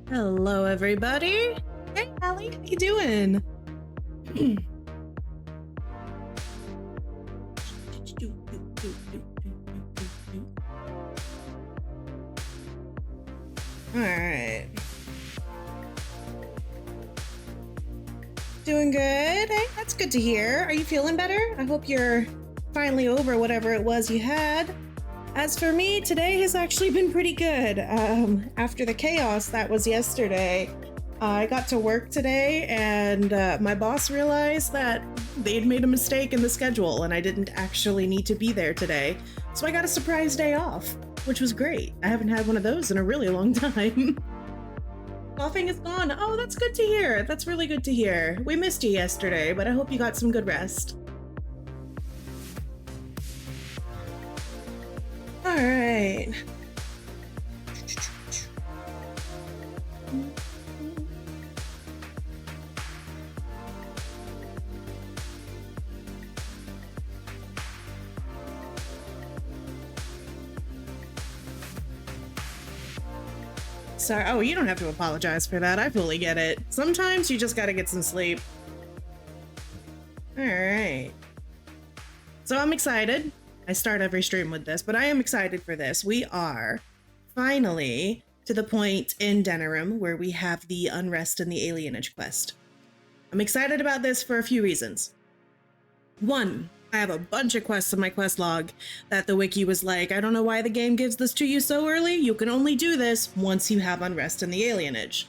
Hello, everybody. Hey, Allie, how you doing? All right. Doing good. Hey, that's good to hear. Are you feeling better? I hope you're finally over whatever it was you had. As for me, today has actually been pretty good. After the chaos that was yesterday, I got to work today and my boss realized that they'd made a mistake in the schedule and I didn't actually need to be there today. So I got a surprise day off, which was great. I haven't had one of those in a really long time. Coughing is gone. Oh, that's good to hear. That's really good to hear. We missed you yesterday, but I hope you got some good rest. All right. Sorry. Oh, you don't have to apologize for that. I fully get it. Sometimes you just gotta get some sleep. All right. So I'm excited. I start every stream with this, but I am excited for this. We are finally to the point in Denerim where we have the Unrest and the Alienage quest. I'm excited about this for a few reasons. One, I have a bunch of quests in my quest log that the wiki was like, I don't know why the game gives this to you so early. You can only do this once you have Unrest and the Alienage.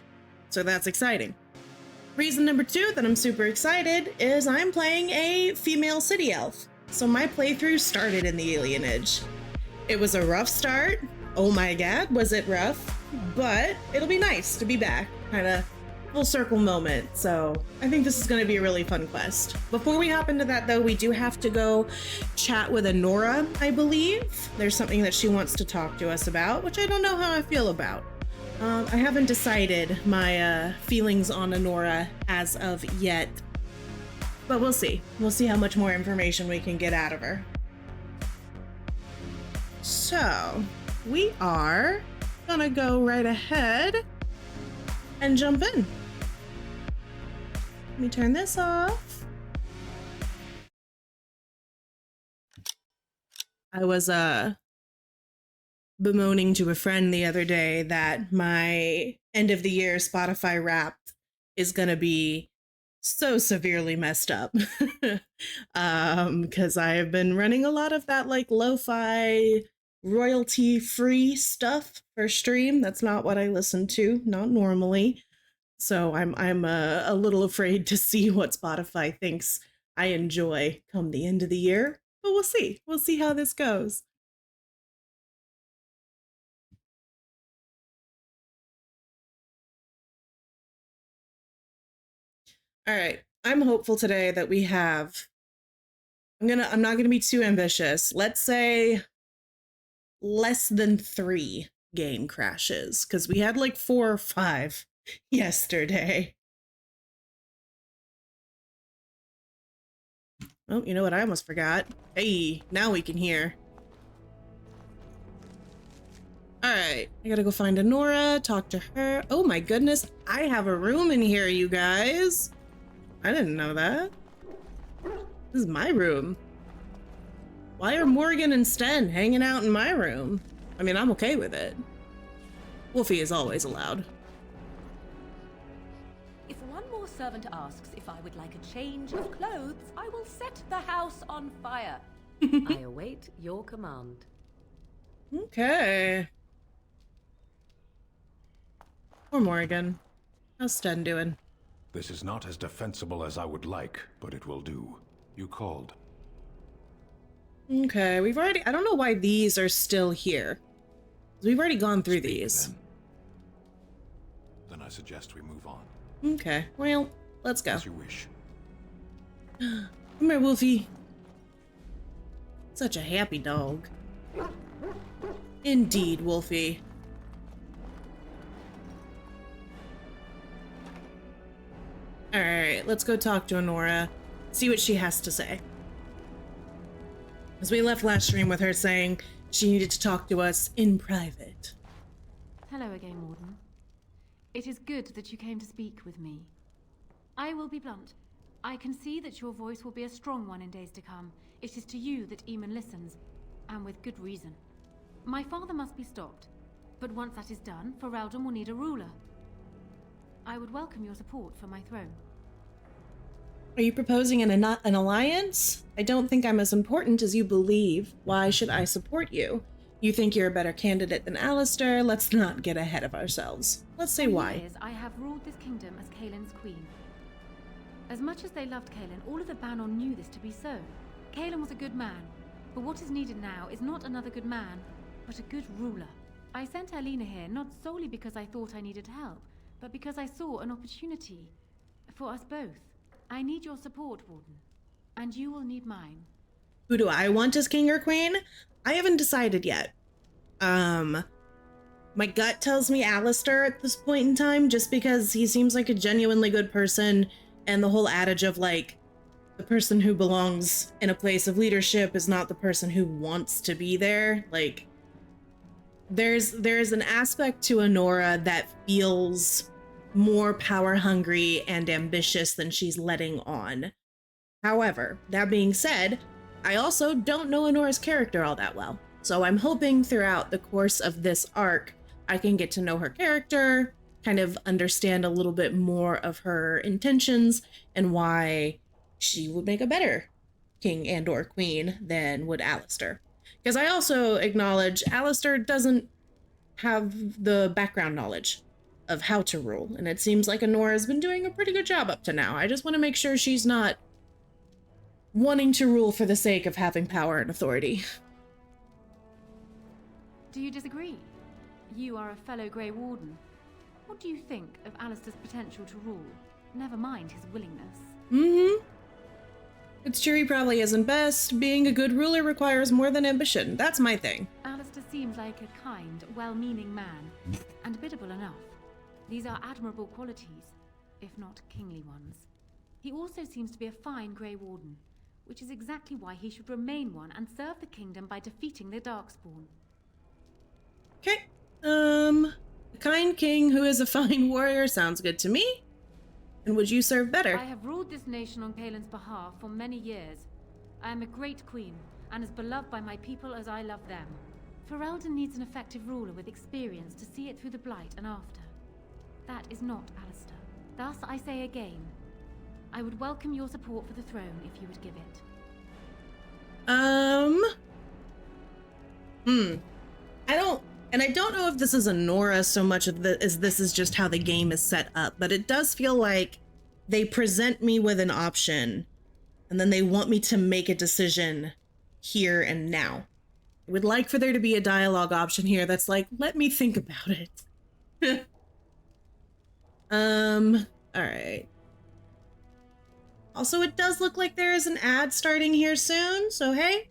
So that's exciting. Reason number two that I'm super excited is I'm playing a female city elf. So my playthrough started in the Alienage. It was a rough start. Oh my god, was it rough? But it'll be nice to be back. Kind of full circle moment. So I think this is going to be a really fun quest. Before we hop into that though, we do have to go chat with Anora, I believe. There's something that she wants to talk to us about, which I don't know how I feel about. I haven't decided my feelings on Anora as of yet. But we'll see. We'll see how much more information we can get out of her. So, we are gonna go right ahead and jump in. Let me turn this off. I was bemoaning to a friend the other day that my end of the year Spotify Wrapped is gonna be so severely messed up because I have been running a lot of that like lo-fi royalty free stuff for stream. That's not what I listen to, not normally. So I'm a little afraid to see what Spotify thinks I enjoy come the end of the year, but we'll see how this goes. All right. I'm hopeful today that we have, I'm not gonna be too ambitious. Let's say less than 3 game crashes, because we had like 4 or 5 yesterday. Oh, you know what I almost forgot? Hey, now we can hear. All right, I gotta go find Anora, talk to her. Oh my goodness, I have a room in here, you guys. I didn't know that. This is my room. Why are Morgan and Sten hanging out in my room? I mean, I'm okay with it. Wolfie is always allowed. If one more servant asks if I would like a change of clothes, I will set the house on fire. I await your command. Okay. Poor Morgan. How's Sten doing? This is not as defensible as I would like, but it will do. You called. Okay, we've already, I don't know why these are still here. We've already gone through these. Then I suggest we move on. Okay, well, let's go. As you wish. Come here, Wolfie. Such a happy dog. Indeed, Wolfie. Alright, let's go talk to Anora. See what she has to say. Because we left last stream with her saying she needed to talk to us in private. Hello again, Warden. It is good that you came to speak with me. I will be blunt. I can see that your voice will be a strong one in days to come. It is to you that Eamon listens, and with good reason. My father must be stopped, but once that is done, Ferelden will need a ruler. I would welcome your support for my throne. Are you proposing an alliance? I don't think I'm as important as you believe. Why should I support you? You think you're a better candidate than Alistair? Let's not get ahead of ourselves. Let's say why. For years, I have ruled this kingdom as Kaelin's queen. As much as they loved Kaelin, all of the Banon knew this to be so. Kaelin was a good man, but what is needed now is not another good man, but a good ruler. I sent Alina here not solely because I thought I needed help, but because I saw an opportunity for us both. I need your support, Warden, and you will need mine. Who do I want as king or queen? I haven't decided yet. My gut tells me Alistair at this point in time, just because he seems like a genuinely good person, and the whole adage of like, the person who belongs in a place of leadership is not the person who wants to be there. Like, there's an aspect to Honora that feels more power hungry and ambitious than she's letting on. However, that being said, I also don't know Honora's character all that well. So I'm hoping throughout the course of this arc, I can get to know her character, kind of understand a little bit more of her intentions and why she would make a better king and or queen than would Alistair. Because I also acknowledge Alistair doesn't have the background knowledge of how to rule, and it seems like Honora's been doing a pretty good job up to now. I just want to make sure she's not wanting to rule for the sake of having power and authority. Do you disagree? You are a fellow Grey Warden. What do you think of Alistair's potential to rule? Never mind his willingness. It's true he probably isn't best. Being a good ruler requires more than ambition. That's my thing. Alistair seems like a kind, well-meaning man, and biddable enough. These are admirable qualities, if not kingly ones. He also seems to be a fine Grey Warden, which is exactly why he should remain one and serve the kingdom by defeating the Darkspawn. Okay. A kind king who is a fine warrior sounds good to me. And would you serve better? I have ruled this nation on Kaelin's behalf for many years. I am a great queen, and as beloved by my people as I love them. Ferelden needs an effective ruler with experience to see it through the Blight and after. That is not Alistair. Thus, I say again, I would welcome your support for the throne if you would give it. I don't know if this is Honora so much as this is just how the game is set up, but it does feel like they present me with an option and then they want me to make a decision here and now. I would like for there to be a dialogue option here that's like, let me think about it. All right. Also, it does look like there is an ad starting here soon, so hey,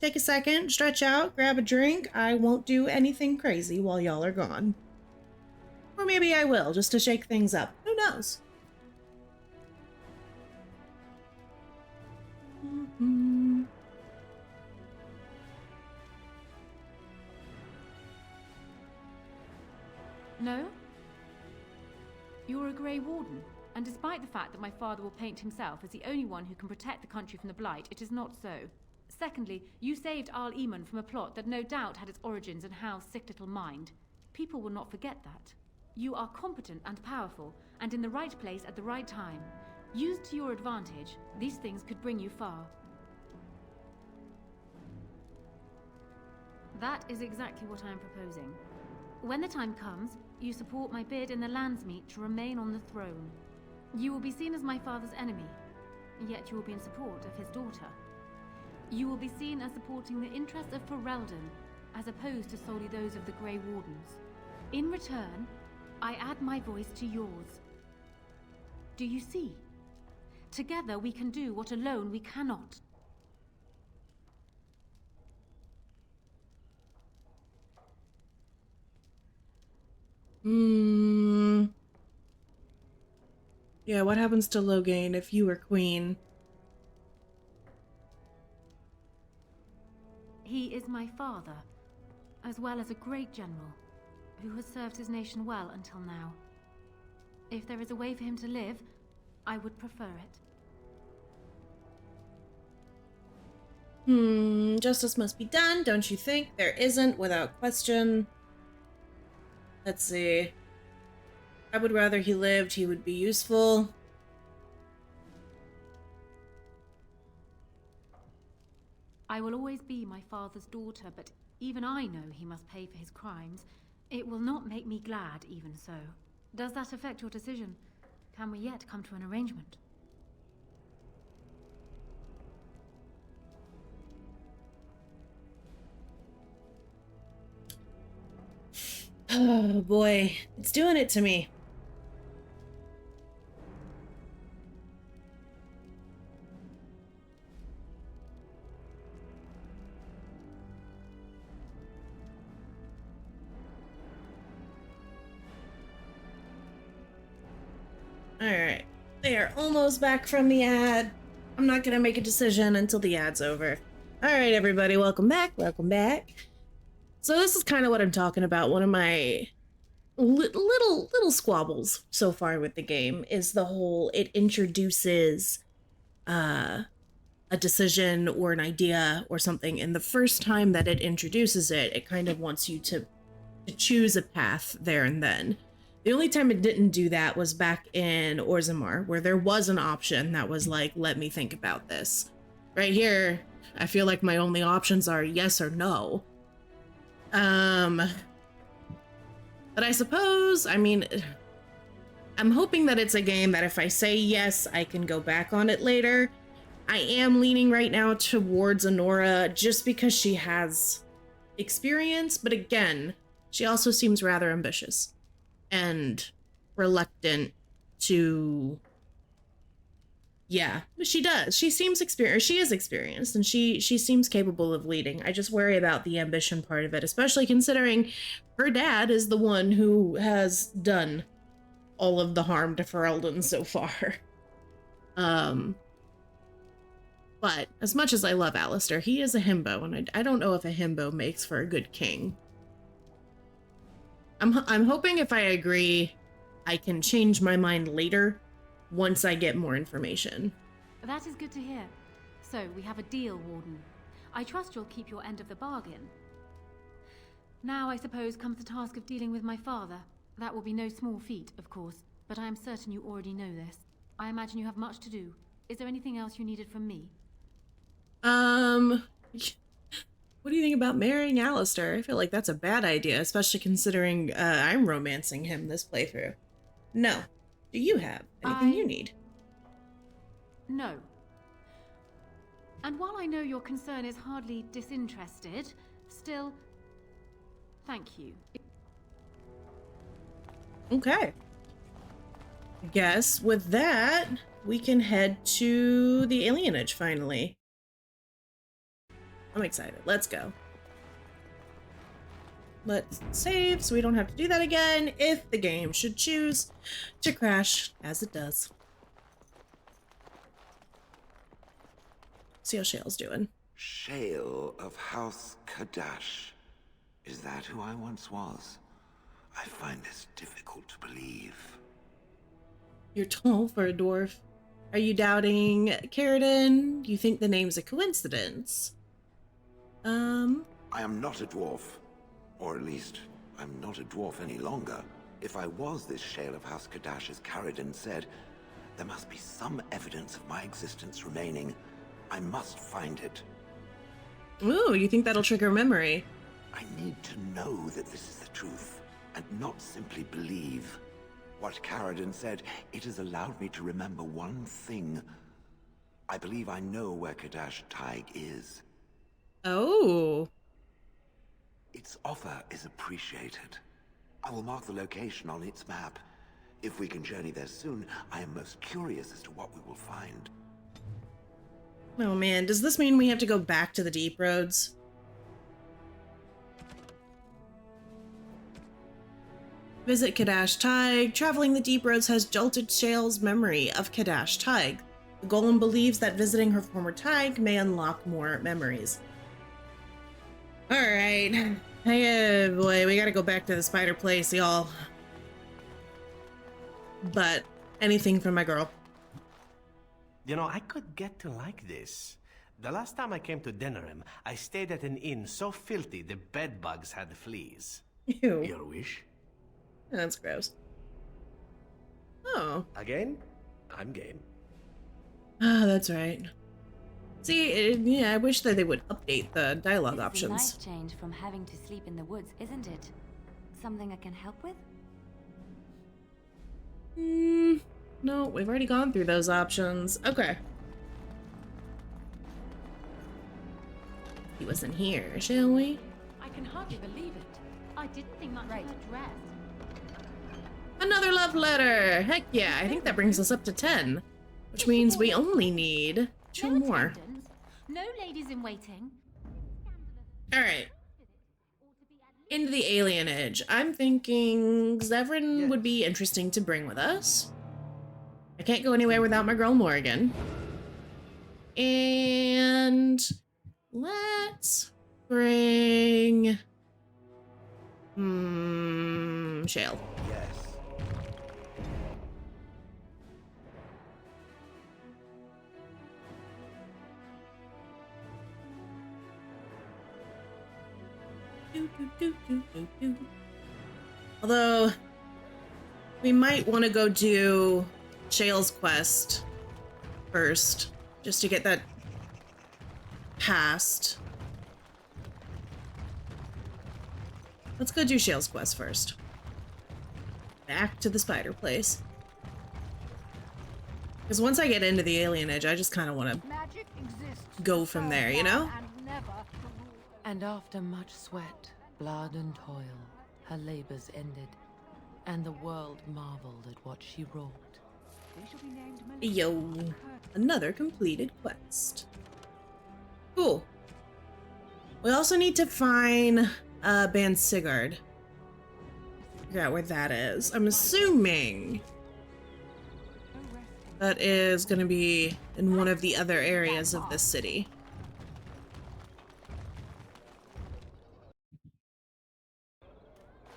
take a second, stretch out, grab a drink. I won't do anything crazy while y'all are gone. Or maybe I will, just to shake things up. Who knows? No? You're a Grey Warden, and despite the fact that my father will paint himself as the only one who can protect the country from the Blight, it is not so. Secondly, you saved Arl Eamon from a plot that no doubt had its origins in Hal's sick little mind. People will not forget that. You are competent and powerful, and in the right place at the right time. Used to your advantage, these things could bring you far. That is exactly what I am proposing. When the time comes, you support my bid in the Landsmeet to remain on the throne. You will be seen as my father's enemy, yet you will be in support of his daughter. You will be seen as supporting the interests of Ferelden, as opposed to solely those of the Grey Wardens. In return, I add my voice to yours. Do you see? Together we can do what alone we cannot. Yeah, what happens to Loghain if you were queen? my father, as well as a great general, who has served his nation well until now. If there is a way for him to live, I would prefer it. Justice must be done, don't you think? There isn't, without question. Let's see. I would rather he lived, he would be useful. I will always be my father's daughter, but even I know he must pay for his crimes. It will not make me glad, even so. Does that affect your decision? Can we yet come to an arrangement? Oh boy, it's doing it to me. Alright, they are almost back from the ad. I'm not gonna make a decision until the ad's over. Alright everybody, welcome back, welcome back. So this is kind of what I'm talking about. One of my little squabbles so far with the game is the whole, it introduces a decision or an idea or something, and the first time that it introduces it, it kind of wants you to choose a path there and then. The only time it didn't do that was back in Orzammar, where there was an option that was like, let me think about this. Right here, I feel like my only options are yes or no. But I suppose, I mean, I'm hoping that it's a game that if I say yes, I can go back on it later. I am leaning right now towards Honora just because she has experience, but again, she also seems rather ambitious and reluctant to, yeah, she does. She seems experienced. She is experienced, and she seems capable of leading. I just worry about the ambition part of it, especially considering her dad is the one who has done all of the harm to Ferelden so far. But as much as I love Alistair, he is a himbo, and I don't know if a himbo makes for a good king. I'm hoping if I agree, I can change my mind later once I get more information. That is good to hear. So, we have a deal, Warden. I trust you'll keep your end of the bargain. Now, I suppose, comes the task of dealing with my father. That will be no small feat, of course, but I am certain you already know this. I imagine you have much to do. Is there anything else you needed from me? What do you think about marrying Alistair? I feel like that's a bad idea, especially considering I'm romancing him this playthrough. No. Do you have anything you need? No. And while I know your concern is hardly disinterested, still, thank you. Okay. I guess with that, we can head to the Alienage finally. I'm excited. Let's go. Let's save so we don't have to do that again if the game should choose to crash, as it does. See how Shale's doing. Shale of House Kadash. Is that who I once was? I find this difficult to believe. You're tall for a dwarf. Are you doubting Caridin? You think the name's a coincidence? I am not a dwarf. Or at least, I'm not a dwarf any longer. If I was this Shale of House Kadash, as Caridin said, there must be some evidence of my existence remaining. I must find it. Ooh, you think that'll trigger memory? I need to know that this is the truth, and not simply believe. What Caridin said, it has allowed me to remember one thing. I believe I know where Kadash Taig is. Oh. Its offer is appreciated. I will mark the location on its map. If we can journey there soon, I am most curious as to what we will find. Oh man, does this mean we have to go back to the Deep Roads? Visit Kadash Taig. Traveling the Deep Roads has jolted Shale's memory of Kadash Taig. The golem believes that visiting her former Taig may unlock more memories. Alright. Hey, boy, we gotta go back to the spider place, y'all. But anything for my girl. You know, I could get to like this. The last time I came to Denerim, I stayed at an inn so filthy the bed bugs had fleas. Ew. Your wish? That's gross. Oh. Again? I'm game. Ah, that's right. See, yeah, I wish that they would update the dialogue This is a options. nice change from having to sleep in the woods, isn't it? Something I can help with? No, we've already gone through those options. Okay. He wasn't here, shall we? I can hardly believe it. I didn't think much Right. of her dress. Another love letter! Heck yeah, I think that brings us up to 10. Which means we only need 2 No more. attendants, no ladies in waiting. Alright. Into the Alienage. I'm thinking Zevran would be interesting to bring with us. I can't go anywhere without my girl Morrigan. And let's bring Shale. Yes. Although we might want to go do Shale's quest first, just to get that passed. Let's go do Shale's quest first. Back to the spider place. Because once I get into the Alienage, I just kind of want to go from there, you know? And after much sweat, blood, and toil, her labors ended, and the world marveled at what she wrought. Yo, another completed quest. Cool. We also need to find Ban Sigurd. Figure out where that is. I'm assuming that is going to be in one of the other areas of this city.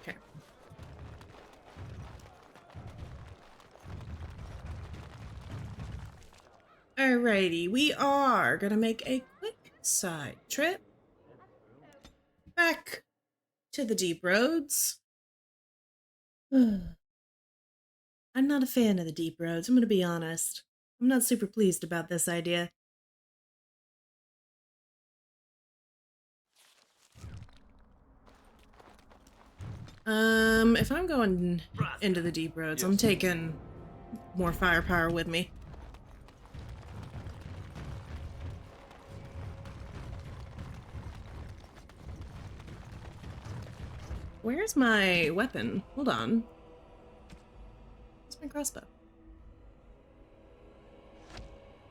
Okay. Alrighty, we are gonna make a quick side trip back to the deep roads. I'm not a fan of the deep roads, I'm gonna be honest. I'm not super pleased about this idea. If I'm going into the deep roads, I'm taking more firepower with me. Where's my weapon? Hold on. Where's my crossbow?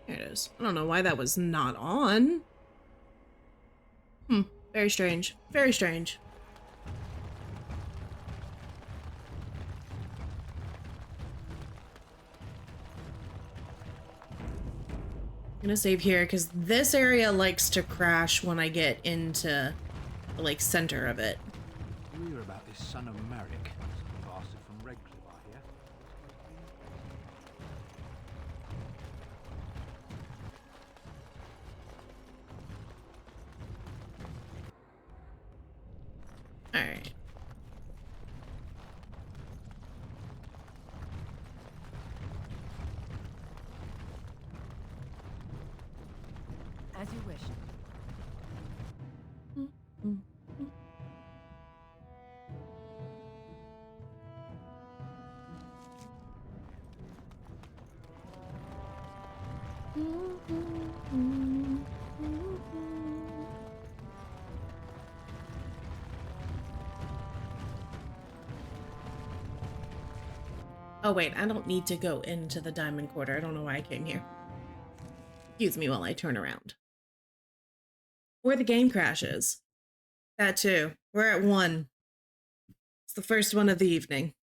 There it is. I don't know why that was not on. Very strange. Very strange. I'm gonna save here because this area likes to crash when I get into the like center of it. You hear about this son of Merrick, some bastard from Redcliffe, I hear. Alright. As you wish. Oh wait, I don't need to go into the Diamond Quarter. I don't know why I came here. Excuse me while I turn around. Or the game crashes. That too. We're at 1. It's the first one of the evening.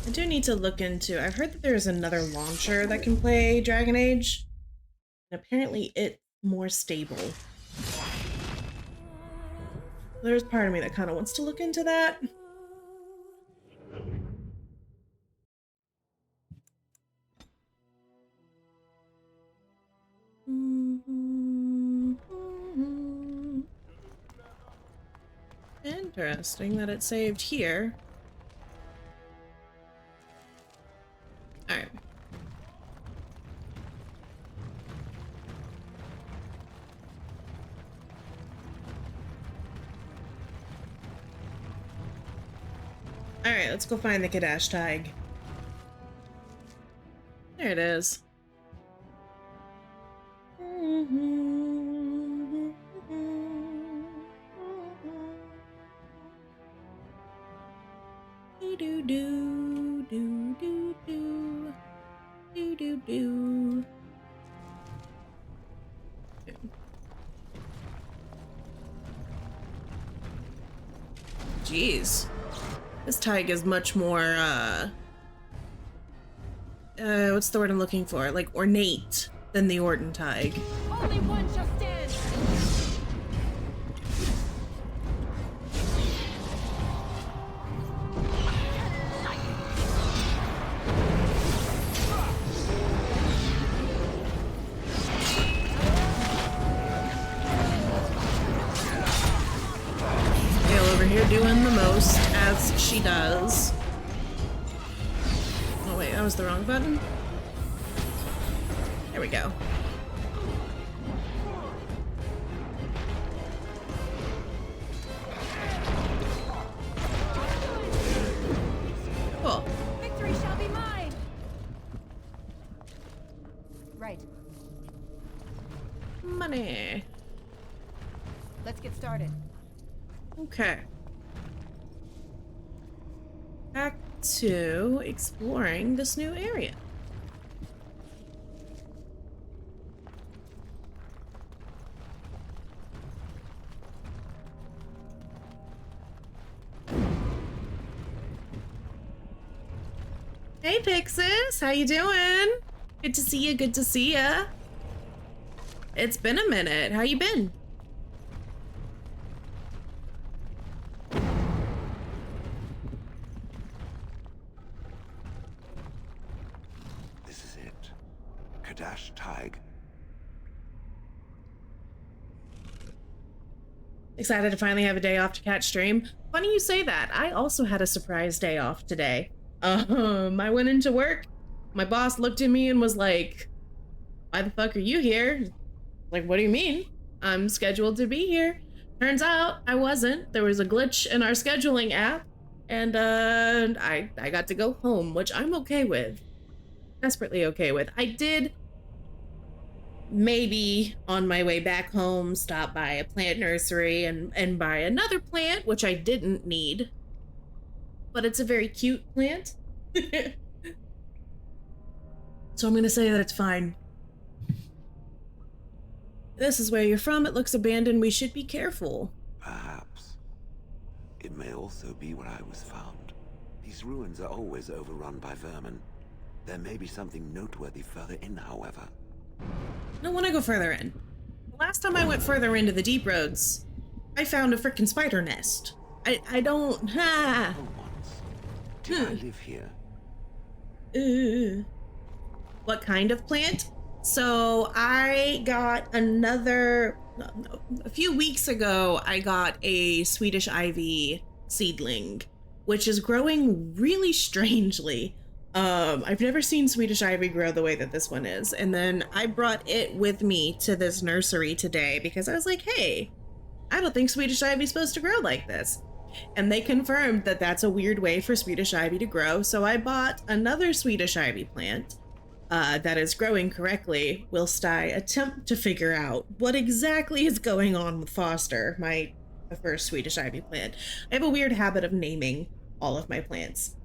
I do need to look into... I've heard that there's another launcher that can play Dragon Age. And apparently it's more stable. There's part of me that kind of wants to look into that. Interesting that it saved here. Alright. Alright, let's go find the Kadash tag. There it is. Do do do do do do do do. Jeez, this tag is much more what's the word I'm looking for? Like ornate than the Orton tag. Only one shall stand. Here doing the most, as she does. Oh wait, that was the wrong button. There we go. Cool. Victory shall be mine. Right. Money. Let's get started. Okay. Back to exploring this new area. Hey Pixis, how you doing? Good to see you, good to see ya. It's been a minute. How you been? Kadash Tig. Excited to finally have a day off to catch stream. Funny you say that. I also had a surprise day off today. I went into work. My boss looked at me and was like, "Why the fuck are you here?" Like, what do you mean? I'm scheduled to be here. Turns out I wasn't. There was a glitch in our scheduling app, and I got to go home, which I'm okay with. Desperately okay with. I did maybe on my way back home stop by a plant nursery and buy another plant, which I didn't need, but it's a very cute plant. So I'm gonna say that it's fine. This is where you're from. It looks abandoned. We should be careful. Perhaps. It may also be where I was found. These ruins are always overrun by vermin. There may be something noteworthy further in, however. I don't want to go further in. The last time I went further into the deep roads, I found a frickin' spider nest. I don't... Ha! For once. Did I live here? What kind of plant? So I got another... A few weeks ago, I got a Swedish ivy seedling, which is growing really strangely. I've never seen Swedish ivy grow the way that this one is. And then I brought it with me to this nursery today because I was like, hey, I don't think Swedish ivy is supposed to grow like this. And they confirmed that that's a weird way for Swedish ivy to grow. So I bought another Swedish ivy plant that is growing correctly whilst I attempt to figure out what exactly is going on with Foster, my first Swedish ivy plant. I have a weird habit of naming all of my plants.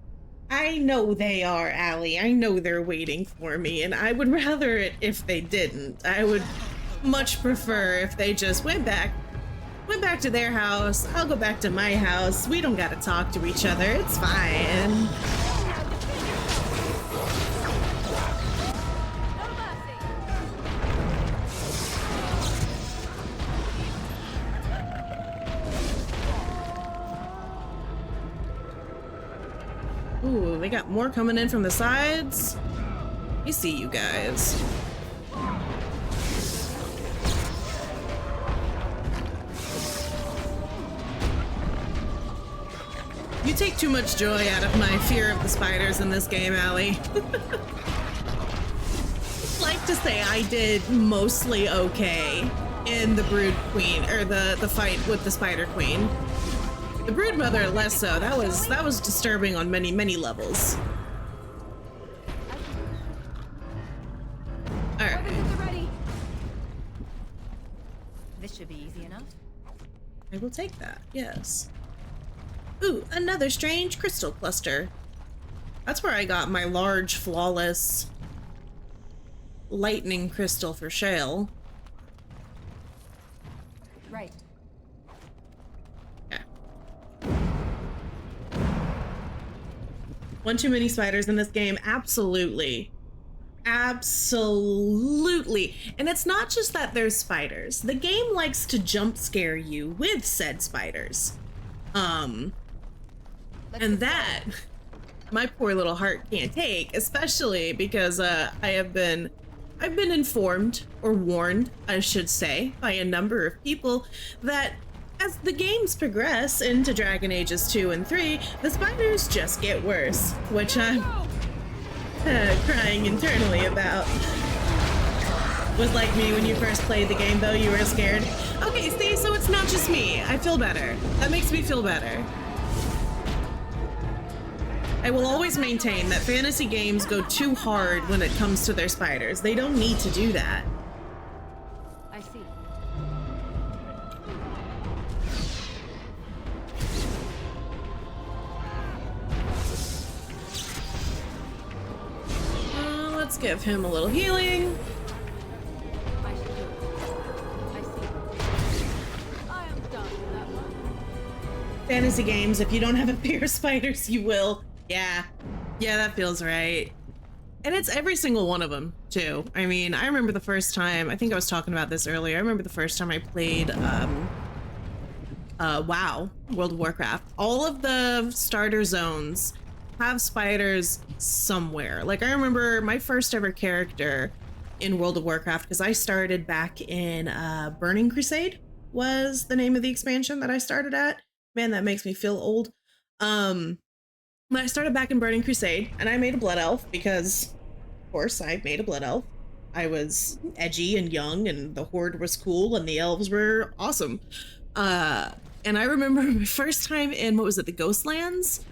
I know they are, Allie. I know they're waiting for me, and I would rather it if they didn't. I would much prefer if they just went back to their house. I'll go back to my house. We don't gotta talk to each other. It's fine. Ooh, they got more coming in from the sides. I see you guys. You take too much joy out of my fear of the spiders in this game, Allie. Like to say I did mostly okay in the Brood Queen, or the fight with the Spider Queen. The Brood Mother less so. That was disturbing on many levels. All right. Weapons at the ready. This should be easy enough. I will take that. Yes. Ooh, another strange crystal cluster. That's where I got my large, flawless lightning crystal for Shale. Right. Yeah. One too many spiders in this game? Absolutely. Absolutely. And it's not just that there's spiders. The game likes to jump scare you with said spiders. And that my poor little heart can't take, especially because I've been informed, or warned, I should say, by a number of people that as the games progress into Dragon Ages 2 and 3, the spiders just get worse, which I'm crying internally about. Was like me when you first played the game, though, you were scared. Okay, see, so it's not just me. I feel better. That makes me feel better. I will always maintain that fantasy games go too hard when it comes to their spiders. They don't need to do that. I see. Let's give him a little healing. I should do it. I see. I am done with that one. Fantasy games, if you don't have a fear of spiders, you will. Yeah, that feels right. And it's every single one of them, too. I mean, I remember the first time, I think I was talking about this earlier, I remember the first time I played, WoW, World of Warcraft. All of the starter zones have spiders somewhere. Like, I remember my first ever character in World of Warcraft, because I started back in, Burning Crusade was the name of the expansion that I started at. Man, that makes me feel old. When I started back in Burning Crusade, and I made a blood elf because, of course, I made a blood elf. I was edgy and young, and the horde was cool, and the elves were awesome. And I remember my first time in, what was it, the Ghostlands?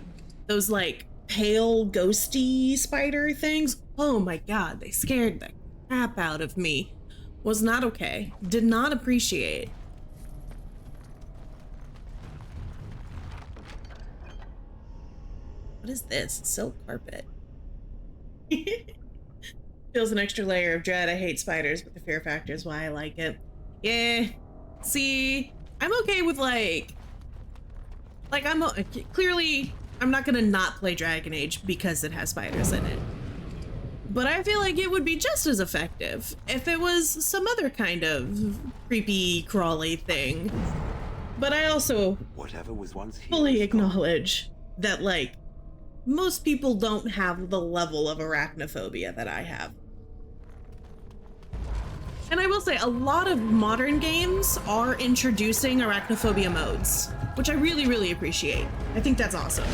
Those, like, pale, ghosty spider things. Oh my god, they scared the crap out of me. Was not okay. Did not appreciate. What is this? Silk carpet. Feels an extra layer of dread. I hate spiders, but the fear factor is why I like it. Yeah. See, I'm okay with clearly I'm not gonna not play Dragon Age because it has spiders in it. But I feel like it would be just as effective if it was some other kind of creepy, crawly thing. But I also Whatever was once here fully is gone. acknowledge that, like, most people don't have the level of arachnophobia that I have. And I will say, a lot of modern games are introducing arachnophobia modes, which I really appreciate. I think that's awesome.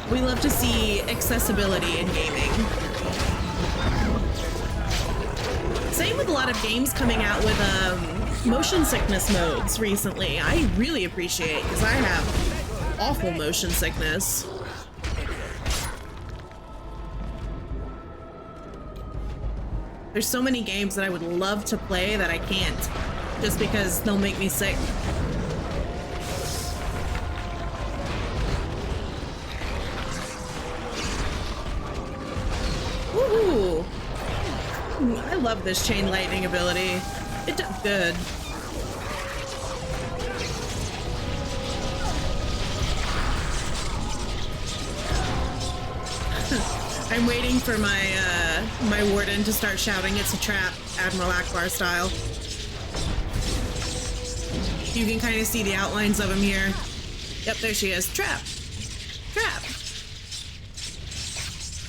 We love to see accessibility in gaming. Same with a lot of games coming out with motion sickness modes recently. I really appreciate, because I have awful motion sickness. There's so many games that I would love to play that I can't, just because they'll make me sick. Woohoo! I love this chain lightning ability. It does good. I'm waiting for my warden to start shouting, "It's a trap," Admiral Akbar style. You can kind of see the outlines of him here. Yep, there she is. Trap! Trap!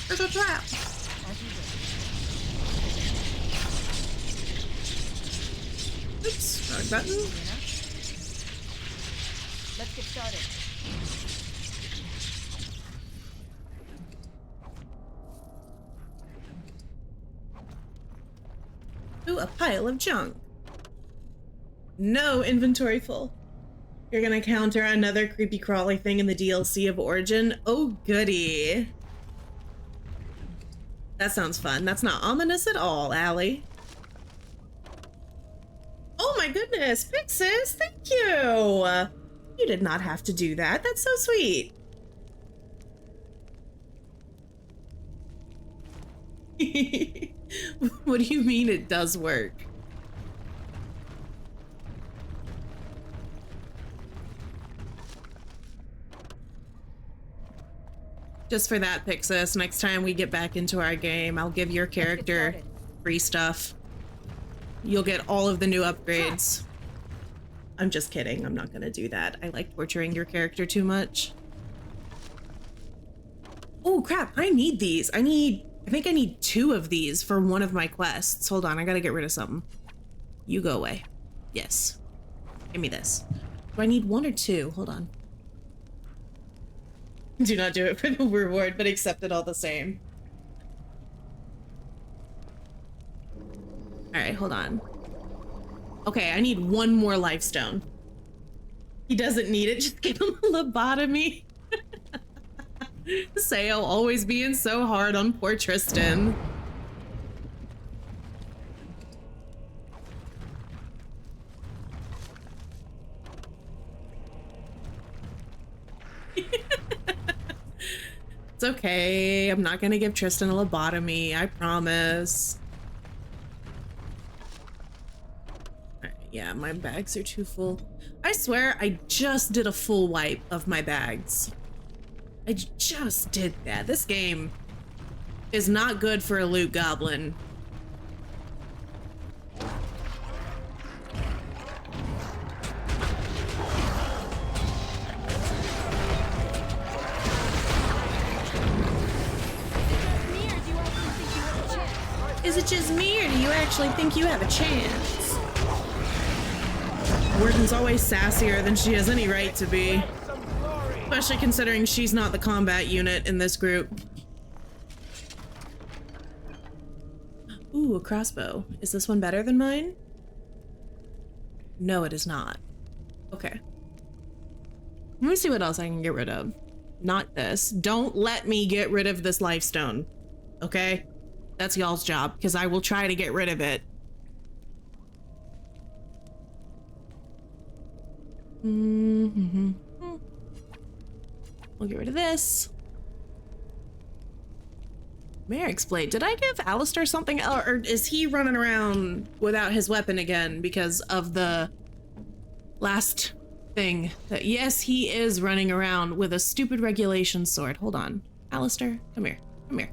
There's a trap. Oops, wrong button. Let's get started. Ooh, a pile of junk. No inventory full. You're gonna counter another creepy crawly thing in the DLC of Origin? Oh, goody. That sounds fun. That's not ominous at all, Allie. Oh my goodness, Pixis, thank you! You did not have to do that. That's so sweet. What do you mean it does work? Just for that, Pixis, next time we get back into our game, I'll give your character free stuff. You'll get all of the new upgrades. I'm just kidding. I'm not gonna do that. I like torturing your character too much. Oh crap, I need these. I think I need 2 of these for one of my quests. Hold on, I gotta get rid of something. You go away. Yes. Give me this. Do I need 1 or 2? Hold on. Do not do it for the reward, but accept it all the same. Alright, hold on. Okay, I need 1 more life stone. He doesn't need it, just give him a lobotomy. Sayo always being so hard on poor Tristan. It's okay. I'm not gonna give Tristan a lobotomy, I promise. Alright, yeah, my bags are too full. I swear I just did a full wipe of my bags. I just did that. This game is not good for a loot goblin. Is it just me, or do you actually think you have a chance? Warden's always sassier than she has any right to be. Especially considering she's not the combat unit in this group. Ooh, a crossbow. Is this one better than mine? No, it is not. Okay. Let me see what else I can get rid of. Not this. Don't let me get rid of this life stone. Okay? That's y'all's job, because I will try to get rid of it. We'll get rid of this. Merrick's blade. Did I give Alistair something else, or is he running around without his weapon again because of the last thing? That yes, he is running around with a stupid regulation sword. Hold on. Alistair, come here. Come here.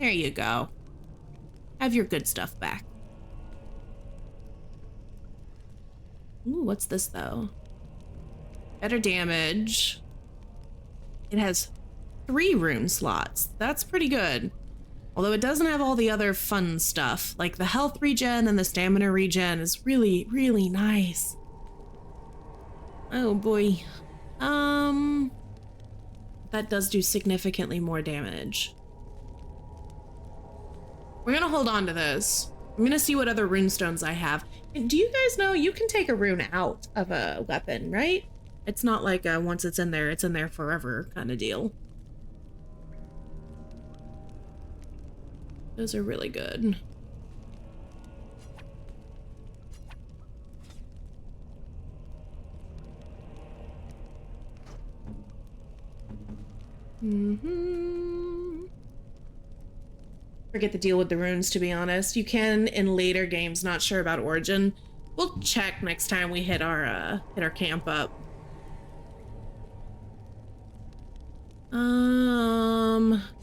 There you go. Have your good stuff back. Ooh, what's this though? Better damage. It has 3 rune slots. That's pretty good. Although it doesn't have all the other fun stuff, like the health regen and the stamina regen is really, really nice. Oh boy. That does do significantly more damage. We're gonna hold on to this. I'm gonna see what other rune stones I have. And do you guys know you can take a rune out of a weapon, right? It's not like once it's in there forever kind of deal. Those are really good. Forget the deal with the runes, to be honest. You can in later games, not sure about Origin. We'll check next time we hit our camp up.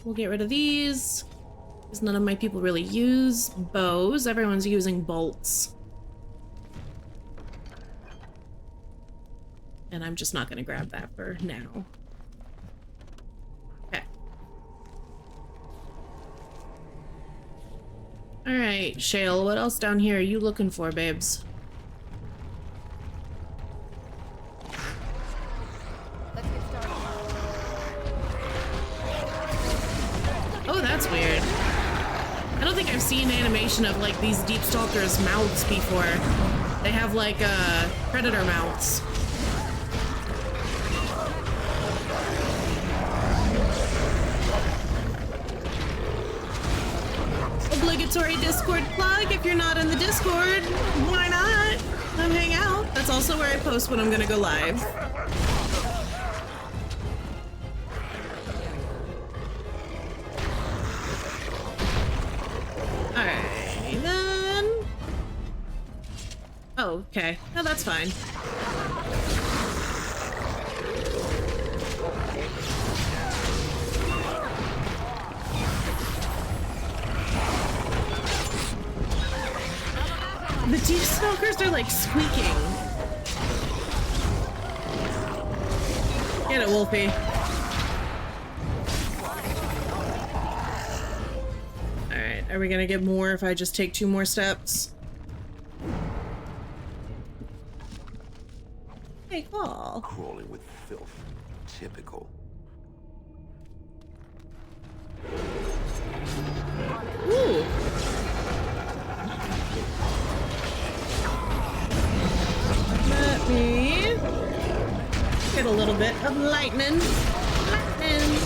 We'll get rid of these, because none of my people really use bows. Everyone's using bolts. And I'm just not gonna grab that for now. Okay. right, Shale, what else down here are you looking for, babes? Let's get started. Oh, that's weird. I don't think I've seen animation of like these deep stalkers' mouths before. They have like predator mouths. Obligatory Discord plug. If you're not in the Discord, why not? Come hang out. That's also where I post when I'm gonna go live. Alright, then. Oh, okay. No, that's fine. The deep stalkers are like squeaking. Get it, Wolfie. Alright, are we gonna get more if I just take 2 more steps? Hey, cool. Crawling with filth. Typical. Ooh. Let me get a little bit of lightning. Lightning.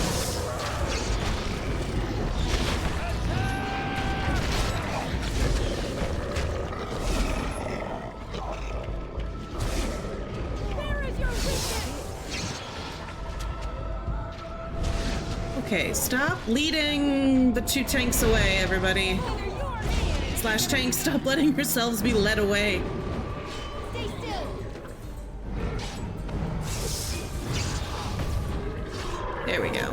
Okay, stop leading the 2 tanks away, everybody. Slash tanks, stop letting yourselves be led away. Stay still. There we go.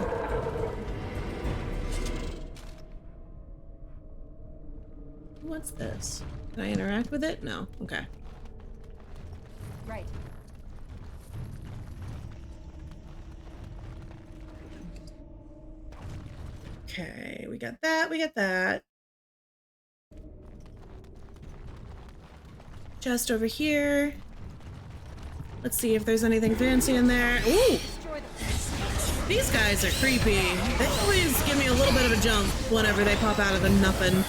What's this? Can I interact with it? No. Okay. Right. Okay, we got that, we got that. Chest over here. Let's see if there's anything fancy in there. Ooh! These guys are creepy. They always give me a little bit of a jump whenever they pop out of the nothing.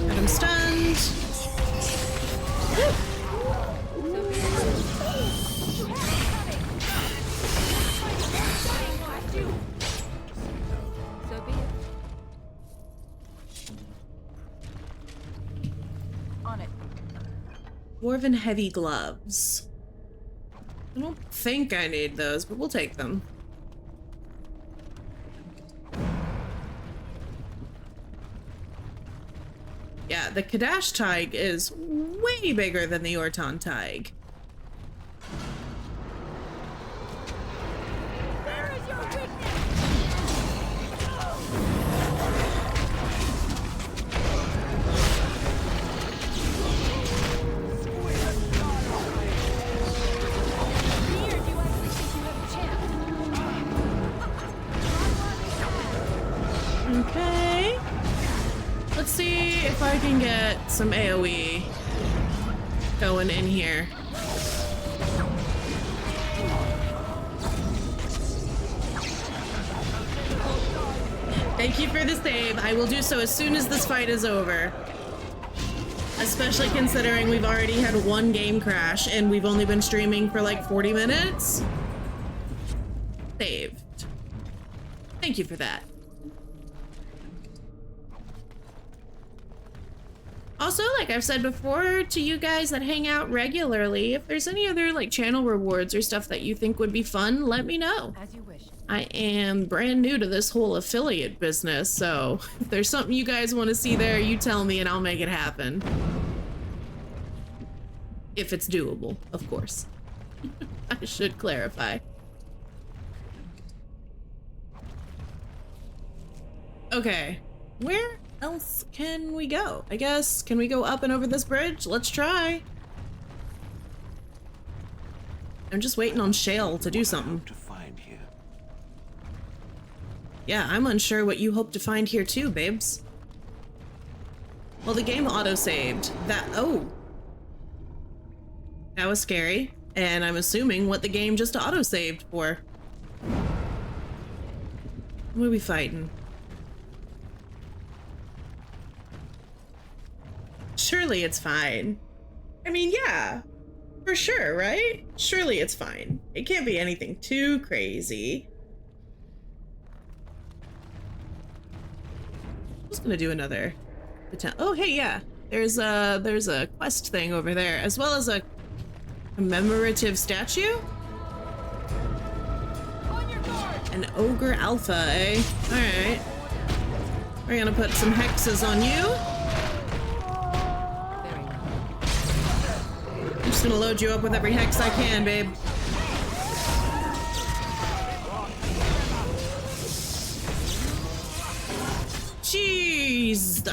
Got him stunned. Woo. Dwarven heavy gloves. I don't think I need those, but we'll take them. Yeah, the Kadash Tig is way bigger than the Orton Tig. Where is your weakness? Okay. Let's see if I can get some AoE going in here. Thank you for the save. I will do so as soon as this fight is over. Especially considering we've already had 1 game crash and we've only been streaming for like 40 minutes. Saved. Thank you for that. Also, like I've said before to you guys that hang out regularly, if there's any other like channel rewards or stuff that you think would be fun, let me know. As you wish. I am brand new to this whole affiliate business, so if there's something you guys want to see there, you tell me and I'll make it happen. If it's doable, of course. I should clarify. Okay, where else can we go? I guess, can we go up and over this bridge? Let's try. I'm just waiting on Shale to do What I something. hope to find here. Yeah, I'm unsure what you hope to find here too, babes. Well, the game auto-saved. Oh. That was scary. And I'm assuming what the game just auto-saved for. What are we fighting? Surely it's fine. I mean, yeah. For sure, right? Surely it's fine. It can't be anything too crazy. I'm just gonna do another attempt. Oh, hey, yeah. There's a quest thing over there, as well as a commemorative statue. An ogre alpha, eh? All right. We're gonna put some hexes on you. I'm just gonna load you up with every hex I can, babe. Jeez,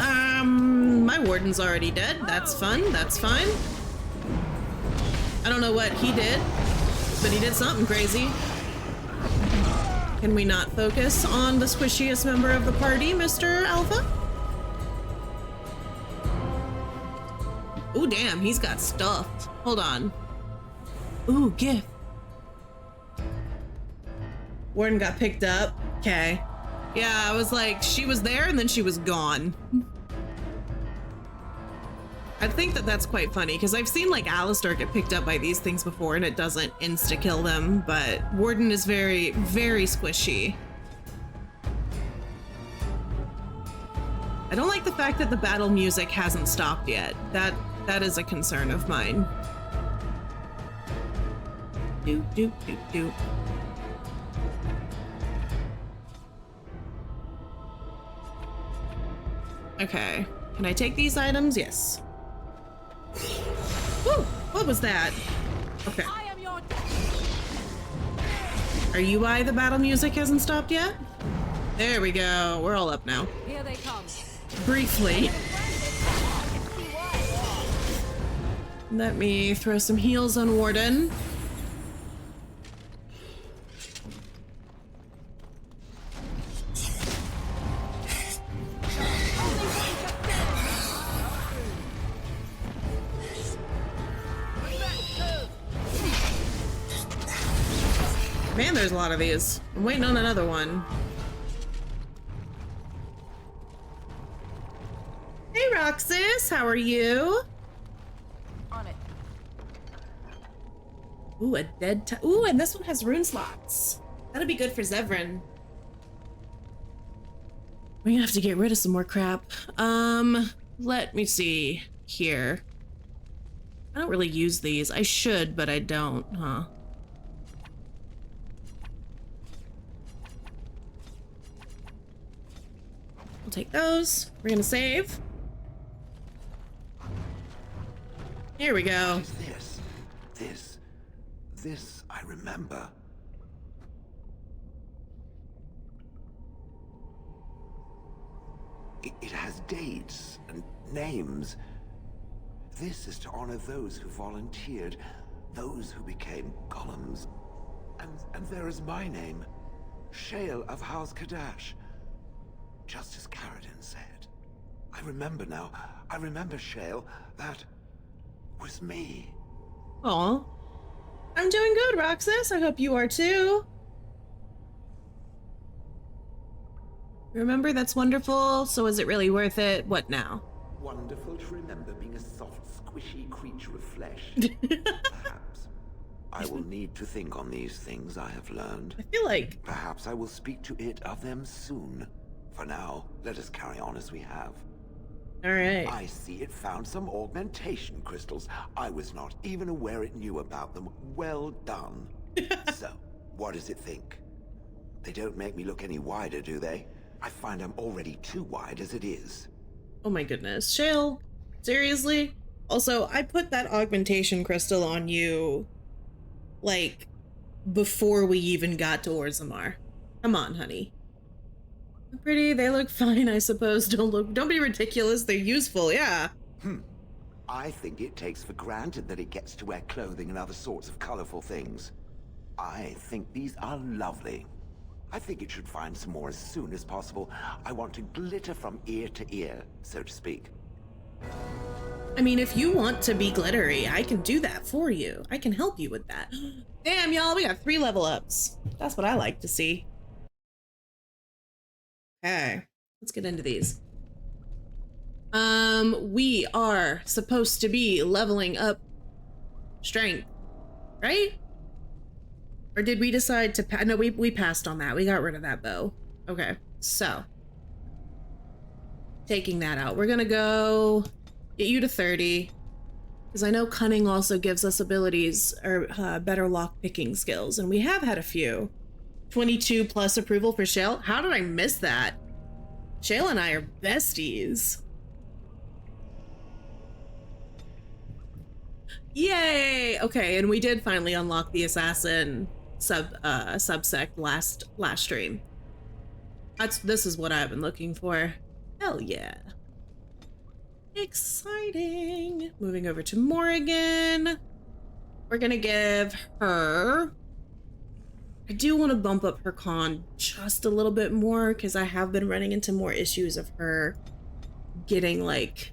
my warden's already dead. That's fun, that's fine. I don't know what he did, but he did something crazy. Can we not focus on the squishiest member of the party, Mr. Alpha? Ooh, damn, he's got stuff. Hold on. Ooh, gift. Warden got picked up. Okay. Yeah, I was like, she was there and then she was gone. I think that that's quite funny because I've seen like Alistair get picked up by these things before and it doesn't insta-kill them, but Warden is very, very squishy. I don't like the fact that the battle music hasn't stopped yet. That is a concern of mine. Do, do, do, do. Okay. Can I take these items? Yes. Woo! What was that? Okay. Are you why the battle music hasn't stopped yet? There we go. We're all up now. Here they come. Briefly. Let me throw some heals on Warden. Man, there's a lot of these. I'm waiting on another one. Hey, Roxas, how are you? On it. Ooh, a dead ooh, and this one has rune slots. That'll be good for Zevran. We're gonna have to get rid of some more crap. Let me see here. I don't really use these. I should, but I don't, huh? We'll take those. We're gonna save. Here we go. What is this? This I remember. It has dates and names. This is to honor those who volunteered, those who became golems. And there is my name, Shale of House Kadash. Just as Caradin said. I remember now. I remember, Shale. That was me. Aw. I'm doing good, Roxas. I hope you are too. Remember, that's wonderful. So is it really worth it? What now? Wonderful to remember being a soft, squishy creature of flesh. Perhaps. I will need to think on these things I have learned. I feel like... Perhaps I will speak to it of them soon. For now, let us carry on as we have. All right. I see it found some augmentation crystals. I was not even aware it knew about them. Well done. So, what does it think? They don't make me look any wider, do they? I find I'm already too wide as it is. Oh my goodness. Shale, seriously? Also, I put that augmentation crystal on you, like, before we even got to Orzammar. Come on, honey. They're pretty, they look fine, I suppose. Don't be ridiculous, they're useful, yeah. I think it takes for granted that it gets to wear clothing and other sorts of colorful things. I think these are lovely. I think it should find some more as soon as possible. I want to glitter from ear to ear, so to speak. I mean, if you want to be glittery, I can do that for you. I can help you with that. Damn, y'all, we got 3 level ups. That's what I like to see. Okay, let's get into these. We are supposed to be leveling up strength, right? Or did we decide to no, we passed on that. We got rid of that bow. Okay, so taking that out, we're gonna go get you to 30, because I know cunning also gives us abilities or better lock picking skills, and we have had a few. 22 plus approval for Shale. How did I miss that? Shale and I are besties. Yay! Okay, and we did finally unlock the assassin subsect last stream. This is what I've been looking for. Hell yeah. Exciting. Moving over to Morrigan. We're gonna give her, I do want to bump up her con just a little bit more, because I have been running into more issues of her getting like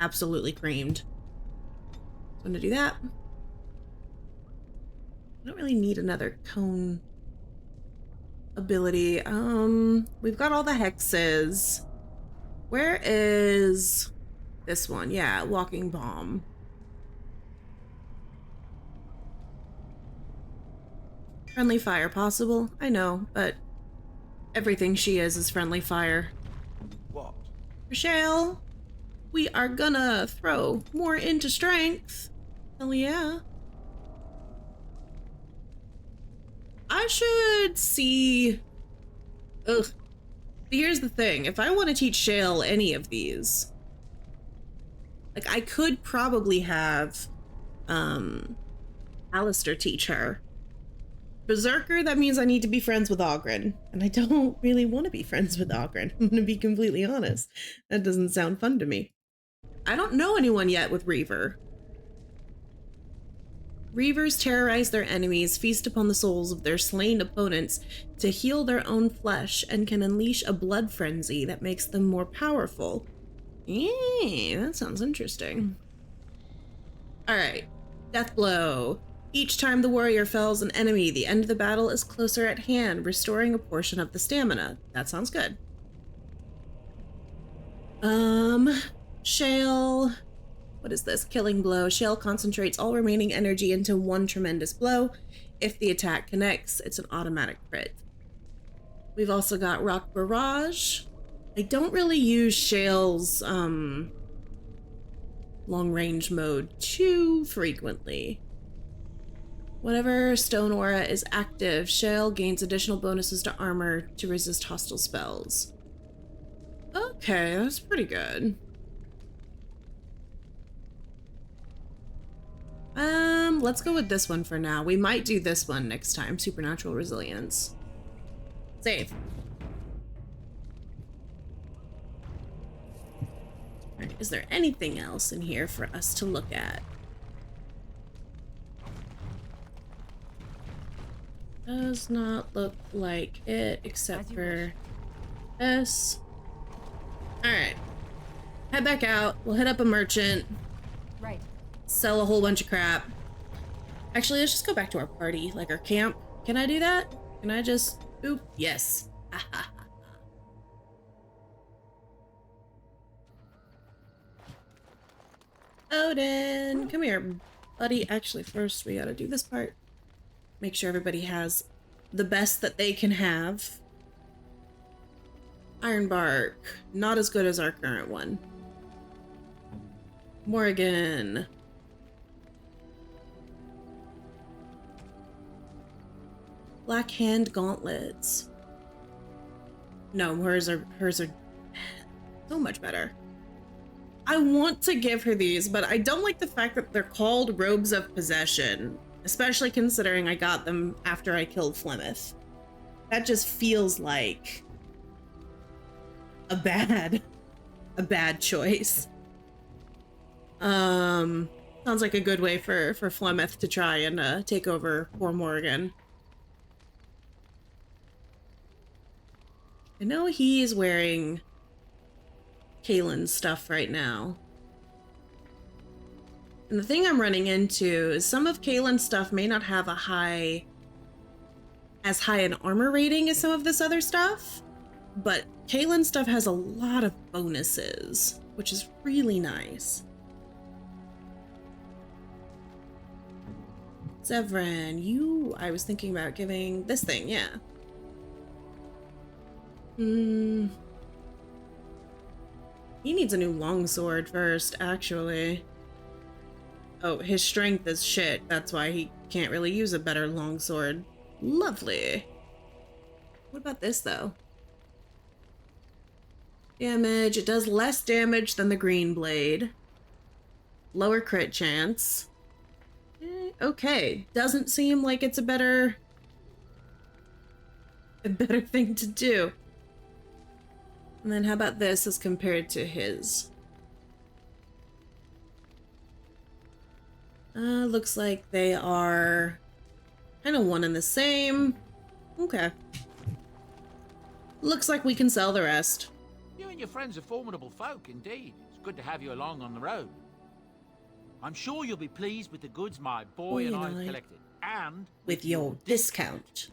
absolutely creamed. I'm gonna do that. I don't really need another cone ability. We've got all the hexes. Where is this one? Yeah, walking bomb. Friendly fire possible? I know, but everything she is friendly fire. What? Rochelle, we are gonna throw more into strength. Hell yeah. I should see... Ugh. Here's the thing. If I want to teach Shale any of these, like, I could probably have Alistair teach her. Berserker, that means I need to be friends with Oghren, and I don't really want to be friends with Oghren. I'm gonna be completely honest. That doesn't sound fun to me. I don't know anyone yet with Reaver. Reavers terrorize their enemies, feast upon the souls of their slain opponents to heal their own flesh, and can unleash a blood frenzy that makes them more powerful. Yeah, that sounds interesting. Alright, Death Blow. Each time the warrior fells an enemy, the end of the battle is closer at hand, restoring a portion of the stamina. That sounds good. Shale... What is this? Killing Blow. Shale concentrates all remaining energy into one tremendous blow. If the attack connects, it's an automatic crit. We've also got Rock Barrage. I don't really use Shale's long range mode too frequently. Whenever Stone Aura is active, Shale gains additional bonuses to armor to resist hostile spells. Okay, that's pretty good. Let's go with this one for now. We might do this one next time. Supernatural Resilience. Save. Alright, is there anything else in here for us to look at? Does not look like it, except for this. Alright. Head back out. We'll hit up a merchant. Right. Sell a whole bunch of crap. Actually, let's just go back to our party, like our camp. Can I do that? Can I just... Oop, yes. Odin, come here, buddy. Actually, first we gotta do this part. Make sure everybody has the best that they can have. Ironbark, not as good as our current one. Morrigan. Black Hand Gauntlets. No, hers are so much better. I want to give her these, but I don't like the fact that they're called Robes of Possession, especially considering I got them after I killed Flemeth. That just feels like a bad choice. Sounds like a good way for Flemeth to try and take over poor Morgan. I know he's wearing Kaylin's stuff right now. And the thing I'm running into is some of Kaylin's stuff may not have as high an armor rating as some of this other stuff, but Kaylin's stuff has a lot of bonuses, which is really nice. Zevran, I was thinking about giving this thing, yeah. He needs a new longsword first, actually. Oh, his strength is shit. That's why he can't really use a better longsword. Lovely. What about this, though? Damage. It does less damage than the green blade. Lower crit chance. Okay. Doesn't seem like it's a better thing to do. And then how about this as compared to his? Looks like they are kind of one and the same. Okay. Looks like we can sell the rest. You and your friends are formidable folk, indeed. It's good to have you along on the road. I'm sure you'll be pleased with the goods my boy and I've collected. And with your discount.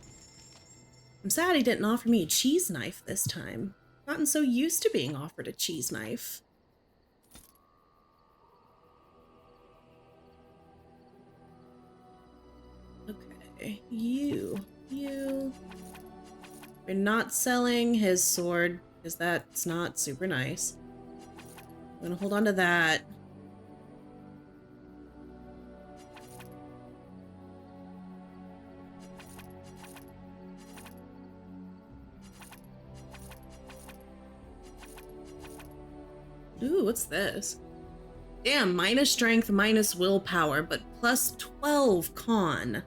I'm sad he didn't offer me a cheese knife this time. Gotten so used to being offered a cheese knife. Okay, you. We're not selling his sword, because that's not super nice. I'm gonna hold on to that. Ooh, what's this? Damn, minus strength, minus willpower, but plus 12 con.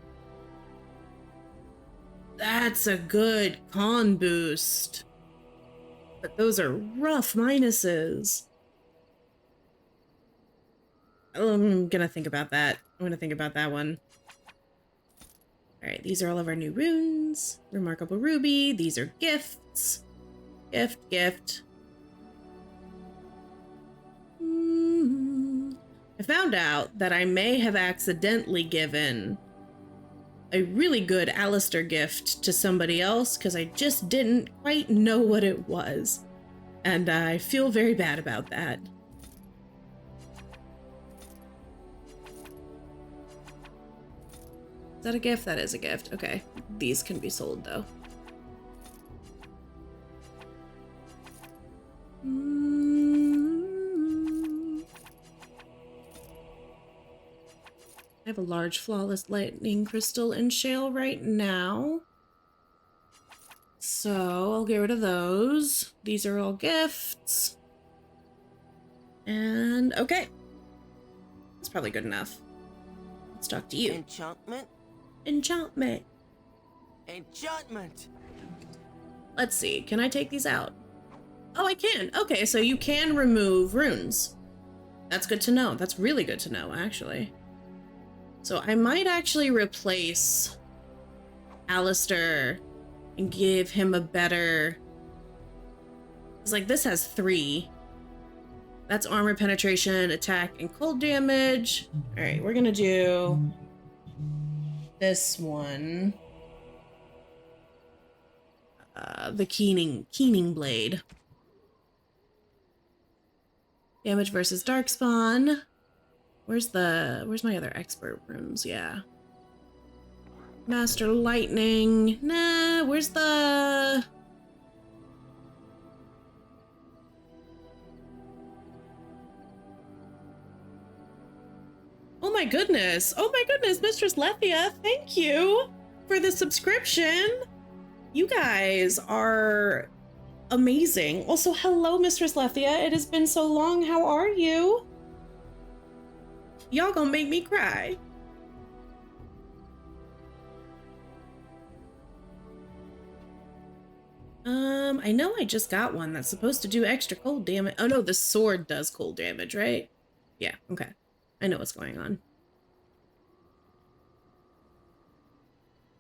That's a good con boost. But those are rough minuses. I'm gonna think about that. I'm gonna think about that one. Alright, these are all of our new runes. Remarkable Ruby. These are gifts. Gift. I found out that I may have accidentally given a really good Alistair gift to somebody else because I just didn't quite know what it was. And I feel very bad about that. Is that a gift? That is a gift. Okay. These can be sold though. I have a large flawless lightning crystal in shale right now. So I'll get rid of those. These are all gifts. And okay. That's probably good enough. Let's talk to you. Enchantment? Enchantment. Enchantment! Let's see. Can I take these out? Oh, I can. Okay, so you can remove runes. That's good to know. That's really good to know, actually. So I might actually replace Alistair and give him a better... It's like this has 3. That's armor penetration, attack, and cold damage. Alright, we're gonna do this one. The keening blade. Damage versus darkspawn. Where's my other expert runes? Yeah. Master lightning. Nah, where's the... Oh my goodness, Mistress Lethia, thank you for the subscription. You guys are amazing. Also, hello, Mistress Lethia. It has been so long. How are you? Y'all gonna make me cry. I know I just got one that's supposed to do extra cold damage. Oh no, the sword does cold damage, right? Yeah, okay. I know what's going on.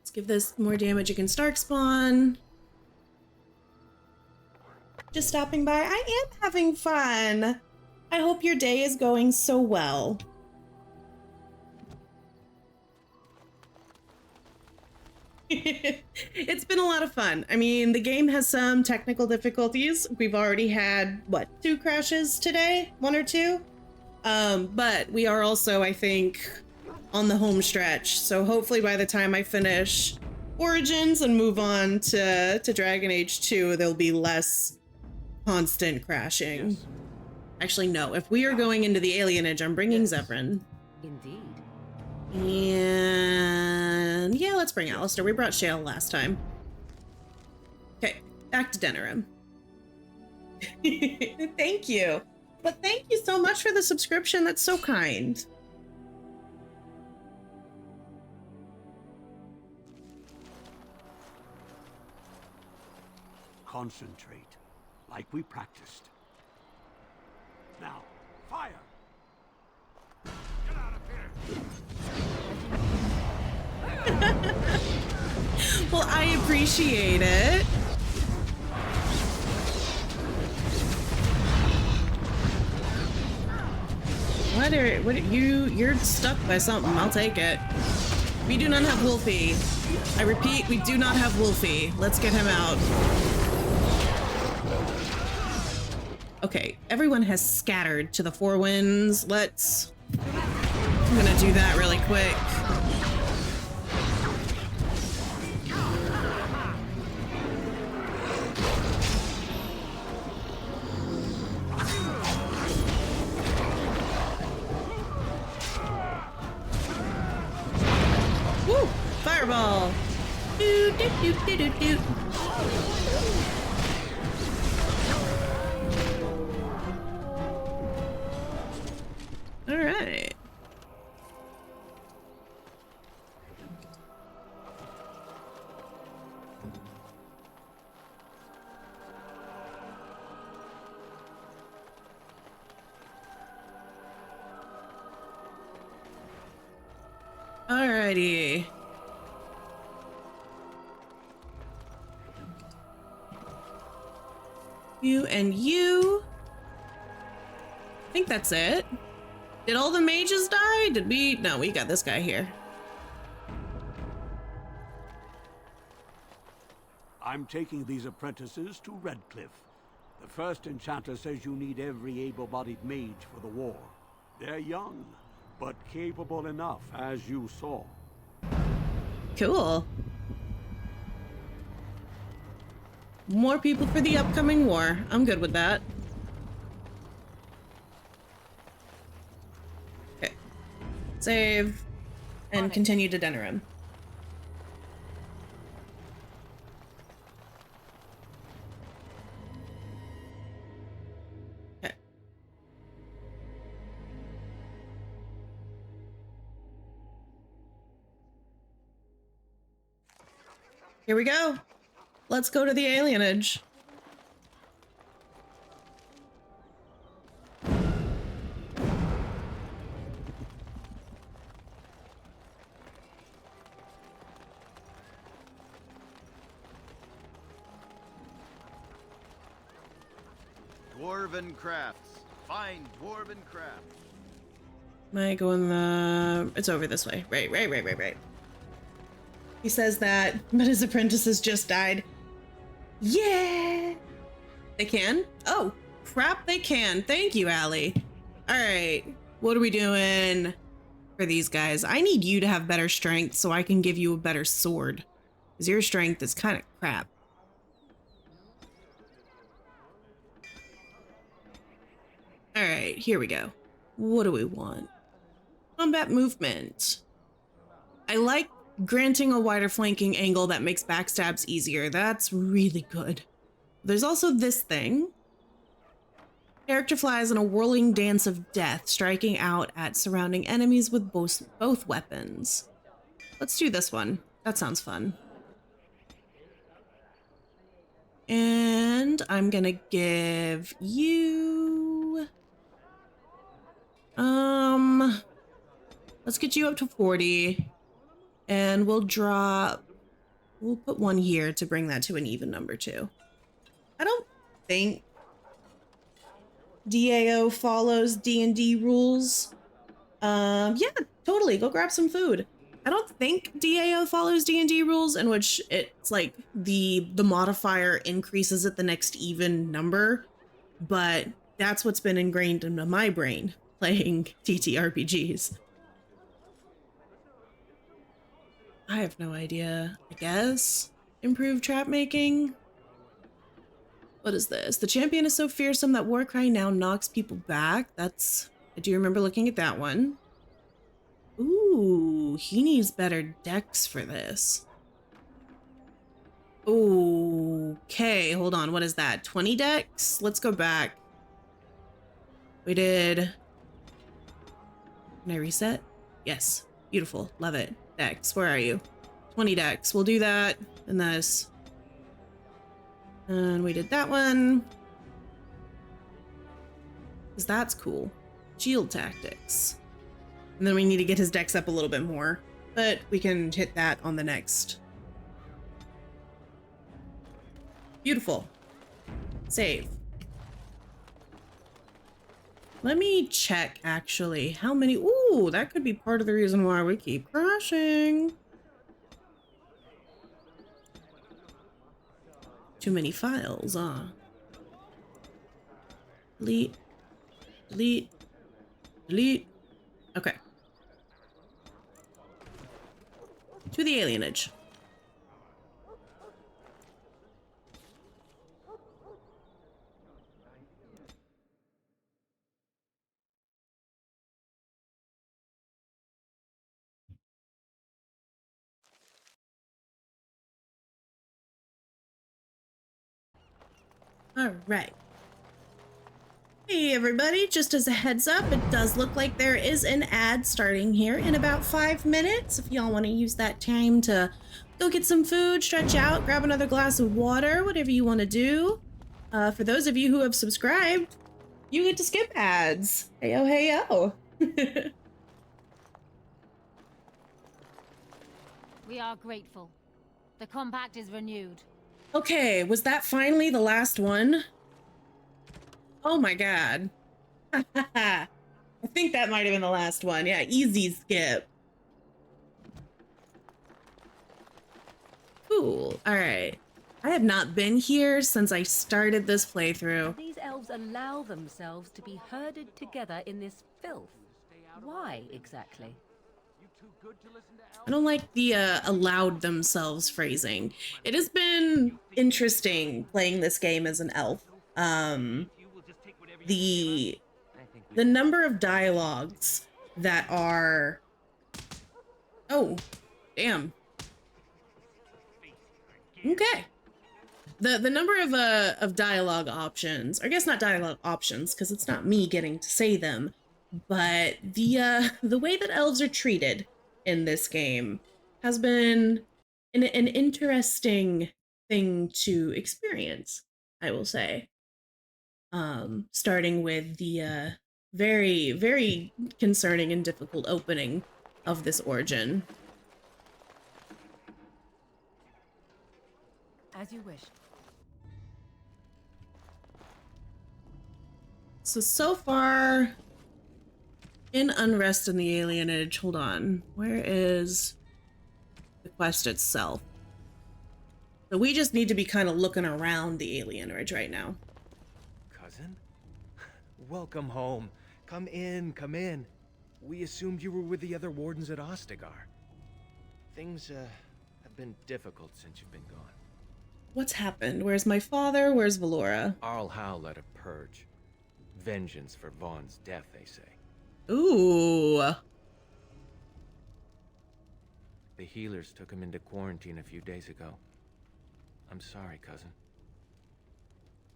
Let's give this more damage against Darkspawn. Just stopping by. I am having fun. I hope your day is going so well. It's been a lot of fun. I mean, the game has some technical difficulties. We've already had, what, 2 crashes today? 1 or 2? But we are also, I think, on the home stretch. So hopefully by the time I finish Origins and move on to Dragon Age 2, there'll be less constant crashing. Yes. Actually, no. If we are going into the Alienage, I'm bringing Zevran. Indeed. And yeah, let's bring Alistair. We brought Shale last time. Okay, back to Denerim. Thank you. But thank you so much for the subscription. That's so kind. Concentrate, like we practiced. Now, fire! Get out of here! Well, I appreciate it. You're stuck by something. I'll take it. We do not have Wolfie. I repeat, we do not have Wolfie. Let's get him out. Okay, everyone has scattered to the 4 winds. I'm gonna do that really quick. Woo! Fireball! Doo, doo, doo, doo, doo, doo. All right. Alrighty. You and you. I think that's it. Did all the mages die? Did we? No, we got this guy here. I'm taking these apprentices to Redcliffe. The first enchanter says you need every able-bodied mage for the war. They're young, but capable enough, as you saw. Cool. More people for the upcoming war. I'm good with that. Okay. Save. And continue to Denerim. Okay. Here we go. Let's go to the Alienage. Dwarven crafts. Fine dwarven crafts. Am I going the... It's over this way. Right. He says that, but his apprentices just died. Yeah! They can? Oh, crap, they can. Thank you, Allie. All right, what are we doing for these guys? I need you to have better strength so I can give you a better sword. Because your strength is kind of crap. All right, here we go. What do we want? Combat movement. I like granting a wider flanking angle that makes backstabs easier. That's really good. There's also this thing. Character flies in a whirling dance of death, striking out at surrounding enemies with both weapons. Let's do this one. That sounds fun. And I'm gonna give you Let's get you up to 40. And we'll put 1 here to bring that to an even number too. I don't think DAO follows D&D rules. Yeah, totally. Go grab some food. I don't think DAO follows D&D rules in which it's like the modifier increases at the next even number, but that's what's been ingrained into my brain playing TTRPGs. I have no idea. I guess improve trap making. What is this? The champion is so fearsome that Warcry now knocks people back. I do remember looking at that one. Ooh, he needs better dex for this. Okay, hold on. What is that? 20 dex? Let's go back. We did... Can I reset? Yes. Beautiful. Love it. Dex, where are you? 20 dex. We'll do that. And this. And we did that one. Because that's cool. Shield tactics. And then we need to get his dex up a little bit more. But we can hit that on the next. Beautiful. Save. Let me check, actually, how many... Ooh, that could be part of the reason why we keep crashing. Too many files, huh? Delete. Delete. Delete. Okay. To the alienage. All right. Hey everybody, just as a heads up, it does look like there is an ad starting here in about 5 minutes. If y'all want to use that time to go get some food, stretch out, grab another glass of water, whatever you want to do. For those of you who have subscribed, you get to skip ads. Heyo, heyo. We are grateful. The compact is renewed. Okay, was that finally the last one? Oh my god. I think that might have been the last one. Yeah, easy skip. Cool. All right. I have not been here since I started this playthrough. These elves allow themselves to be herded together in this filth. Why exactly? I don't like the allowed themselves phrasing. It has been interesting playing this game as an elf. The number of dialogues that are... Oh, damn. Okay. The number of dialogue options, I guess not dialogue options because it's not me getting to say them, but the way that elves are treated in this game has been an interesting thing to experience, I will say. Starting with the very, very concerning and difficult opening of this origin. As you wish. So far in Unrest and the Alienage, hold on, where is the quest itself? So we just need to be kind of looking around the Alienage right now. Cousin? Welcome home. Come in, come in. We assumed you were with the other wardens at Ostagar. Things, have been difficult since you've been gone. What's happened? Where's my father? Where's Valora? Arl Howe led a purge. Vengeance for Vaughn's death, they say. Ooh. The healers took him into quarantine a few days ago. I'm sorry, cousin.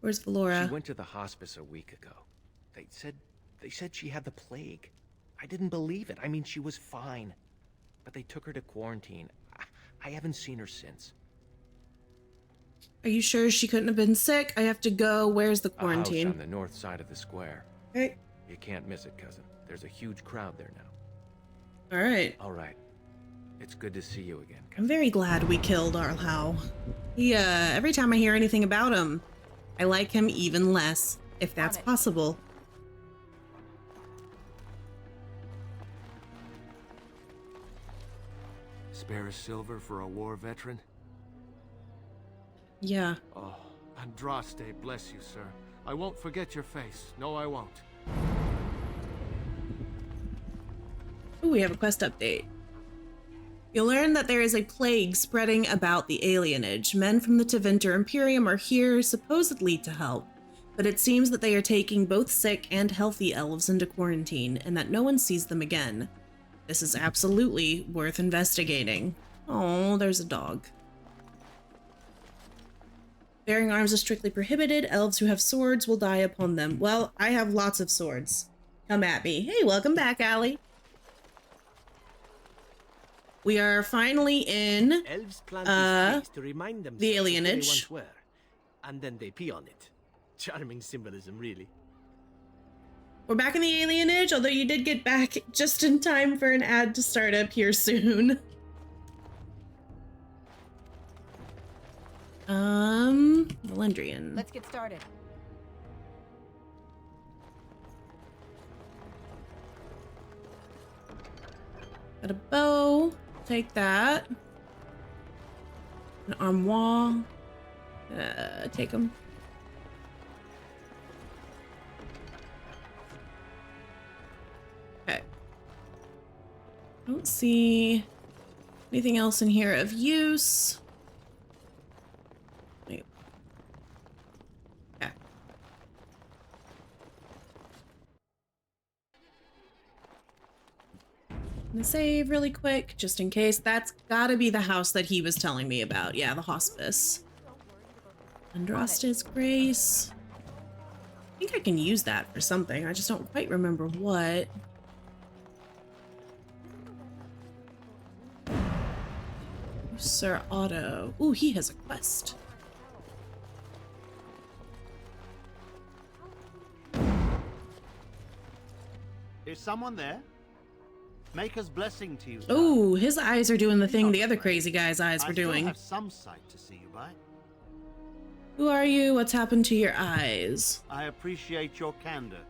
Where's Valora? She went to the hospice a week ago. They said she had the plague. I didn't believe it. I mean, she was fine. But they took her to quarantine. I haven't seen her since. Are you sure she couldn't have been sick? I have to go. Where's the quarantine? A house on the north side of the square. Okay. You can't miss it, cousin. There's a huge crowd there now. All right. All right. It's good to see you again, cousin. I'm very glad we killed Arlhau. Every time I hear anything about him, I like him even less, if that's possible. Spare a silver for a war veteran? Yeah. Oh, Andraste, bless you, sir. I won't forget your face. No, I won't. Ooh, we have a quest update. You'll learn that there is a plague spreading about the Alienage. Men from the Tevinter Imperium are here, supposedly to help, but it seems that they are taking both sick and healthy elves into quarantine, and that no one sees them again. This is absolutely worth investigating. Oh, there's a dog. Bearing arms is strictly prohibited. Elves who have swords will die upon them. Well, I have lots of swords. Come at me. Hey, welcome back, Allie. We are finally in Elves plant these trees to remind the themselves of who they Alienage. once were, and then they pee on it. Charming symbolism, really. We're back in the Alienage, although you did get back just in time for an ad to start up here soon. Valendrian. Let's get started. Got a bow. Take that. An armoire. Take them. Okay. Don't see anything else in here of use. Wait. Okay. I'm gonna save really quick, just in case. That's gotta be the house that he was telling me about. Yeah, the hospice. Andraste's Grace. I think I can use that for something. I just don't quite remember what. Sir Otto. Ooh, he has a quest. Is someone there? Maker's blessing to you. Ooh, his eyes are doing the thing the other crazy guy's eyes were I still doing. have some sight to see you by. Who are you? What's happened to your eyes? I appreciate your candor.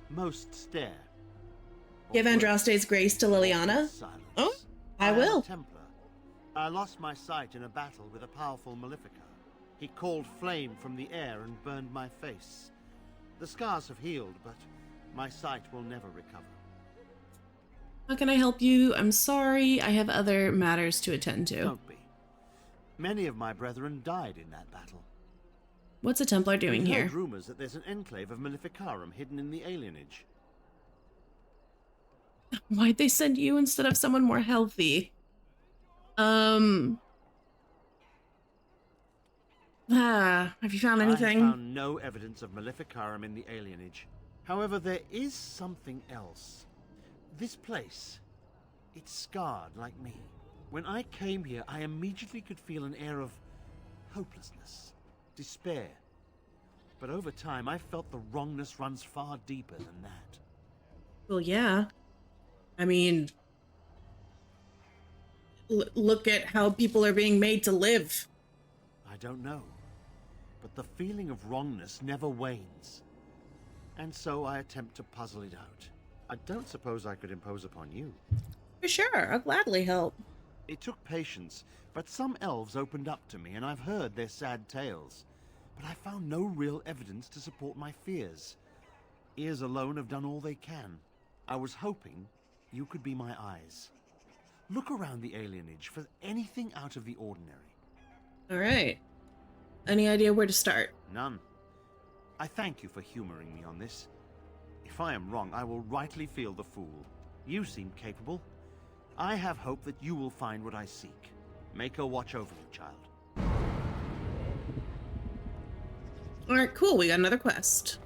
Most stare. Give Andraste's Grace to Liliana? Silence. Oh, I am will. a Templar. I lost my sight in a battle with a powerful Maleficar. He called flame from the air and burned my face. The scars have healed, but my sight will never recover. How can I help you? I'm sorry. I have other matters to attend to. Don't be. Many of my brethren died in that battle. What's a Templar doing We've here? heard rumors that there's an enclave of Maleficarum hidden in the Alienage. Why'd they send you instead of someone more healthy? Have you found anything? I have found no evidence of Maleficarum in the Alienage. However, there is something else. This place, it's scarred like me. When I came here, I immediately could feel an air of hopelessness, despair. But over time, I felt the wrongness runs far deeper than that. Well, yeah. I mean, look at how people are being made to live. I don't know. But the feeling of wrongness never wanes. And so I attempt to puzzle it out. I don't suppose I could impose upon you. For sure, I'll gladly help. It took patience, but some elves opened up to me, and I've heard their sad tales. But I found no real evidence to support my fears. Ears alone have done all they can. I was hoping you could be my eyes. Look around the Alienage for anything out of the ordinary. All right. Any idea where to start? None. I thank you for humoring me on this. If I am wrong, I will rightly feel the fool. You seem capable. I have hope that you will find what I seek. Make her watch over you, child. All right, cool. We got another quest.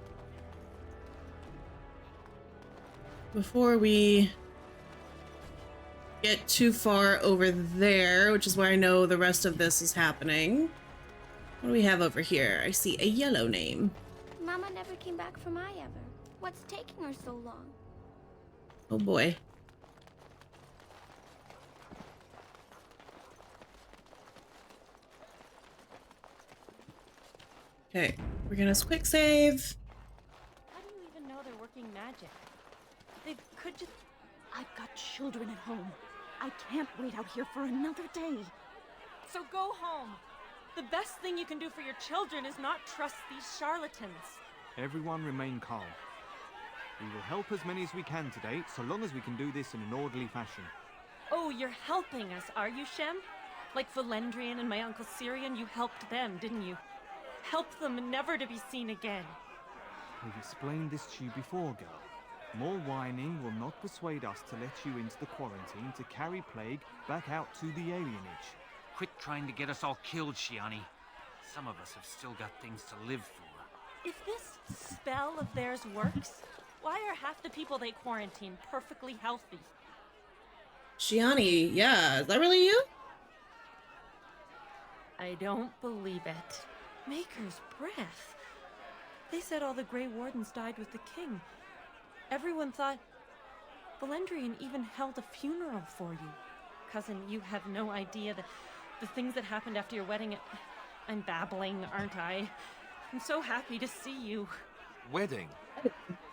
Before we get too far over there, which is where I know the rest of this is happening. What do we have over here? I see a yellow name. Mama never came back from Eye ever. What's taking her so long? Oh boy. Okay, we're gonna quick save. How do you even know they're working magic? They could just... I've got children at home. I can't wait out here for another day. So go home. The best thing you can do for your children is not trust these charlatans. Everyone remain calm. We will help as many as we can today, so long as we can do this in an orderly fashion. Oh, you're helping us, are you, Shem? Like Valendrian and my Uncle Syrian, you helped them, didn't you? Help them never to be seen again. We've explained this to you before, girl. More whining will not persuade us to let you into the quarantine to carry plague back out to the alienage. Quit trying to get us all killed, Shiani. Some of us have still got things to live for. If this spell of theirs works, why are half the people they quarantine perfectly healthy? Shiani, yeah, is that really you? I don't believe it. Maker's breath. They said all the Grey Wardens died with the king. Everyone thought... Valendrian even held a funeral for you. Cousin, you have no idea the things that happened after your wedding. I'm babbling, aren't I? I'm so happy to see you. Wedding?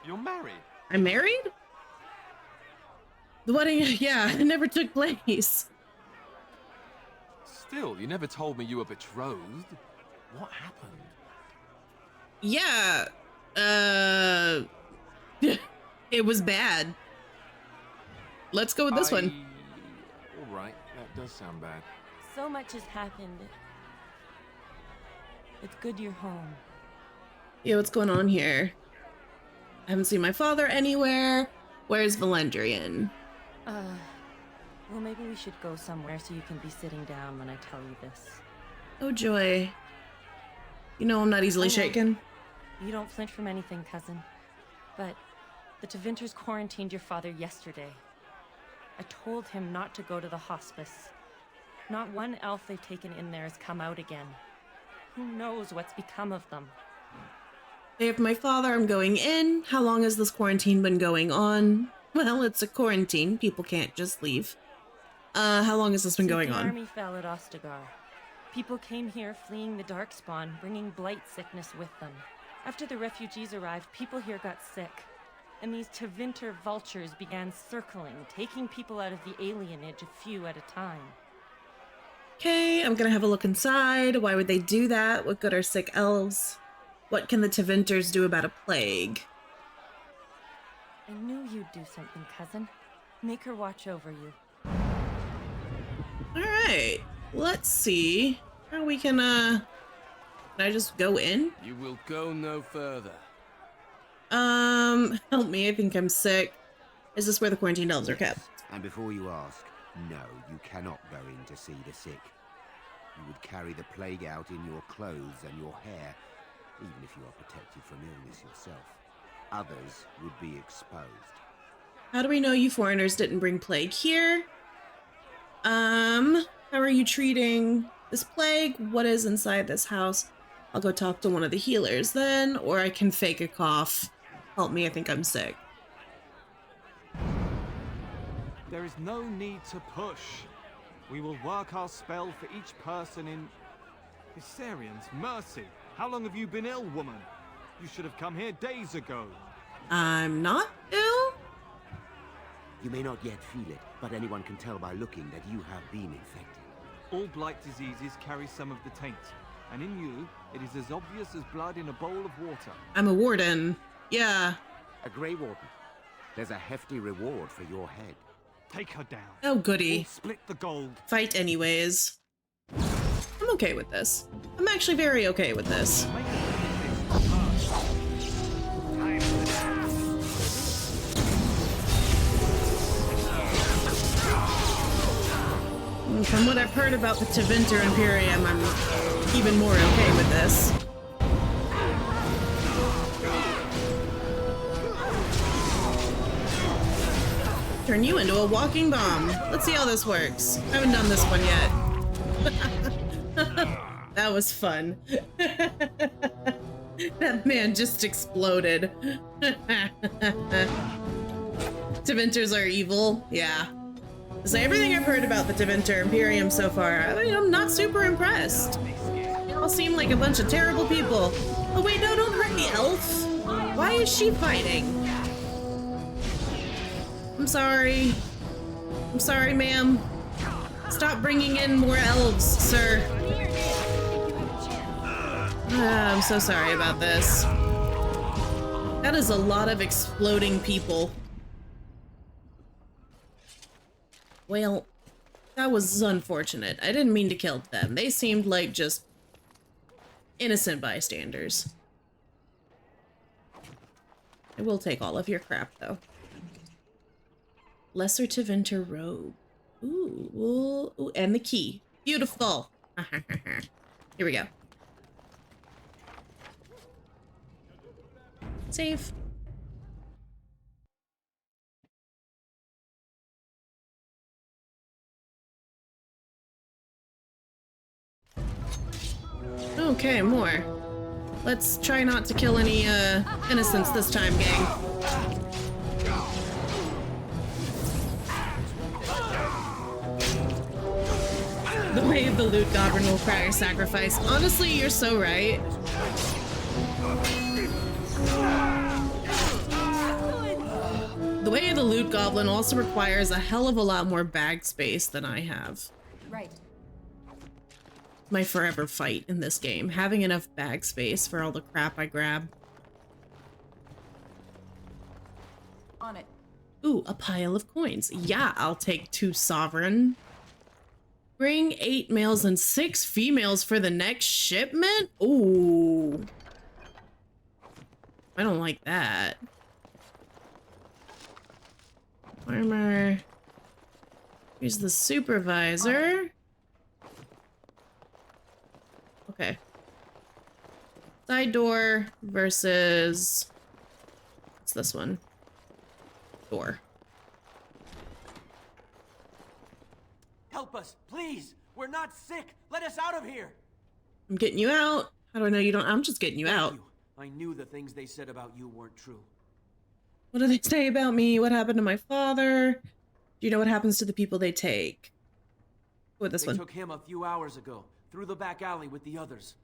You're married? I'm married? The wedding, yeah, it never took place. Still, you never told me you were betrothed. What happened? Yeah, it was bad. Let's go with this one. All right, that does sound bad. So much has happened. It's good you're home. Yeah, what's going on here? I haven't seen my father anywhere. Where's Valendrian? Well, maybe we should go somewhere so you can be sitting down when I tell you this. Oh, joy. You know I'm not easily shaken. You don't flinch from anything, cousin. But the Tevinters quarantined your father yesterday. I told him not to go to the hospice. Not one elf they've taken in there has come out again. Who knows what's become of them? If my father, I'm going in. How long has this quarantine been going on? Well, it's a quarantine. People can't just leave. How long has this been going on? The army fell at Ostagar. People came here fleeing the Darkspawn, bringing blight sickness with them. After the refugees arrived, people here got sick. And these Tevinter vultures began circling, taking people out of the alienage a few at a time. Okay, I'm gonna have a look inside. Why would they do that? What good are sick elves? What can the Tevinters do about a plague? I knew you'd do something, cousin. Make her watch over you. Alright, let's see how we can, can I just go in? You will go no further. Help me, I think I'm sick. Is this where the quarantined elves are kept? And before you ask, no, you cannot go in to see the sick. You would carry the plague out in your clothes and your hair, even if you are protected from illness yourself. Others would be exposed. How do we know you foreigners didn't bring plague here? How are you treating this plague? What is inside this house? I'll go talk to one of the healers then, or I can fake a cough. Help me, I think I'm sick. There is no need to push. We will work our spell for each person in... Hysarians, mercy! How long have you been ill, woman? You should have come here days ago. I'm not ill? You may not yet feel it, but anyone can tell by looking that you have been infected. All blight diseases carry some of the taint, and in you, it is as obvious as blood in a bowl of water. I'm a warden. Yeah. A Grey Warden. There's a hefty reward for your head. Take her down. Oh, goody. We'll split the gold. Fight anyways. I'm okay with this. I'm actually very okay with this. From what I've heard about the Tevinter Imperium, I'm even more okay with this. Turn you into a walking bomb. Let's see how this works. I haven't done this one yet. That was fun. That man just exploded. Devinters are evil. Yeah. So everything I've heard about the Devinter Imperium so far, I mean, I'm not super impressed. They all seem like a bunch of terrible people. Oh wait, no, don't hurt the elf. Why is she fighting? I'm sorry. I'm sorry, ma'am. Stop bringing in more elves, sir. I'm so sorry about this. That is a lot of exploding people. Well, that was unfortunate. I didn't mean to kill them. They seemed like just innocent bystanders. I will take all of your crap, though. Lesser Tevinter robe. Ooh, and the key. Beautiful. Here we go. Save. Okay, more. Let's try not to kill any innocents this time, gang. The way of the loot goblin will require sacrifice. Honestly, you're so right. The way of the loot goblin also requires a hell of a lot more bag space than I have. Right. My forever fight in this game, having enough bag space for all the crap I grab. On it. Ooh, a pile of coins. Yeah, I'll take 2 sovereign. Bring 8 males and 6 females for the next shipment? Ooh. I don't like that. Armor. Here's the supervisor. Okay. Side door versus... what's this one? Door. Help us, please! We're not sick! Let us out of here! I'm getting you out. How do I know you don't? I'm just getting you Thank out. you. I knew the things they said about you weren't true. What do they say about me? What happened to my father? Do you know what happens to the people they take? What, this They one? took him a few hours ago, through the back alley with the others.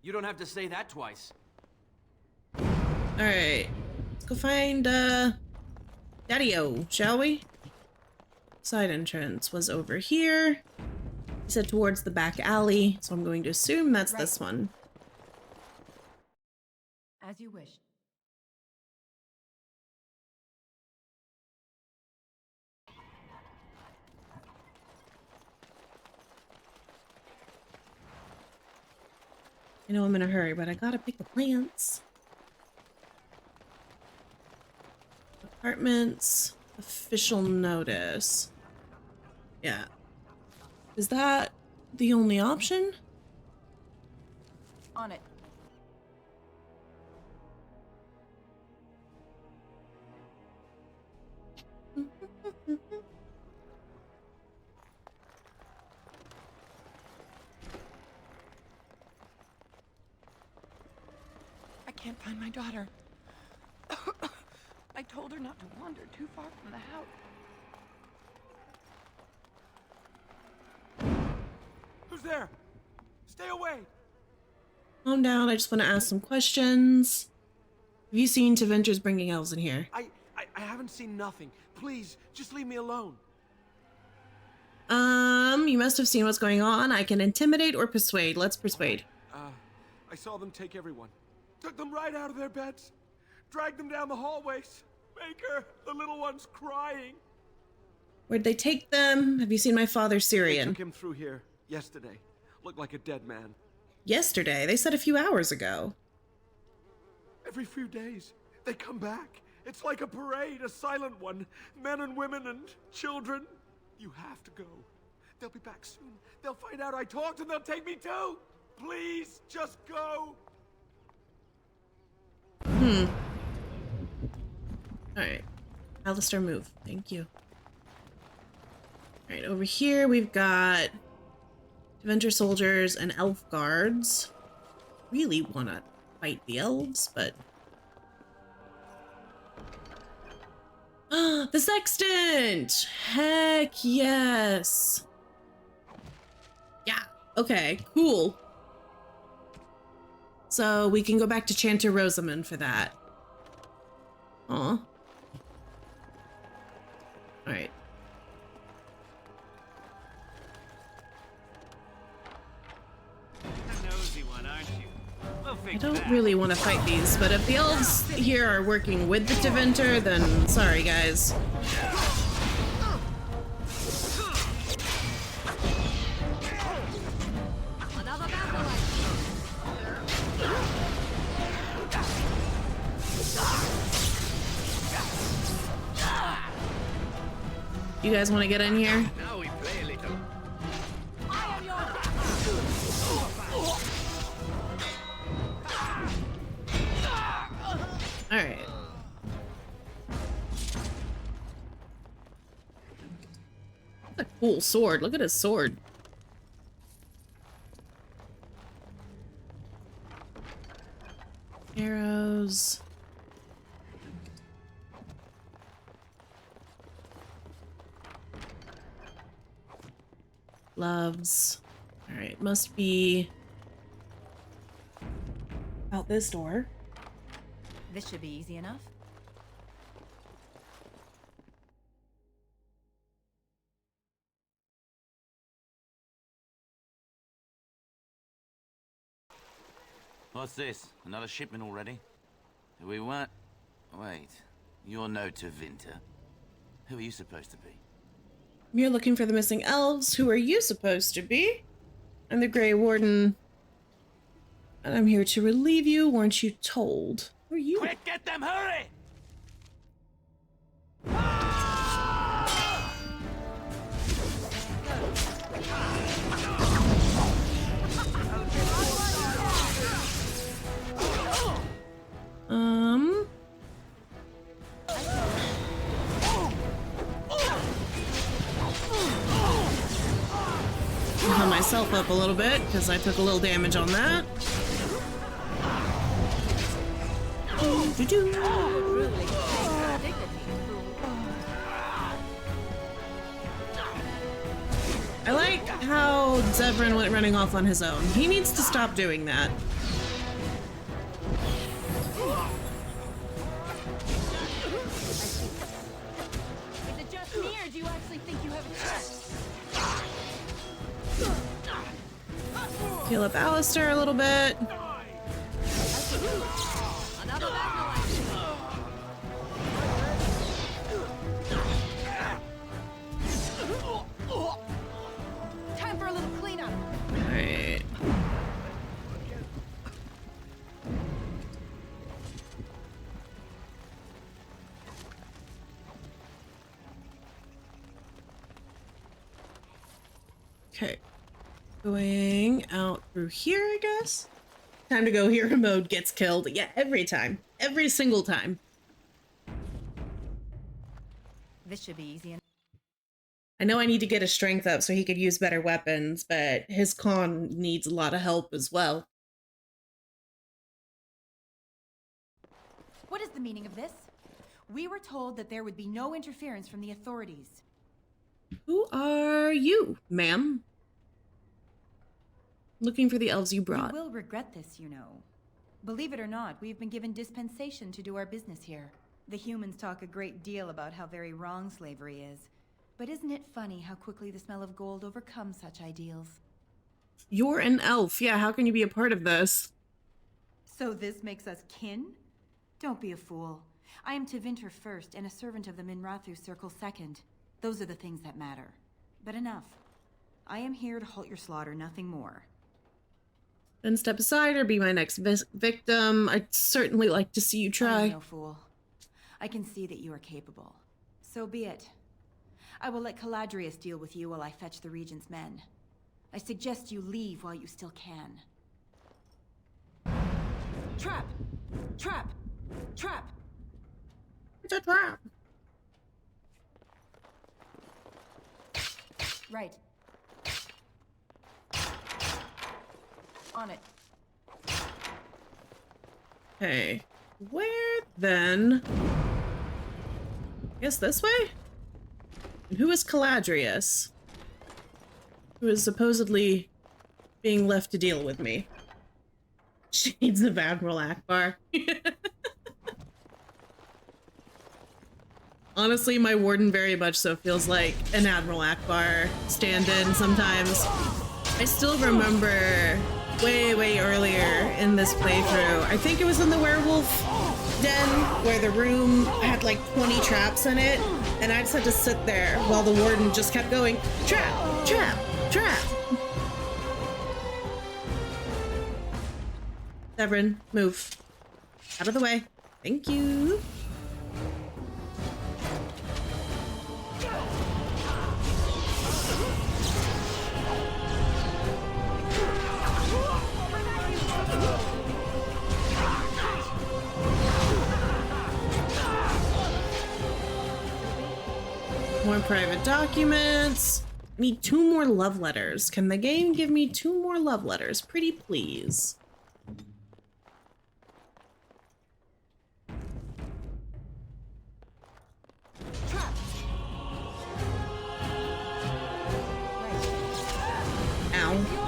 You don't have to say that twice. Alright. Let's go find, Daddy-O, shall we? Side entrance was over here. He said towards the back alley, so I'm going to assume that's this one. As you wish. I know I'm in a hurry, but I gotta pick the plants. Apartments. Official notice. Yeah. Is that the only option? On it. I can't find my daughter. I told her not to wander too far from the house. Who's there? Stay away! Calm down, I just want to ask some questions. Have you seen Tevinters bringing elves in here? I haven't seen nothing. Please, just leave me alone. You must have seen what's going on. I can intimidate or persuade. Let's persuade. I saw them take everyone. Took them right out of their beds. Dragged them down the hallways. Baker, the little one's crying. Where'd they take them? Have you seen my father, They Syrian? took him through here yesterday. Looked like a dead man. Yesterday? They said a few hours ago. Every few days, they come back. It's like a parade, a silent one. Men and women and children. You have to go. They'll be back soon. They'll find out I talked and they'll take me too. Please, just go. Alright. Alistair, move. Thank you. Alright, over here we've got Adventure soldiers and elf guards. Really want to fight the elves, but... The sextant! Heck yes! Yeah, okay, cool. So we can go back to Chanter Rosamond for that. Aw. Alright. I don't really want to fight these, but if the elves here are working with the Deventer, then sorry guys. You guys want to get in here? Now we play a little. All right. That's a cool sword. Look at his sword. Arrows. Gloves. All right, must be out this door. This should be easy enough. What's this? Another shipment already? We weren't... Wait. You're no Tevinter. Who are you supposed to be? You're looking for the missing elves. Who are you supposed to be? I'm the Grey Warden. And I'm here to relieve you, weren't you told? Who are you? Quick, get them, hurry! I'll heal myself up a little bit because I took a little damage on that. I like how Zevran went running off on his own. He needs to stop doing that. Is it just me, or do you actually think you have a chance? Heal up Alistair a little bit. Another battle axe. Time for a little cleanup. All right. Okay. Going out through here, I guess. Time to go. Hero mode gets killed. Yeah, every time. Every single time. This should be easy enough. I know I need to get his strength up so he could use better weapons, but his con needs a lot of help as well. What is the meaning of this? We were told that there would be no interference from the authorities. Who are you, ma'am? Looking for the elves you brought. You will regret this, you know. Believe it or not, we've been given dispensation to do our business here. The humans talk a great deal about how very wrong slavery is. But isn't it funny how quickly the smell of gold overcomes such ideals? You're an elf. Yeah, how can you be a part of this? So this makes us kin? Don't be a fool. I am Tevinter first and a servant of the Minrathu Circle second. Those are the things that matter. But enough. I am here to halt your slaughter, nothing more. Then step aside or be my next victim. I'd certainly like to see you try. I'm no fool. I can see that you are capable. So be it. I will let Caladrius deal with you while I fetch the Regent's men. I suggest you leave while you still can. Trap! Trap! Trap! It's a trap! Right. On it. Okay. Where then Guess this way? And who is Caladrius? Who is supposedly being left to deal with me? Shades of Admiral Akbar. Honestly, my warden very much so feels like an Admiral Akbar stand-in sometimes. I still remember way earlier in this playthrough, I think it was in the werewolf den, where the room had like 20 traps in it, and I just had to sit there while the warden just kept going, trap, trap, trap. Severin, move. Out of the way. Thank you. More private documents. I need 2 more love letters. Can the game give me 2 more love letters? Pretty please. Ow.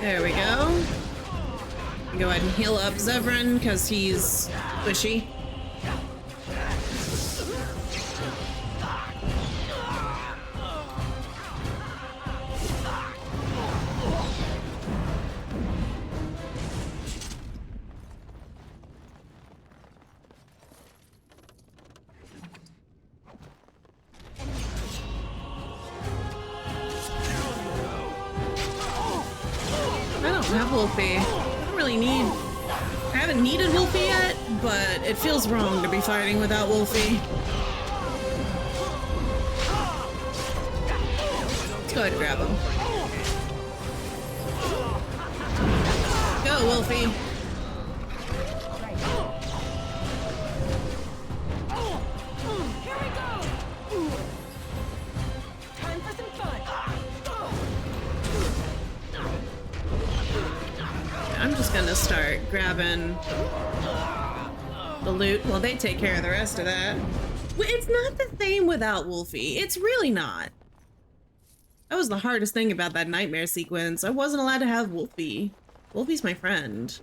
There we go. Go ahead and heal up Zevran because he's squishy. Wolfie. I don't really need... I haven't needed Wolfie yet, but it feels wrong to be fighting without Wolfie. Let's go ahead and grab him. Go, Wolfie. I'm just gonna start grabbing the loot while they take care of the rest of that. It's not the same without Wolfie. It's really not. That was the hardest thing about that nightmare sequence. I wasn't allowed to have Wolfie. Wolfie's my friend.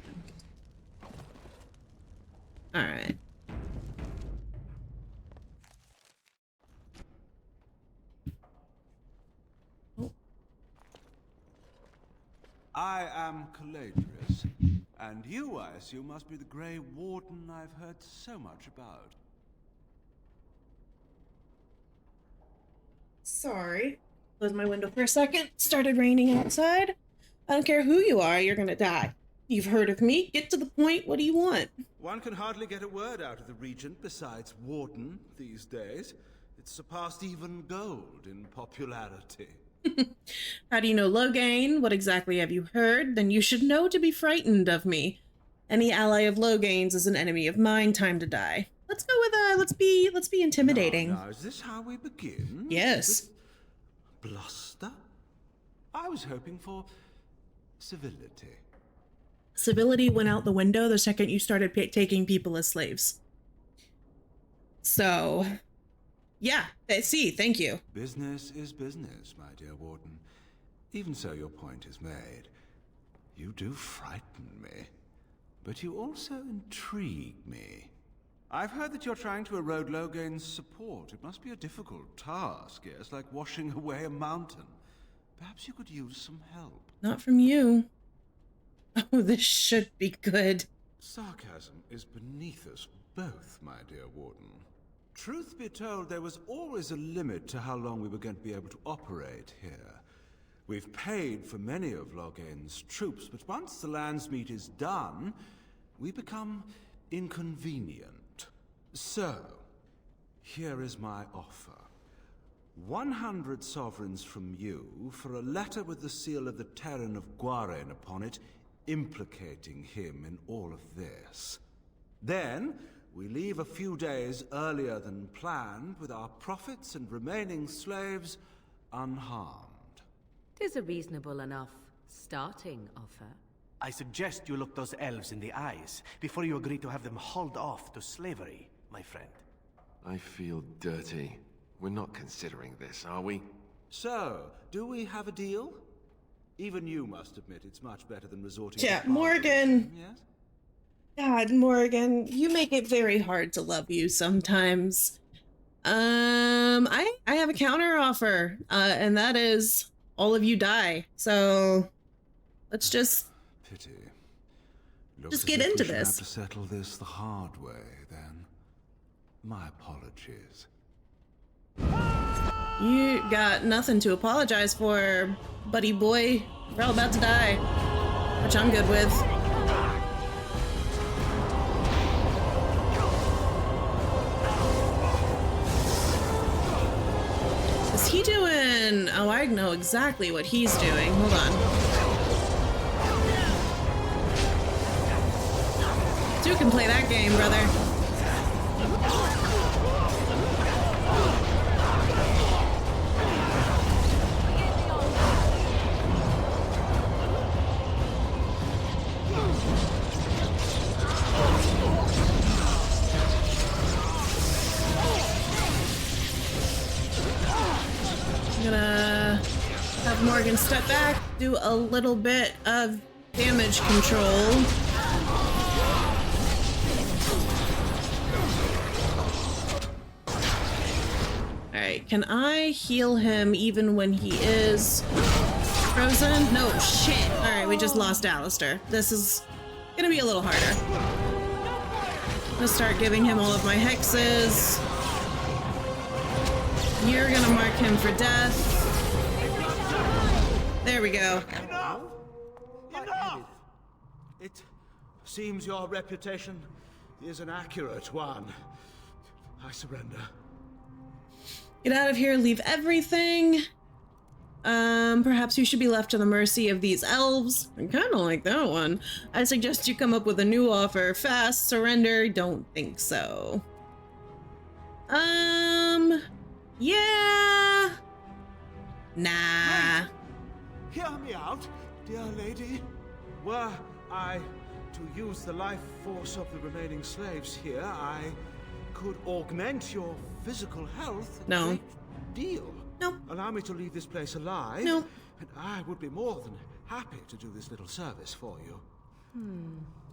Alright. I am Caladrius, and you, I assume, must be the Grey Warden I've heard so much about. Sorry. Close my window for a second. Started raining outside. I don't care who you are, you're gonna die. You've heard of me. Get to the point. What do you want? One can hardly get a word out of the Regent besides Warden these days. It's surpassed even gold in popularity. How do you know Loghain? What exactly have you heard? Then you should know to be frightened of me. Any ally of Loghain's is an enemy of mine. Time to die. Let's go with let's be intimidating. Now, is this how we begin? Yes. With bluster? I was hoping for civility. Civility went out the window the second you started taking people as slaves. So, yeah, see, thank you. Business is business, my dear Warden. Even so, your point is made. You do frighten me, but you also intrigue me. I've heard that you're trying to erode Loghain's support. It must be a difficult task, yes, like washing away a mountain. Perhaps you could use some help. Not from you. Oh, this should be good. Sarcasm is beneath us both, my dear Warden. Truth be told, there was always a limit to how long we were going to be able to operate here. We've paid for many of Loghain's troops, but once the Landsmeet is done, we become inconvenient. So, here is my offer. 100 sovereigns from you for a letter with the seal of the Terran of Guaren upon it, implicating him in all of this. Then, We leave a few days earlier than planned, with our profits and remaining slaves unharmed. 'Tis a reasonable enough starting offer. I suggest you look those elves in the eyes before you agree to have them hauled off to slavery, my friend. I feel dirty. We're not considering this, are we? So, do we have a deal? Even you must admit it's much better than resorting Yeah, to Morgan. Yes? God, Morgan, you make it very hard to love you sometimes. I have a counter offer, and that is all of you die. So let's just Pity. Just get into this. Have to settle this the hard way, then. My apologies. You got nothing to apologize for, buddy boy. We're all about to die, which I'm good with. Is he doing... Oh, I know exactly what he's doing. Hold on. Two can play that game, brother. I'm gonna have Morgan step back, do a little bit of damage control. Alright, can I heal him even when he is frozen? No, shit. Alright, we just lost Alistair. This is gonna be a little harder. I'm gonna start giving him all of my hexes. You're gonna mark him for death. There we go. Enough! It seems your reputation is an accurate one. I surrender. Get out of here, leave everything. Perhaps you should be left to the mercy of these elves. I kinda like that one. I suggest you come up with a new offer. Fast, surrender, don't think so. Yeah. Nah. Hear me out, dear lady. Were I to use the life force of the remaining slaves here, I could augment your physical health. No. Great deal. No. Allow me to leave this place alive. No. And I would be more than happy to do this little service for you.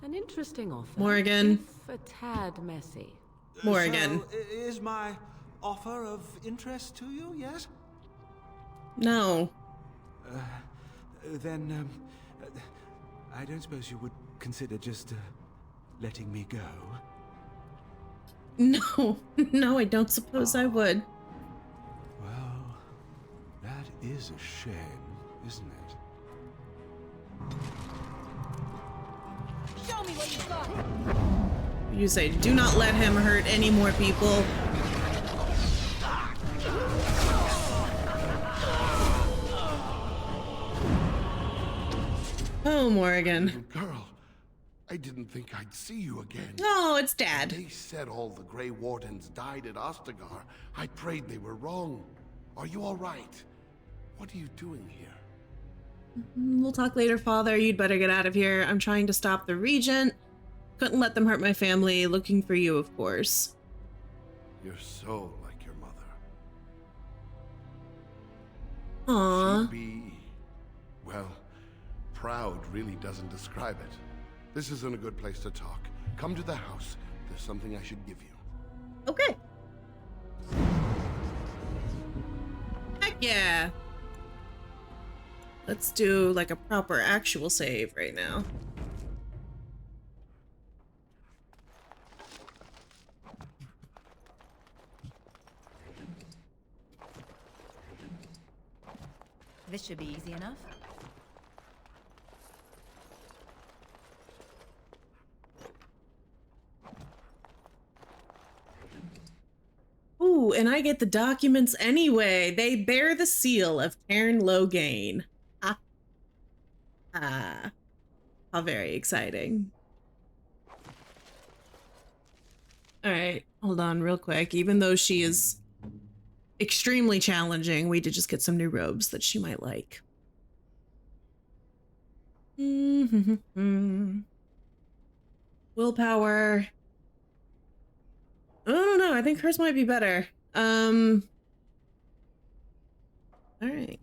An interesting offer. Morgan. If a tad messy. Morgan. So, is my offer of interest to you, yes? No. Then, I don't suppose you would consider just letting me go? No. No, I don't suppose I would. Well, that is a shame, isn't it? Show me what you got. You say, do not let him hurt any more people. Oh, Morgan. Girl, I didn't think I'd see you again. Oh, it's Dad. They said all the Grey Wardens died at Ostagar. I prayed they were wrong. Are you all right? What are you doing here? We'll talk later, Father. You'd better get out of here. I'm trying to stop the Regent. Couldn't let them hurt my family. Looking for you, of course. You're so like your mother. Aww. She'd be... well, proud really doesn't describe it. This isn't a good place to talk. Come to the house. There's something I should give you. Okay. Heck yeah. Let's do like a proper actual save right now. This should be easy enough. Ooh, and I get the documents anyway. They bear the seal of Cairn Logain. Ah. Ah. How very exciting. All right, hold on real quick. Even though she is extremely challenging, we did just get some new robes that she might like. Willpower. I don't know. I think hers might be better. All right.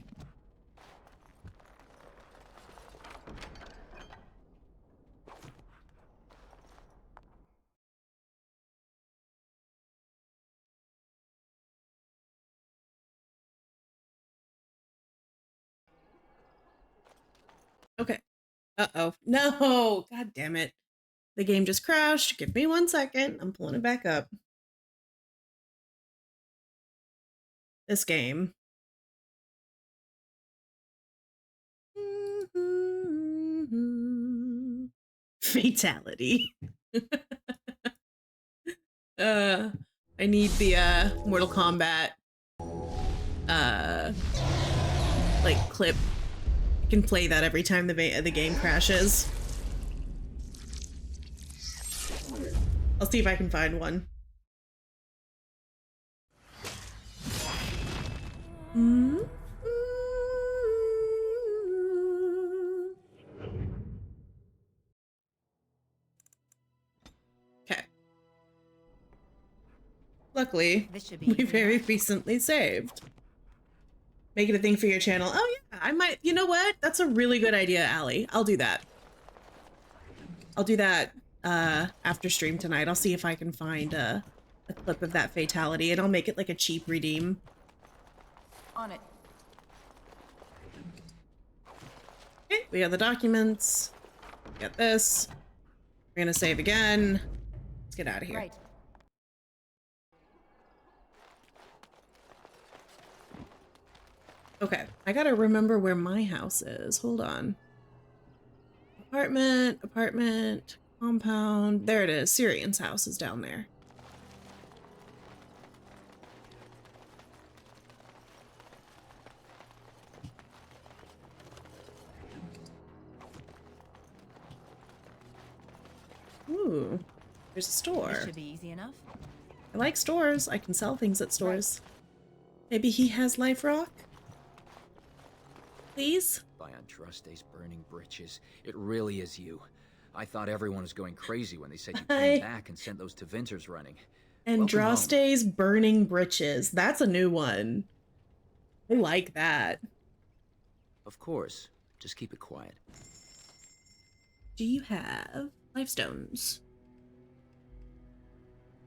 Okay. Uh-oh. No! God damn it. The game just crashed. Give me 1 second. I'm pulling it back up. This game. Fatality. I need the Mortal Kombat like clip. I can play that every time the game crashes. I'll see if I can find one. Okay. Luckily, we very recently saved. Make it a thing for your channel. Oh yeah, I might, you know what? That's a really good idea, Allie. I'll do that. I'll do that after stream tonight. I'll see if I can find a clip of that fatality, and I'll make it like a cheap redeem. On it. Okay, we got the documents. We got this. We're gonna save again. Let's get out of here. Right. Okay, I gotta remember where my house is. Hold on. Apartment, compound. There it is. Syrian's house is down there. Ooh, there's a store. This should be easy enough. I like stores. I can sell things at stores. Maybe he has life rock? Please? By Andraste's burning britches, it really is you. I thought everyone was going crazy when they said you came back and sent those Tevinters running. Andraste's burning britches. That's a new one. I like that. Of course. Just keep it quiet. Do you have life stones?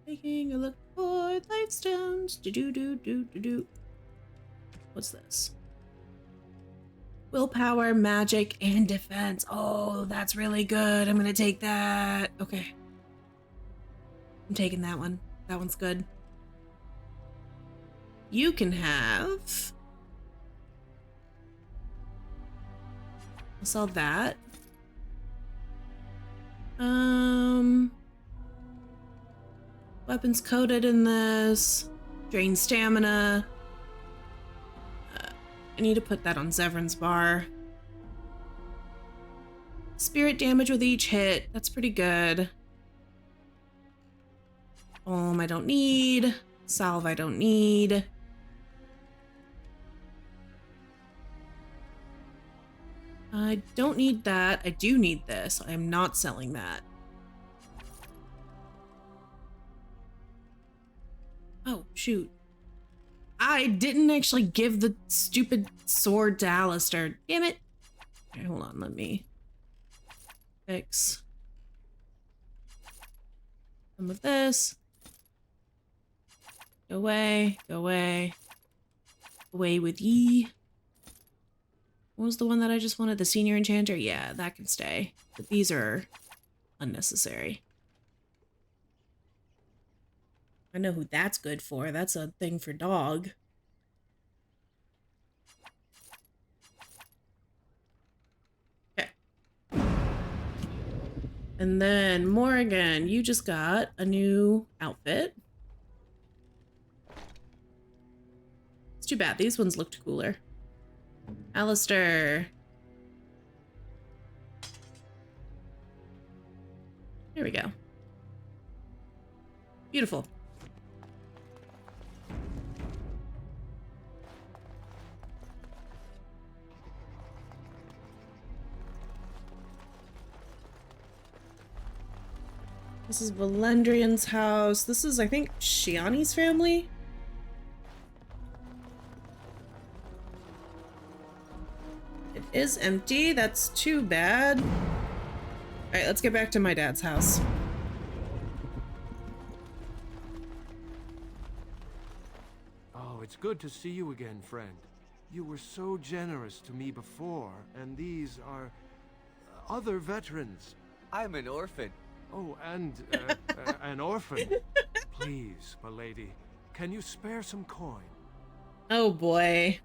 Taking a look for life stones. Do. What's this? Willpower, magic, and defense. Oh, that's really good. I'm gonna take that. Okay. I'm taking that one. That one's good. You can have... I'll sell that. Weapons coated in this. Drain stamina. I need to put that on Zevran's bar. Spirit damage with each hit. That's pretty good. I don't need. Salve I don't need. I don't need that. I do need this. I am not selling that. Oh, shoot. I didn't actually give the stupid sword to Alistair. Damn it. Okay, hold on. Let me fix some of this. Go away. Go away. Away with ye. What was the one that I just wanted? The senior enchanter? Yeah, that can stay. But these are unnecessary. I know who that's good for. That's a thing for dog. Okay. And then Morrigan, you just got a new outfit. It's too bad. These ones looked cooler. Alistair. There we go. Beautiful. This is Valendrian's house. This is, I think, Shiani's family. It is empty. That's too bad. Alright, let's get back to my dad's house. Oh, it's good to see you again, friend. You were so generous to me before, and these are other veterans. I'm an orphan. Oh, and an orphan. Please, milady, can you spare some coin? Oh boy.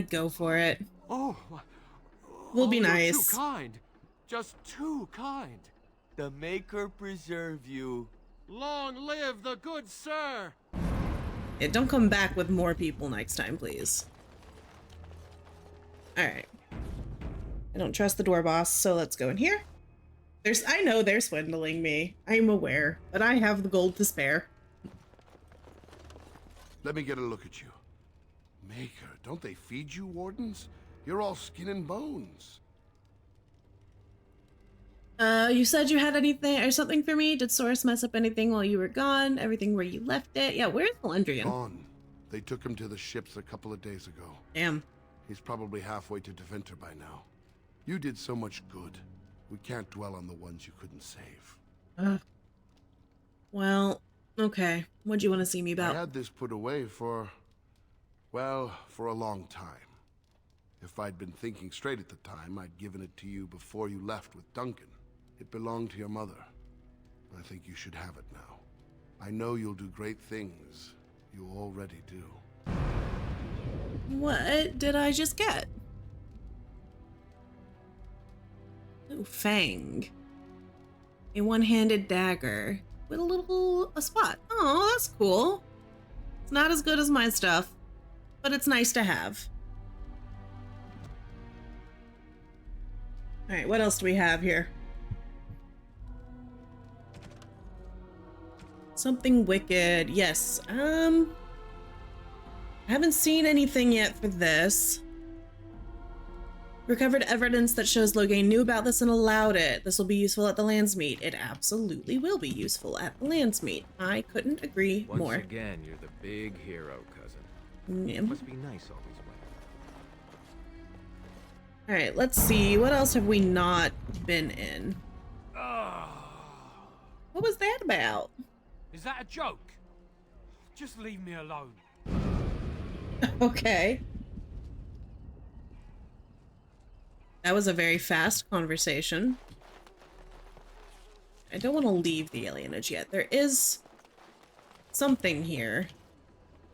Go for it. Oh, We'll be you're nice. Too kind. Just too kind. The Maker preserve you. Long live the good sir! Yeah, don't come back with more people next time, please. Alright. I don't trust the door boss, so let's go in here. I know they're swindling me. I'm aware, but I have the gold to spare. Let me get a look at you. Maker, don't they feed you, wardens? You're all skin and bones. You said you had anything or something for me? Did Source mess up anything while you were gone? Everything where you left it? Yeah, where's Valendrian? Gone. They took him to the ships a couple of days ago. Damn. He's probably halfway to Deventer by now. You did so much good. We can't dwell on the ones you couldn't save. Well, okay. What do you want to see me about? I had this put away for, well, for a long time. If I'd been thinking straight at the time, I'd given it to you before you left with Duncan. It belonged to your mother. I think you should have it now. I know you'll do great things. You already do. What did I just get? Ooh, Fang. A one-handed dagger with a spot. Oh, that's cool. It's not as good as my stuff, but it's nice to have. All right, what else do we have here? Something wicked. Yes. I haven't seen anything yet for this. Recovered evidence that shows Loghain knew about this and allowed it. This will be useful at the Landsmeet. It absolutely will be useful at the Landsmeet. I couldn't agree more. Once again, you're the big hero, cousin. Yeah. Must be nice all these ways. All right, let's see. What else have we not been in? What was that about? Is that a joke? Just leave me alone. Okay. That was a very fast conversation. I don't want to leave the alienage yet. There is something here.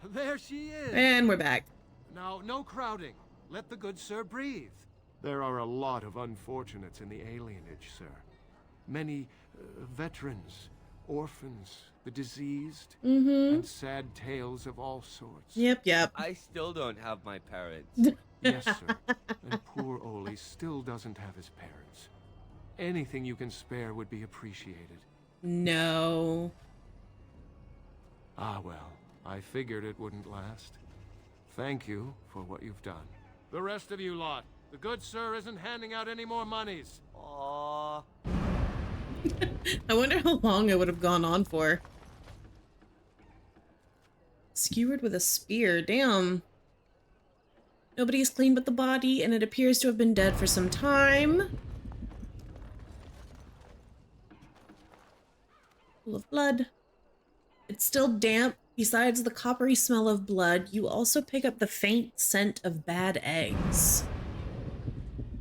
There she is. And we're back. Now, no crowding. Let the good sir breathe. There are a lot of unfortunates in the alienage, sir. Many veterans, orphans, the diseased, and sad tales of all sorts. Yep. I still don't have my parents. Yes, sir. And poor Oli still doesn't have his parents. Anything you can spare would be appreciated. No. Ah, well, I figured it wouldn't last. Thank you for what you've done. The rest of you lot, the good sir isn't handing out any more monies. Aww. I wonder how long it would have gone on for. Skewered with a spear. Damn. Nobody has cleaned but the body, and it appears to have been dead for some time. Full of blood. It's still damp. Besides the coppery smell of blood, you also pick up the faint scent of bad eggs.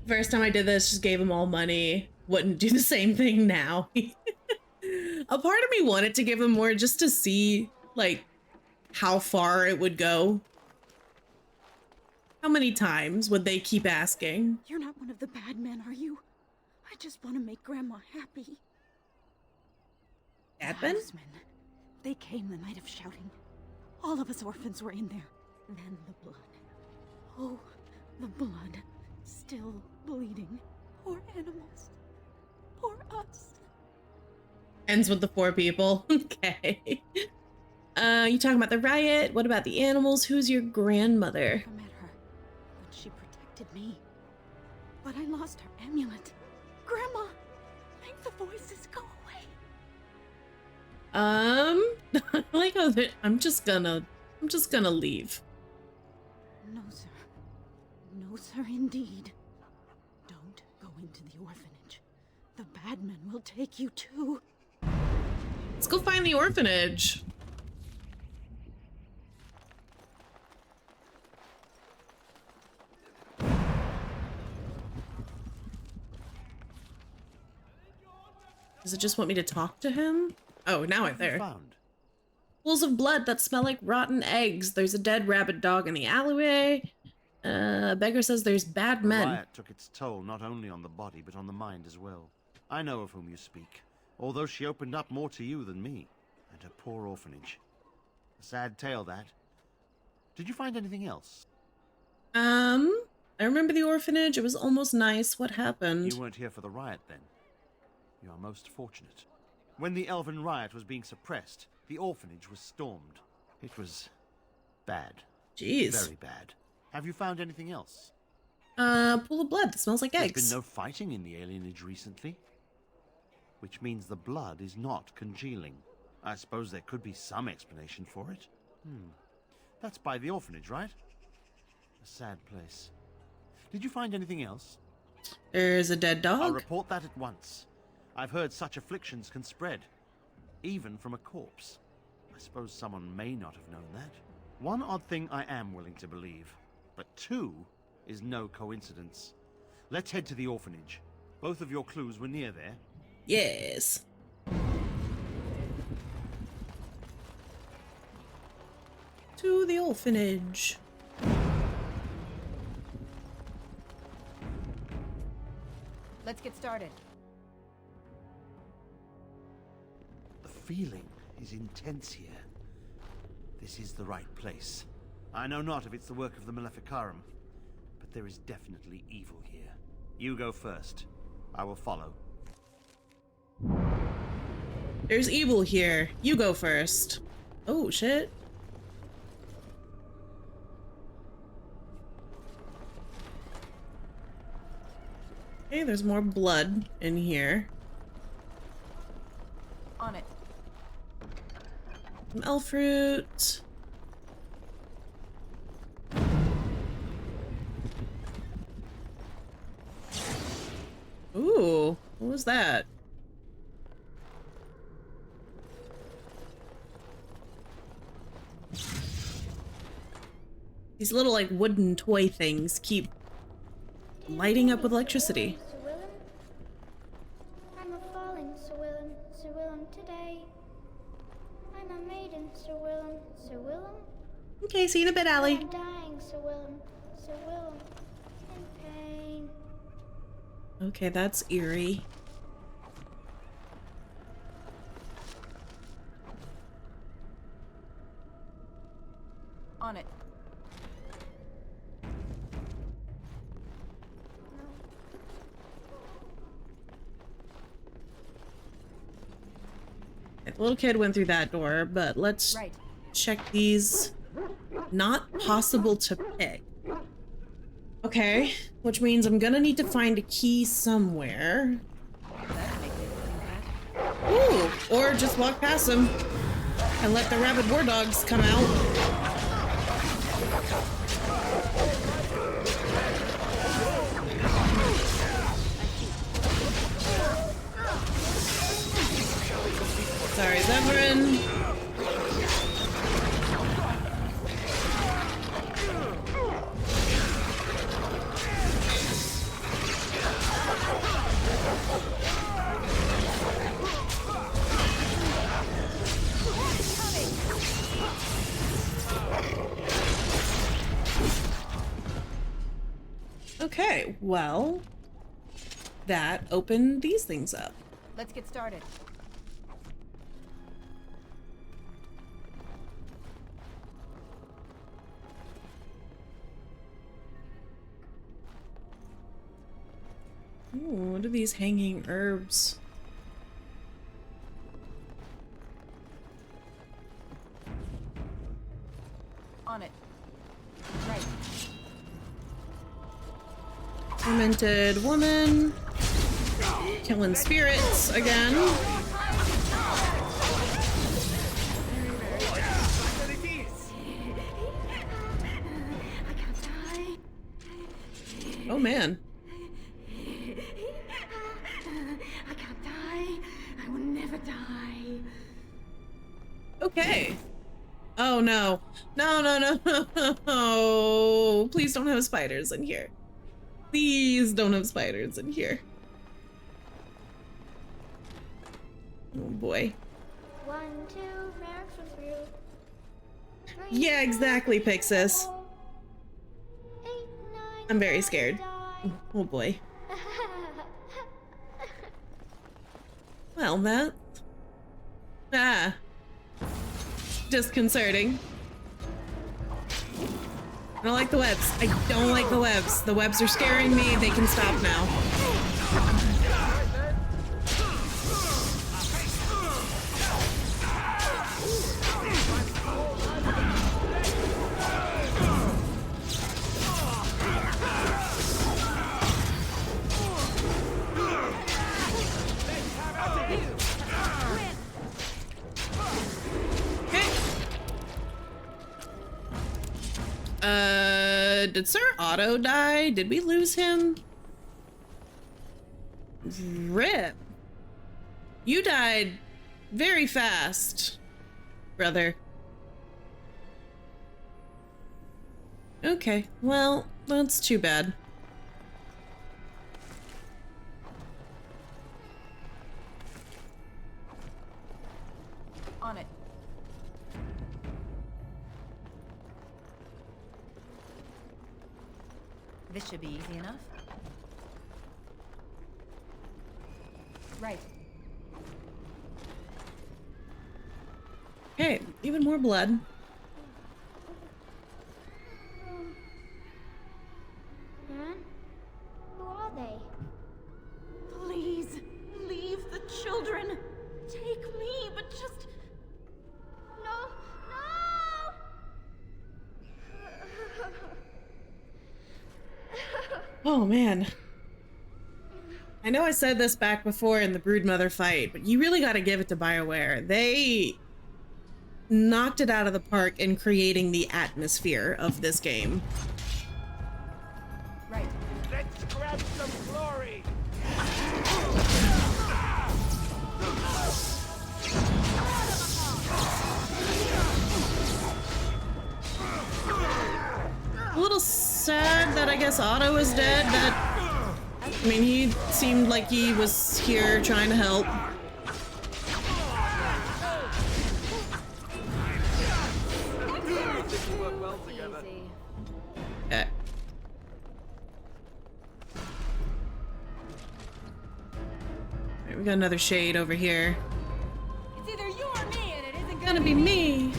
First time I did this, just gave them all money. Wouldn't do the same thing now. A part of me wanted to give them more just to see, like, how far it would go. How many times would they keep asking? You're not one of the bad men, are you? I just want to make Grandma happy. Bad men? They came the night of shouting. All of us orphans were in there. Then the blood. Oh, the blood. Still bleeding. Poor animals. Poor us. Ends with the 4 people. Okay. You talking about the riot? What about the animals? Who's your grandmother? I met her, but she protected me. But I lost her amulet. Grandma, make the voices go away. I like how I'm just gonna leave. No, sir. No, sir, indeed. Don't go into the orphanage. The bad men will take you too. Let's go find the orphanage. Does it just want me to talk to him? Oh, now I'm there. Pools of blood that smell like rotten eggs. There's a dead rabid dog in the alleyway. A beggar says there's bad The men. riot took its toll not only on the body, but on the mind as well. I know of whom you speak, although she opened up more to you than me, and her poor orphanage. A sad tale, that. Did you find anything else? I remember the orphanage. It was almost nice. What happened? You weren't here for the riot, then. You are most fortunate. When the Elven riot was being suppressed, the orphanage was stormed. It was bad. Jeez. Very bad. Have you found anything else? Pool of blood that smells like eggs. There's been no fighting in the alienage recently. Which means the blood is not congealing. I suppose there could be some explanation for it. That's by the orphanage, right? A sad place. Did you find anything else? There's a dead dog. I'll report that at once. I've heard such afflictions can spread, even from a corpse. I suppose someone may not have known that. One odd thing I am willing to believe, but 2 is no coincidence. Let's head to the orphanage. Both of your clues were near there. Yes. To the orphanage. Let's get started. The feeling is intense here. This is the right place. I know not if it's the work of the Maleficarum, but there is definitely evil here. You go first. I will follow. There's evil here. You go first. Oh, shit. Okay, there's more blood in here. On it. Some elf fruit. Ooh, what was that? These little, like, wooden toy things keep lighting up with electricity. I'm a falling Sir Willem, Sir Willem today. I'm a maiden, Sir Willem, Sir Willem. Okay, see you in a bit, Allie. I'm dying, Sir Willem, in pain. Okay, that's eerie. On it. The little kid went through that door, but let's check these. Not possible to pick. Okay, which means I'm gonna need to find a key somewhere. Ooh, or just walk past them and let the rabid war dogs come out. Sorry, Zevran. Okay, well, that opened these things up. Let's get started. Ooh, what are these hanging herbs? On it. Right. Tormented woman. Killing spirits again. Oh man. I can't die. I will never die. Okay. Oh no. No, no, no, no. Please don't have spiders in here. Please don't have spiders in here. Oh boy. 1, 2, round for through. Yeah, exactly, Pixis. I'm very scared. Oh boy. Well, that... disconcerting. I don't like the webs. I don't like the webs. The webs are scaring me. They can stop now. Did Sir Otto die? Did we lose him? RIP. You died very fast, brother. Okay, well, that's too bad. On it. This should be easy enough. Right. Okay, even more blood. Man? Who are they? Please, leave the children. Take me, but just... No! Oh man. I know I said this back before in the Broodmother fight, but you really gotta give it to BioWare. They knocked it out of the park in creating the atmosphere of this game. Right. Let's grab some glory! A little sad that I guess Otto is dead. I mean, he seemed like he was here trying to help. Okay. Alright, we got another shade over here. It's either you or me, and it isn't Gonna be me.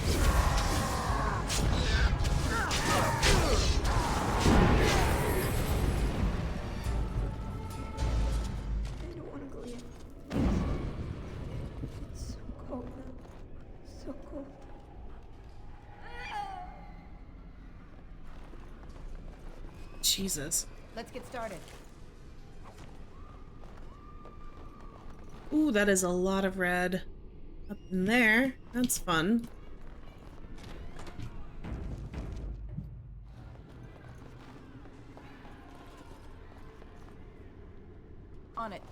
Jesus. Let's get started. Ooh, that is a lot of red up in there. That's fun. On it.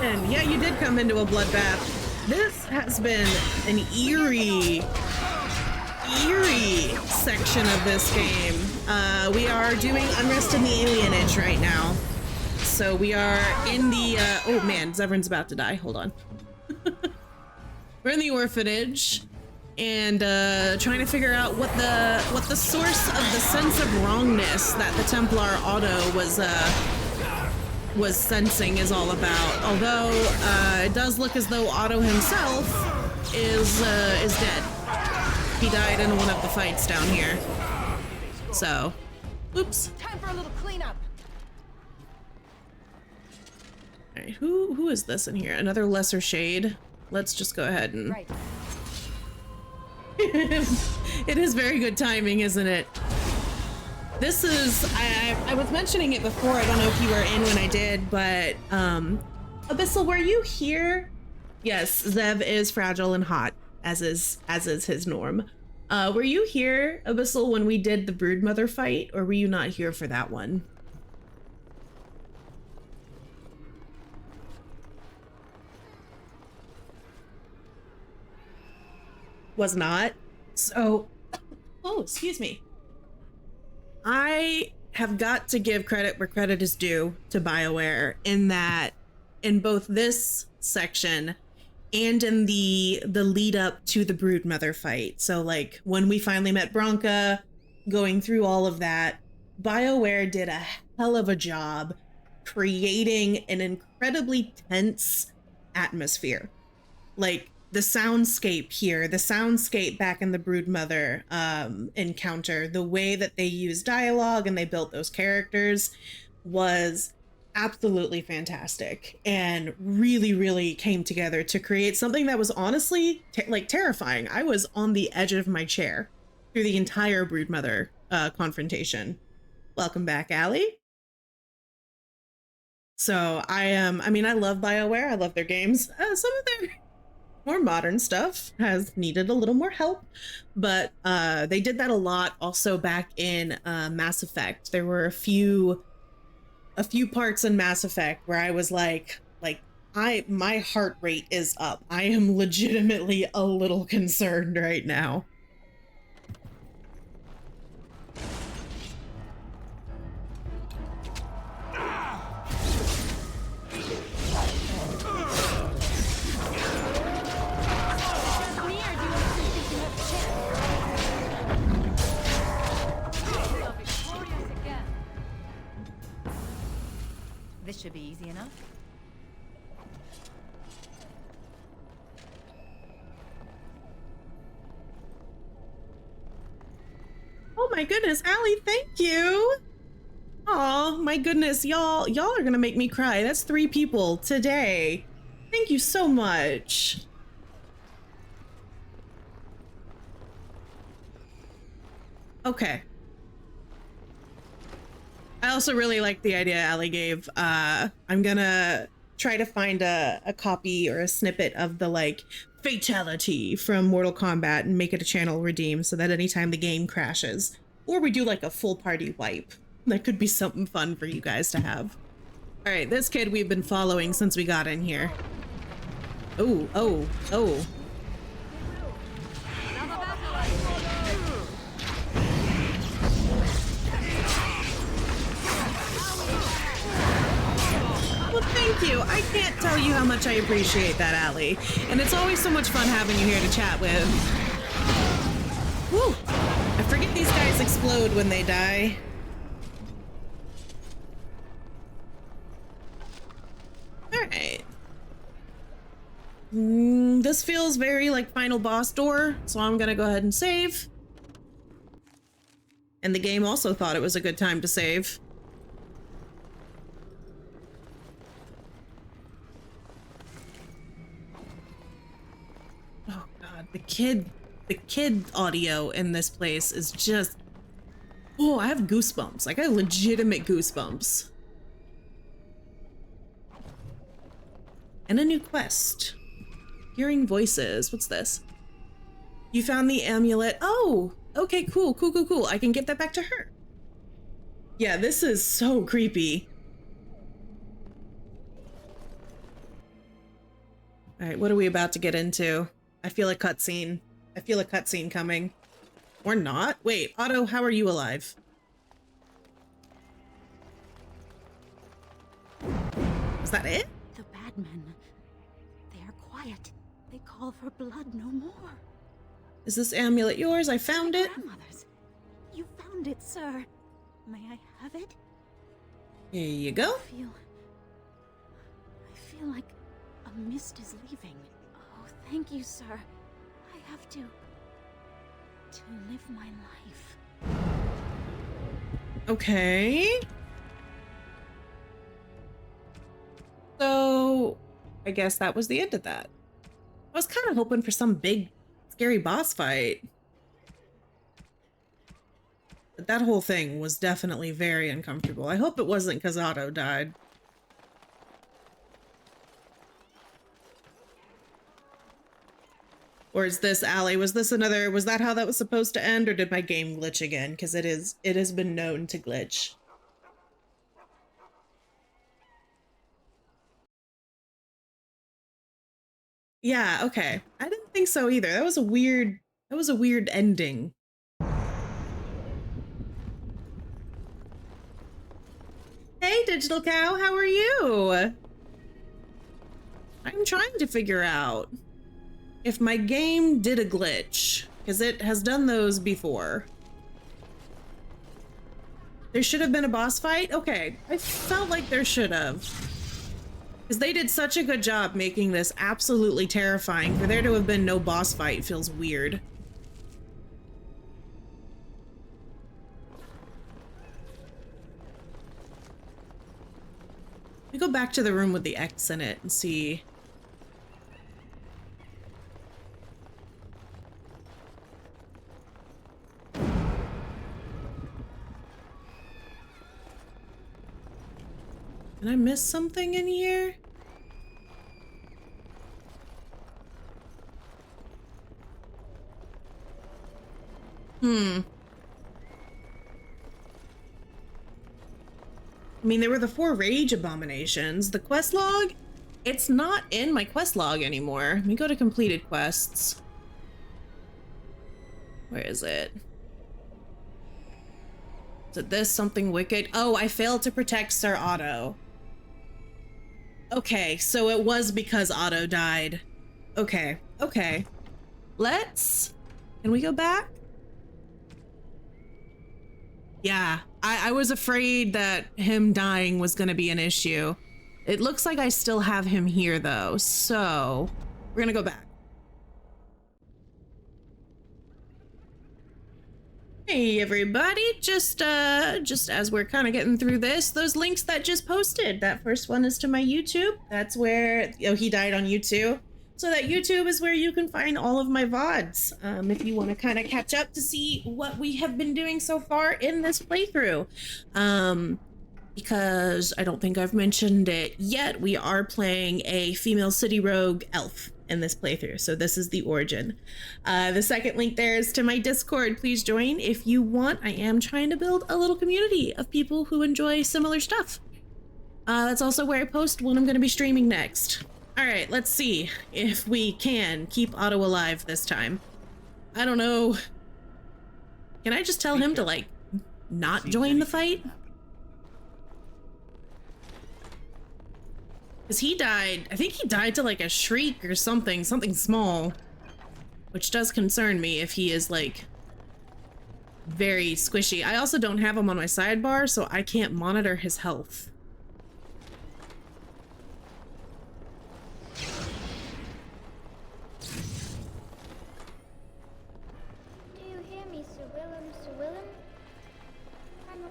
And yeah, you did come into a bloodbath. This has been an eerie section of this game. We are doing Unrest in the Alienage right now. So we are in the, oh man, Zevran's about to die. Hold on. We're in the orphanage, and trying to figure out what the source of the sense of wrongness that the Templar Otto was sensing is all about. Although it does look as though Otto himself is dead. He died in one of the fights down here. So, oops. Time for a little cleanup. All right, who is this in here? Another lesser shade. Let's just go ahead and. Right. It is very good timing, isn't it? This is, I was mentioning it before, I don't know if you were in when I did, but Abyssal, were you here? Yes, Zev is fragile and hot, as is his norm. Were you here, Abyssal, when we did the Broodmother fight, or were you not here for that one? Was not. So, oh, excuse me. I have got to give credit where credit is due to BioWare in that in both this section and in the lead up to the Broodmother fight. So like when we finally met Bronca, going through all of that, BioWare did a hell of a job creating an incredibly tense atmosphere. Like the soundscape here, the soundscape back in the Broodmother encounter, the way that they used dialogue and they built those characters was absolutely fantastic and really, really came together to create something that was honestly terrifying. I was on the edge of my chair through the entire Broodmother confrontation. Welcome back, Allie. So I mean, I love BioWare. I love their games. Some of their more modern stuff has needed a little more help, but they did that a lot also back in Mass Effect. There were a few parts in Mass Effect where I was like my heart rate is up. I am legitimately a little concerned right now. This should be easy enough. Oh my goodness, Allie, thank you. Oh my goodness, y'all are gonna make me cry. That's 3 people today. Thank you so much. Okay. I also really like the idea Allie gave. I'm gonna try to find a copy or a snippet of the like fatality from Mortal Kombat and make it a channel redeem so that anytime the game crashes or we do like a full party wipe, that could be something fun for you guys to have. All right, this kid we've been following since we got in here. Oh. Well, thank you. I can't tell you how much I appreciate that, Allie. And it's always so much fun having you here to chat with. Woo! I forget these guys explode when they die. Alright. This feels very like final boss door, so I'm gonna go ahead and save. And the game also thought it was a good time to save. Oh god, the kid audio in this place is just, oh, I have goosebumps. Like I have legitimate goosebumps. And a new quest. Hearing voices. What's this? You found the amulet. Oh, okay, cool. I can get that back to her. Yeah, this is so creepy. All right, what are we about to get into? I feel a cutscene. I feel a cutscene coming. Or not. Wait, Otto, how are you alive? Is that it? The bad men. They are quiet. They call for blood no more. Is this amulet yours? I found it. Grandmother's. You found it, sir. May I have it? Here you go. I feel like a mist is leaving. Oh, thank you, sir. I have to live my life. Okay. So, I guess that was the end of that. I was kind of hoping for some big, scary boss fight. But that whole thing was definitely very uncomfortable. I hope it wasn't because Otto died. Or is this alley? Was that how that was supposed to end, or did my game glitch again? Because it has been known to glitch. Yeah, okay. I didn't think so either. That was a weird ending. Hey, Digital Cow, how are you? I'm trying to figure out if my game did a glitch, because it has done those before. There should have been a boss fight? Okay, I felt like there should have. Because they did such a good job making this absolutely terrifying. For there to have been no boss fight feels weird. Let me go back to the room with the X in it and see. Did I miss something in here? I mean, there were the 4 rage abominations. The quest log? It's not in my quest log anymore. Let me go to completed quests. Where is it? Is it this? Something wicked? Oh, I failed to protect Sir Otto. Okay, so it was because Otto died. Okay, okay. Can we go back? Yeah, I was afraid that him dying was gonna be an issue. It looks like I still have him here though, so we're gonna go back. Hey everybody, just as we're kind of getting through this, those links that just posted, that first one is to my YouTube. That's where, he died on YouTube. So that YouTube is where you can find all of my VODs, if you want to kind of catch up to see what we have been doing so far in this playthrough. Because I don't think I've mentioned it yet, we are playing a female city rogue elf in this playthrough. So this is the origin. The second link there is to my Discord. Please join if you want. I am trying to build a little community of people who enjoy similar stuff. That's also where I post when I'm going to be streaming next. All right, let's see if we can keep Otto alive this time. I don't know. Can I just tell him to, like, not join the fight? Because he died, I think he died to, like, a shriek or something small. Which does concern me if he is, like, very squishy. I also don't have him on my sidebar, so I can't monitor his health.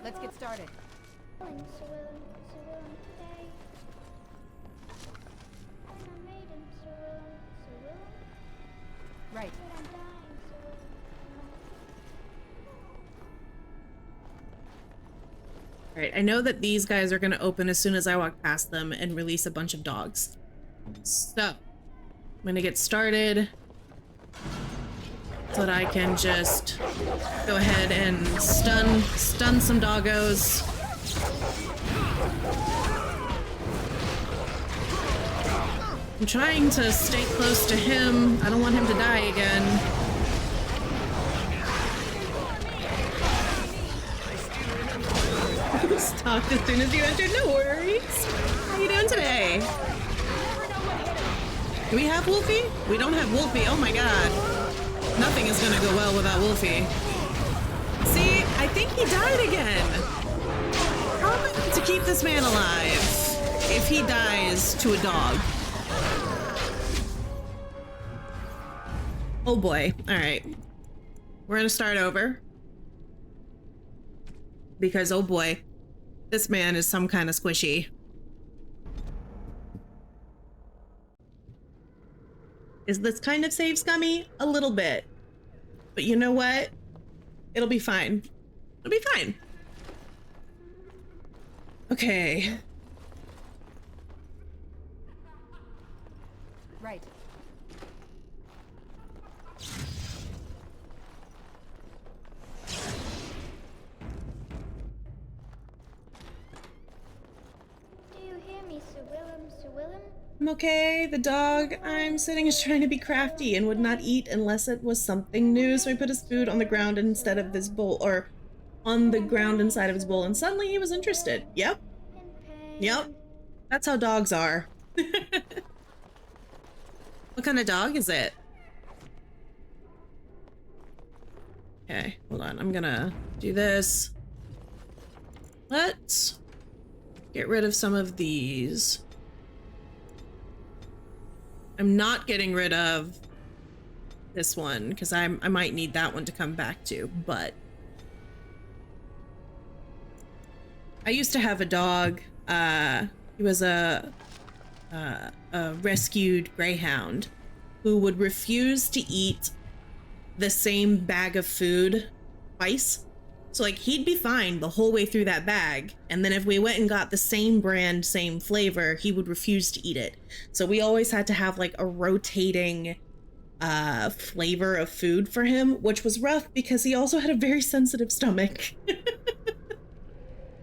Let's get started. Right. Alright, I know that these guys are going to open as soon as I walk past them and release a bunch of dogs. So, I'm going to get started so that I can just go ahead and stun some doggos. I'm trying to stay close to him. I don't want him to die again. Stopped as soon as you entered. No worries. How you doing today? Do we have Wolfie? We don't have Wolfie. Oh my god. Nothing is gonna go well without Wolfie. See, I think he died again. How am I going to keep this man alive if he dies to a dog? Oh boy. All right. We're gonna start over. Because, oh boy, this man is some kind of squishy. Is this kind of save scummy? A little bit. But you know what? It'll be fine. It'll be fine. Okay. Right. Do you hear me, Sir Willem, Sir Willem? I'm okay. The dog I'm sitting is trying to be crafty and would not eat unless it was something new. So I put his food on the ground instead of this bowl, or on the ground inside of his bowl, and suddenly he was interested. Yep. Yep. That's how dogs are. What kind of dog is it? Okay, hold on. I'm gonna do this. Let's get rid of some of these. I'm not getting rid of this one because I might need that one to come back to, but I used to have a dog. He was a rescued greyhound who would refuse to eat the same bag of food twice. So like he'd be fine the whole way through that bag, and then if we went and got the same brand, same flavor, he would refuse to eat it. So we always had to have like a rotating flavor of food for him, which was rough because he also had a very sensitive stomach.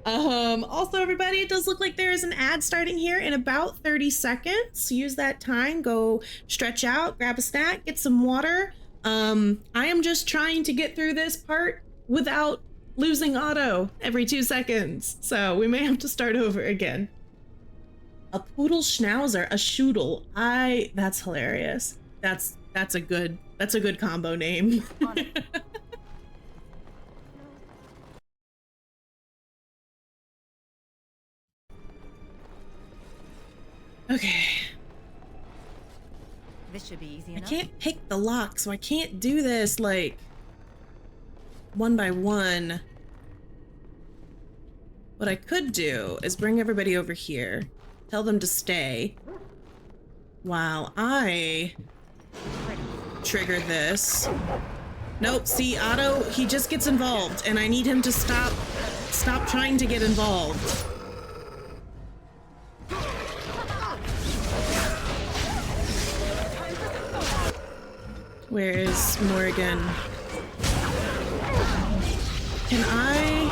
Also everybody, it does look like there is an ad starting here in about 30 seconds. Use that time, go stretch out, grab a snack, get some water. I am just trying to get through this part without losing auto every 2 seconds. So we may have to start over again. A poodle schnauzer, a shoodle. That's hilarious. That's a good combo name. Okay. This should be easy I enough. can't pick the lock, so I can't do this like one by one. What I could do is bring everybody over here, tell them to stay, while I trigger this. Nope, see, Otto, he just gets involved, and I need him to stop trying to get involved. Where is Morgan? Can I?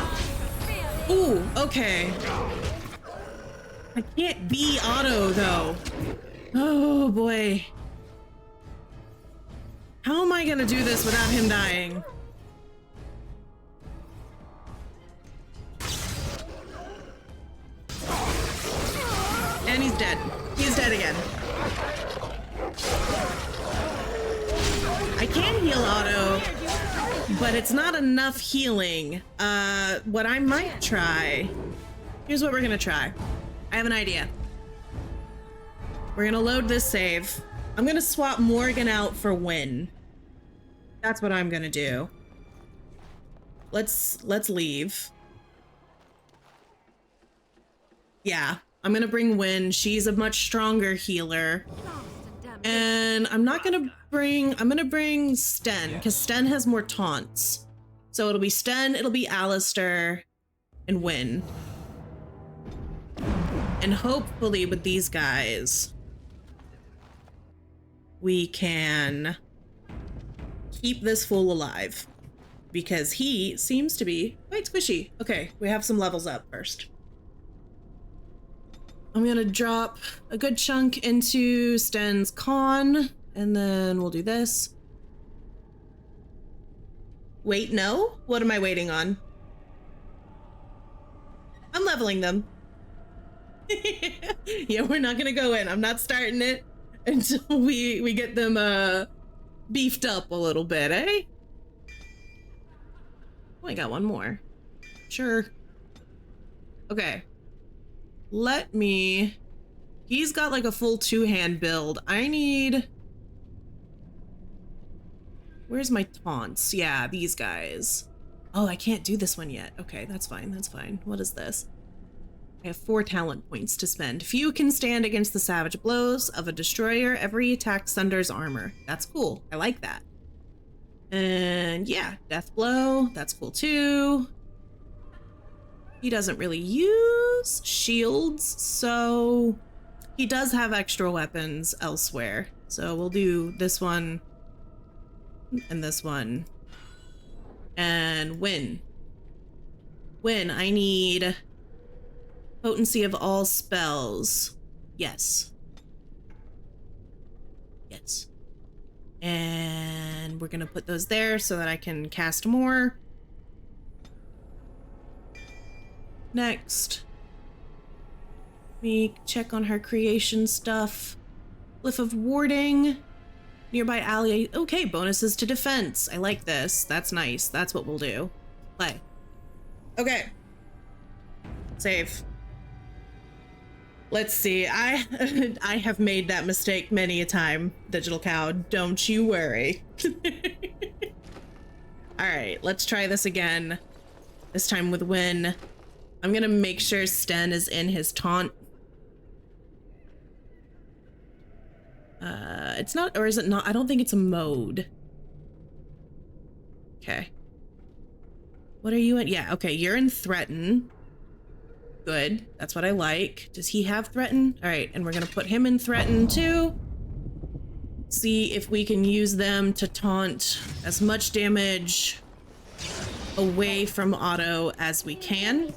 Ooh, okay. I can't be Otto though. Oh boy. How am I gonna do this without him dying? And he's dead. He's dead again. I can heal Otto, but it's not enough healing. What I might try... Here's what we're gonna try. I have an idea. We're gonna load this save. I'm gonna swap Morgan out for Win. That's what I'm gonna do. Let's leave. Yeah, I'm gonna bring Win. She's a much stronger healer. And I'm gonna bring Sten, because Sten has more taunts. So it'll be Sten, it'll be Alistair, and Win. And hopefully with these guys, we can keep this fool alive. Because he seems to be quite squishy. Okay, we have some levels up first. I'm gonna drop a good chunk into Sten's con, and then we'll do this. Wait, no? What am I waiting on? I'm leveling them. Yeah, we're not gonna go in. I'm not starting it until we get them beefed up a little bit, eh? Oh, I got one more. Sure. Okay. Let me... He's got like a full two-hand build. I need... Where's my taunts? Yeah, these guys. Oh, I can't do this one yet. Okay, that's fine. That's fine. What is this? I have 4 talent points to spend. Few can stand against the savage blows of a destroyer. Every attack sunders armor. That's cool. I like that. And yeah, death blow. That's cool too. He doesn't really use shields, so he does have extra weapons elsewhere. So we'll do this one and this one. And win. Win. I need potency of all spells. Yes. Yes. And we're gonna put those there so that I can cast more. Next. Let me check on her creation stuff. Glyph of warding. Nearby ally. Okay, bonuses to defense. I like this. That's nice. That's what we'll do. Play. Okay. Save. Let's see. I have made that mistake many a time, Digital Cow. Don't you worry. All right, let's try this again. This time with Win. I'm gonna make sure Sten is in his taunt. It's not, or is it not? I don't think it's a mode. Okay. What are you in? Yeah, okay, you're in Threaten. Good, that's what I like. Does he have Threaten? All right, and we're gonna put him in Threaten too. See if we can use them to taunt as much damage away from Otto as we can.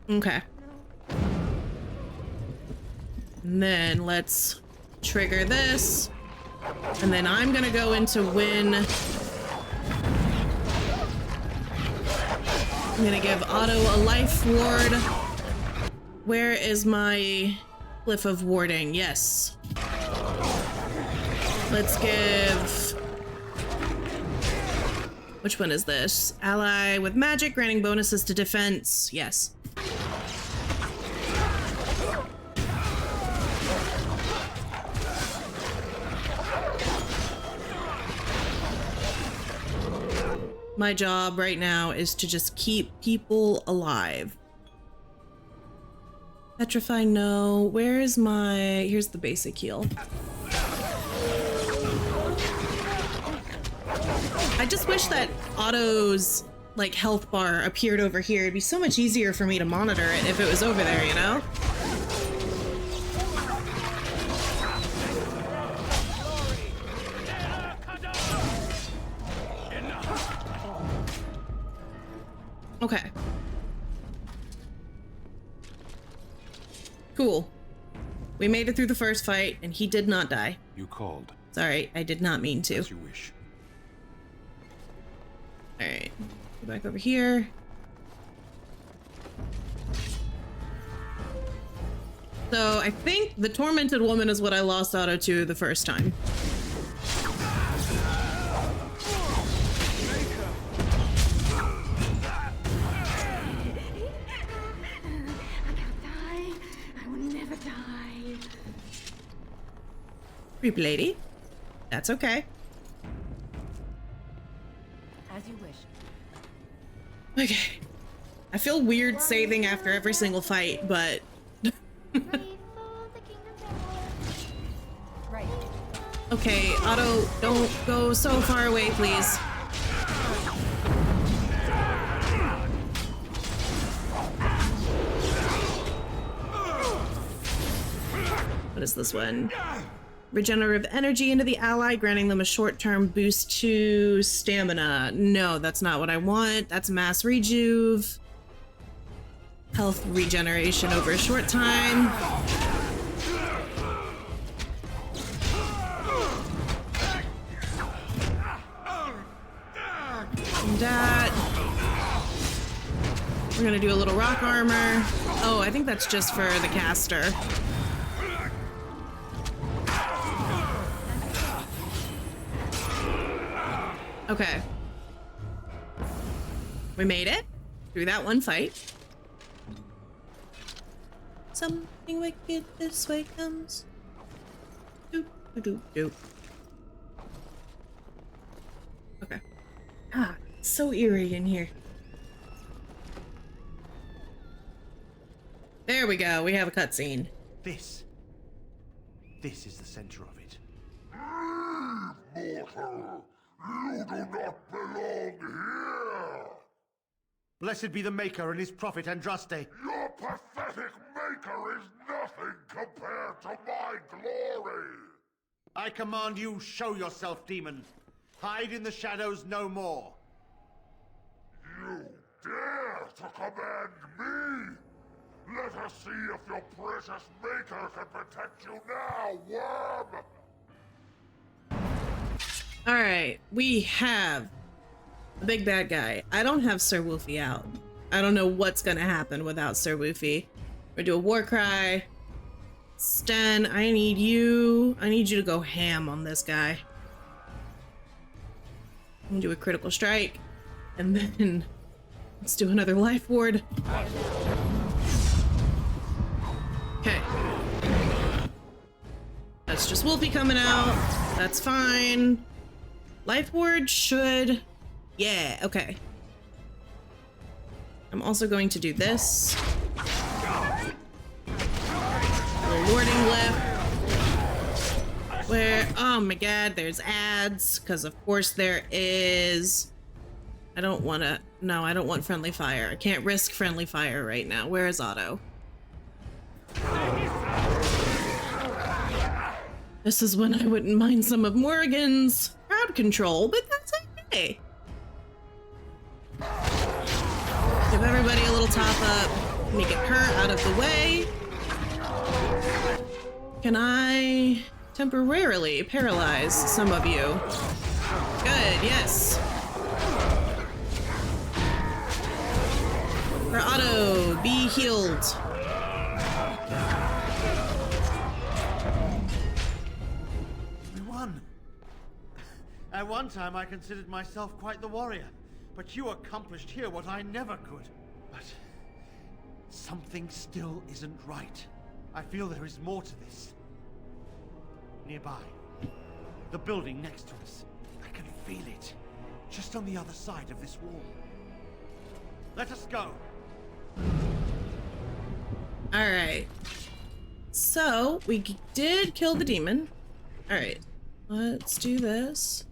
Okay. And then let's trigger this. And then I'm gonna go into Win. I'm gonna give Otto a life ward. Where is my Glyph of warding? Yes. Let's give... Which one is this? Ally with magic, granting bonuses to defense. Yes. My job right now is to just keep people alive. Petrify, no. Where is my... Here's the basic heal. I just wish that Otto's, like, health bar appeared over here. It'd be so much easier for me to monitor it if it was over there, you know? Okay. Cool. We made it through the first fight, and he did not die. You called. Sorry, I did not mean to. As you wish. Alright. Go back over here. So, I think the Tormented Woman is what I lost Otto to the first time. Creep lady. That's okay. As you wish. Okay. I feel weird saving after every single fight, but... Right. Okay, Otto, don't go so far away, please. What is this one? Regenerative energy into the ally, granting them a short-term boost to stamina. No, that's not what I want. That's mass rejuve. Health regeneration over a short time. And that. We're gonna do a little rock armor. Oh, I think that's just for the caster. Okay. We made it through that one fight. Something wicked this way comes. Doop, doop, doop, doop. Okay. Ah, it's so eerie in here. There we go. We have a cutscene. This is the center of it. Mortal, you do not belong here! Blessed be the Maker and his prophet Andraste. Your pathetic maker is nothing compared to my glory! I command you, show yourself, demon. Hide in the shadows no more. You dare to command me? Let us see if your precious maker can protect you now, worm! Alright, we have the big bad guy. I don't have Sir Woofy out. I don't know what's gonna happen without Sir Woofy. We're gonna do a war cry. Sten, I need you to go ham on this guy. I'm gonna do a critical strike, and then let's do another life ward. Okay. That's just Wolfie coming out. That's fine. Life ward should... Yeah, okay. I'm also going to do this. Little warding lift. Where... Oh my god, there's ads. Because of course there is... I don't want to... No, I don't want friendly fire. I can't risk friendly fire right now. Where is Otto? This is when I wouldn't mind some of Morrigan's crowd control, but that's okay. Give everybody a little top up. Let me get her out of the way. Can I temporarily paralyze some of you? Good, yes. For Otto, be healed. At one time, I considered myself quite the warrior, but you accomplished here what I never could. But something still isn't right. I feel there is more to this. Nearby, the building next to us. I can feel it, just on the other side of this wall. Let us go. All right. So we did kill the demon. All right, let's do this.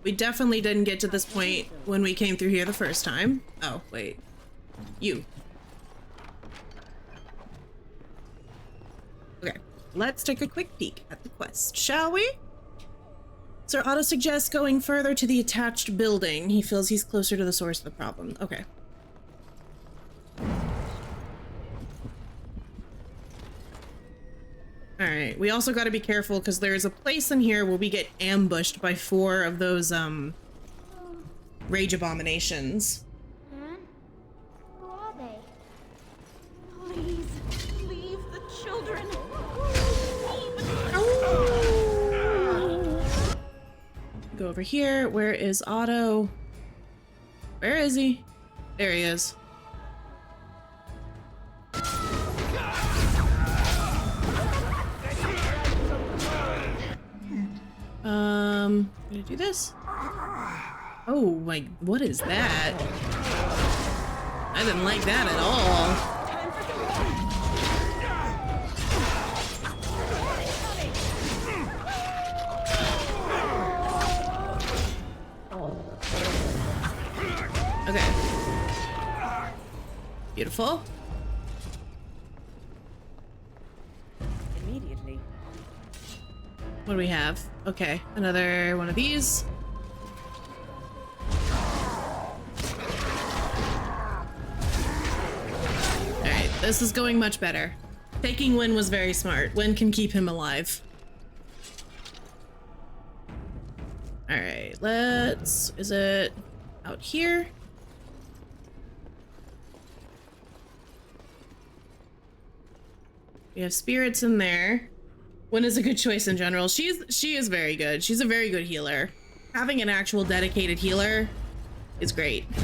We definitely didn't get to this point when we came through here the first time. Oh, wait. You. Okay, let's take a quick peek at the quest, shall we? Sir Otto suggests going further to the attached building. He feels he's closer to the source of the problem. Okay. Alright, we also gotta be careful because there's a place in here where we get ambushed by 4 of those, rage abominations. Anne? Who are they? Please, leave the children. Go over here. Where is Otto? Where is he? There he is. Gonna do this. Oh my, what is that? I didn't like that at all. Okay. Beautiful. Immediately. What do we have? Okay, another one of these. Alright, this is going much better. Taking Win was very smart. Win can keep him alive. Alright, let's... Is it out here? We have spirits in there. Win is a good choice in general. She is very good. She's a very good healer. having an actual dedicated healer is great. We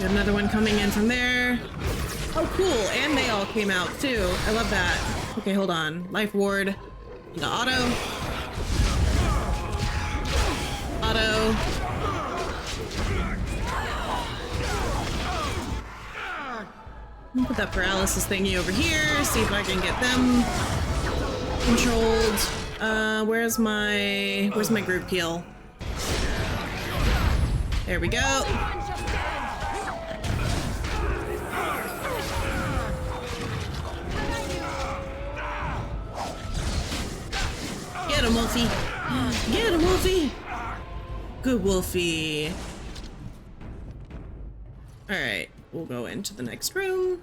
got another one coming in from there. Oh, cool. And they all came out too. I love that. Okay, hold on. Life ward. The auto. Auto. I'm gonna put that paralysis thingy over here. See if I can get them controlled. Where's my group heal? There we go. Get him, Wolfie. Get him, Wolfie. Good Wolfie. All right, we'll go into the next room.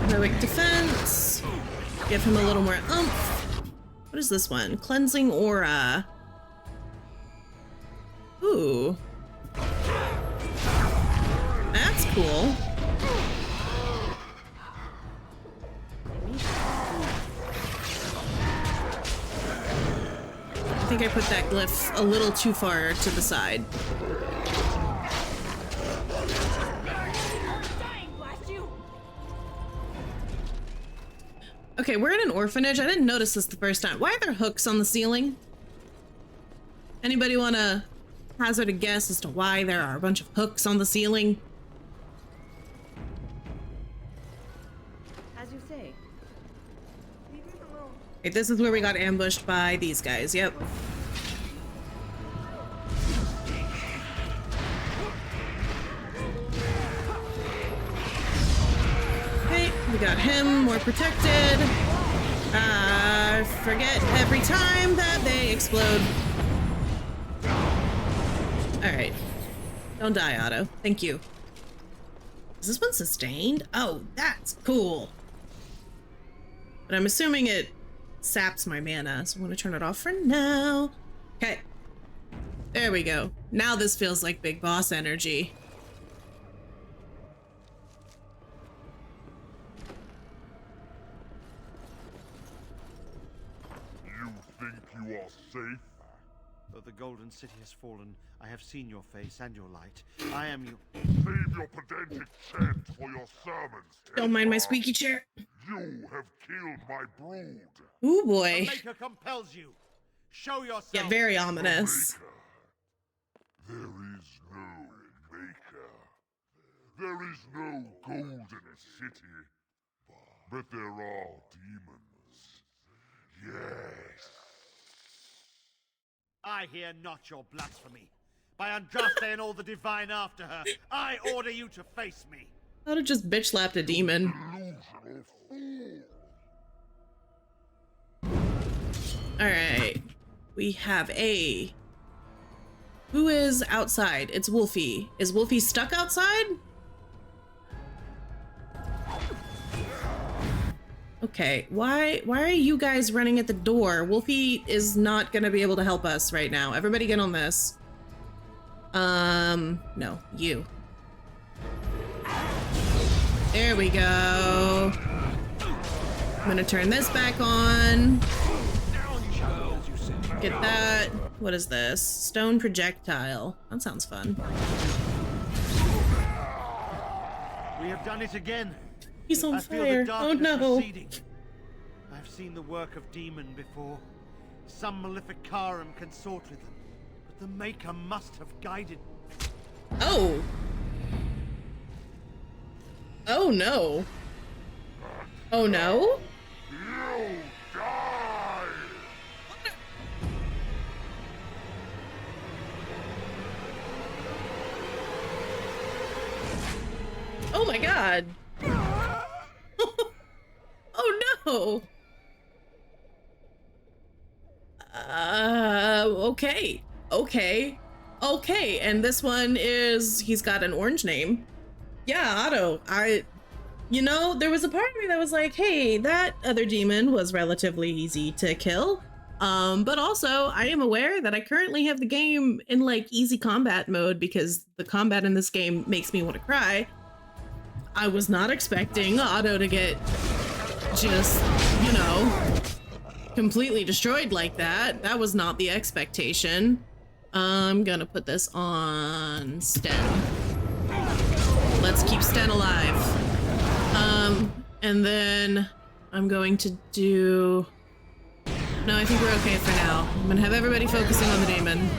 Heroic defense. Give him a little more oomph. What is this one? Cleansing aura. Ooh. That's cool. I think I put that glyph a little too far to the side. Okay, we're in an orphanage. I didn't notice this the first time. Why are there hooks on the ceiling? Anybody want to hazard a guess as to why there are a bunch of hooks on the ceiling? As you say. Leave him alone. Okay, this is where we got ambushed by these guys. Yep. Okay, we got him more protected. Forget every time that they explode. Alright. Don't die, Otto. Thank you. Is this one sustained? Oh, that's cool. But I'm assuming it saps my mana, so I'm gonna turn it off for now. Okay. There we go. Now this feels like big boss energy. You think you are safe? Though the Golden City has fallen, I have seen your face and your light. I am your... Save your pedantic chant for your sermons. Don't mind my squeaky chair. You have killed my brood. Ooh boy. The Maker compels you. Show yourself. Get very ominous. There is no Maker. There is no Golden City. But there are demons. Yes. I hear not your blasphemy. By Andraste and all the divine after her, I order you to face me. I'd have just bitch slapped a demon. Alright. We have a... Who is outside? It's Wolfie. Is Wolfie stuck outside? Okay, why are you guys running at the door? Wolfie is not gonna be able to help us right now. Everybody get on this. No, you. There we go. I'm gonna turn this back on. Get that. What is this? Stone projectile. That sounds fun. We have done it again. He's on I feel fire. the Oh darkness no. receding. I've seen the work of demon before. Some Maleficarum consort with them. But the Maker must have guided. Oh. Oh no. Oh no? You die! Oh my god. Oh no. Okay. Okay, and this one is, he's got an orange name. Yeah, Otto, you know, there was a part of me that was like, hey, that other demon was relatively easy to kill. But also, I am aware that I currently have the game in like easy combat mode because the combat in this game makes me want to cry. I was not expecting Otto to get just, you know, completely destroyed like that. That was not the expectation. I'm gonna put this on Sten. Let's keep Sten alive. And then I'm going to do... No, I think we're okay for now. I'm gonna have everybody focusing on the demon.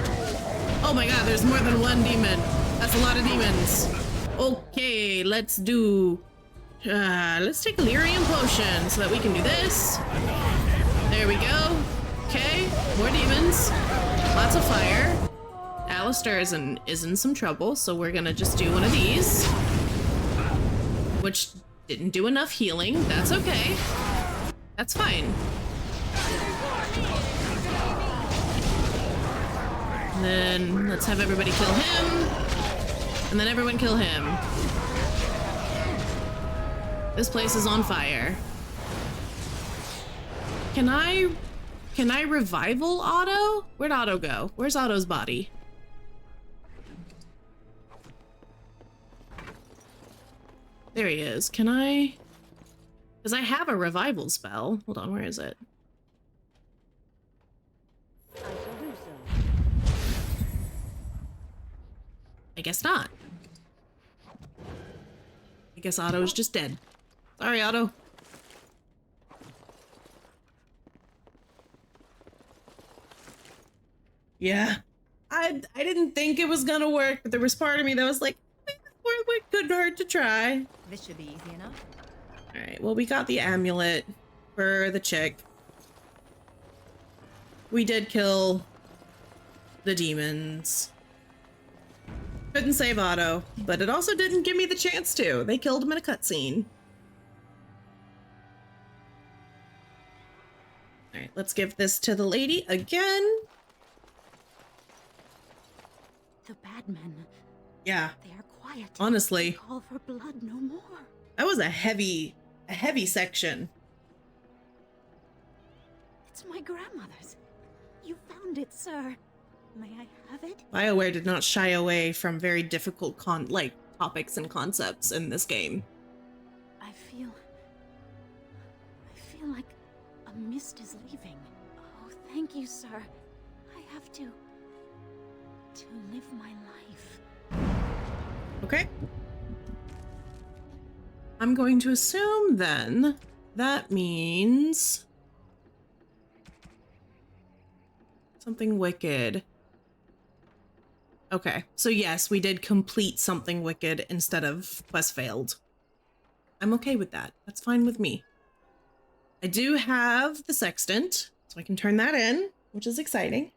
Oh my god, there's more than one demon. That's a lot of demons. Okay, let's do... let's take a lyrium potion so that we can do this. There we go. Okay, more demons. Lots of fire. Alistair is in some trouble, so we're gonna just do one of these. Which didn't do enough healing. That's okay. That's fine. And then let's have everybody kill him. And then everyone kill him. This place is on fire. Can I revival Otto? Where'd Otto go? Where's Otto's body? There he is. Can I? Because I have a revival spell. Hold on, where is it? I guess not. I guess Otto's just dead. Sorry, Otto. Yeah. I didn't think it was gonna work, but there was part of me that was like, it couldn't hurt to try. This should be easy enough. Alright, well, we got the amulet for the chick. We did kill the demons. Couldn't save Otto, but it also didn't give me the chance to. They killed him in a cutscene. Alright, let's give this to the lady again. The bad men. Yeah. They are quiet. Honestly. They call for blood no more. That was a heavy section. It's my grandmother's. You found it, sir. May I have it? BioWare did not shy away from very difficult topics and concepts in this game. I feel like a mist is leaving. Oh, thank you, sir. I have to live my life. Okay. I'm going to assume then that means something wicked. Okay, so yes, we did complete something wicked instead of quest failed. I'm okay with that. That's fine with me. I do have the sextant, so I can turn that in, which is exciting.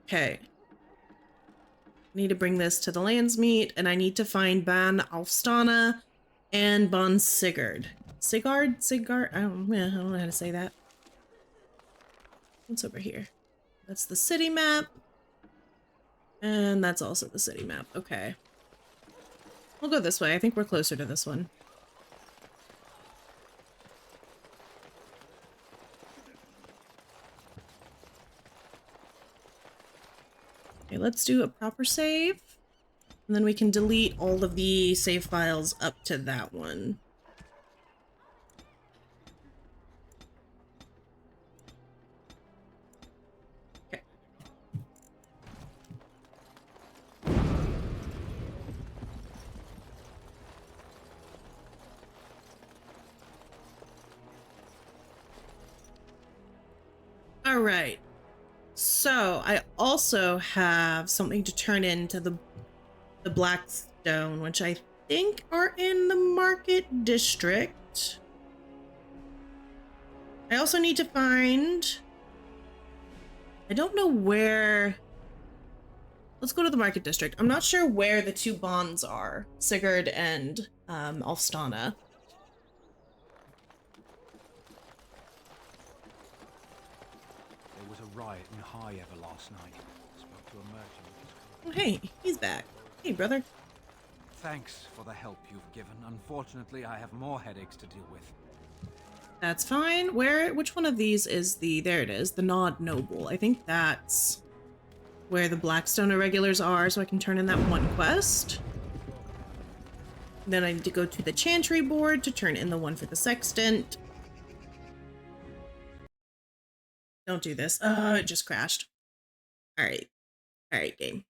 Okay. Need to bring this to the Landsmeet, and I need to find Ban Alfstana and Bon Sigurd. Sigurd? I don't know how to say that. What's over here? That's the city map. And that's also the city map. Okay. We'll go this way. I think we're closer to this one. Okay, let's do a proper save. And then we can delete all of the save files up to that one. Okay. All right. So I also have something to turn into the Blackstone, which I think are in the Market District. I also need to find... I don't know where... Let's go to the Market District. I'm not sure where the two bonds are, Sigurd and Alfstana. There was a riot in High Ever last night. Spoke to a merchant. Oh, hey, he's back. Hey, brother. Thanks for the help you've given. Unfortunately, I have more headaches to deal with. That's fine. Which one of these is there it is, the Nod Noble. I think that's where the Blackstone Irregulars are, so I can turn in that one quest. Then I need to go to the Chantry board to turn in the one for the Sextant. Don't do this. It just crashed. Alright. Alright, game.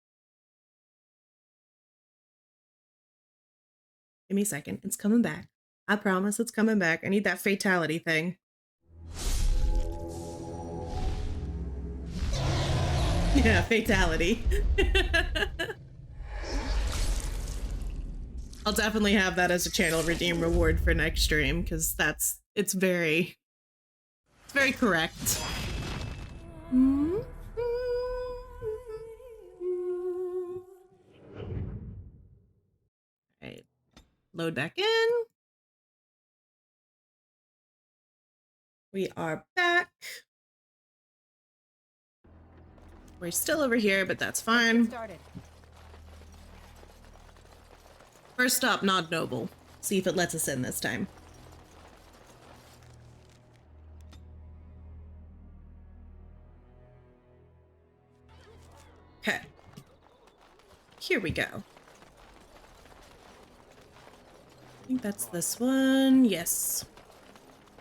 Give me a second. It's coming back. I promise it's coming back. I need that fatality thing. Yeah, fatality. I'll definitely have that as a channel redeem reward for next stream, because it's very correct. Alright. Load back in. We are back. We're still over here, but that's fine. First stop, Nod Noble. See if it lets us in this time. Okay. Here we go. I think that's this one. Yes.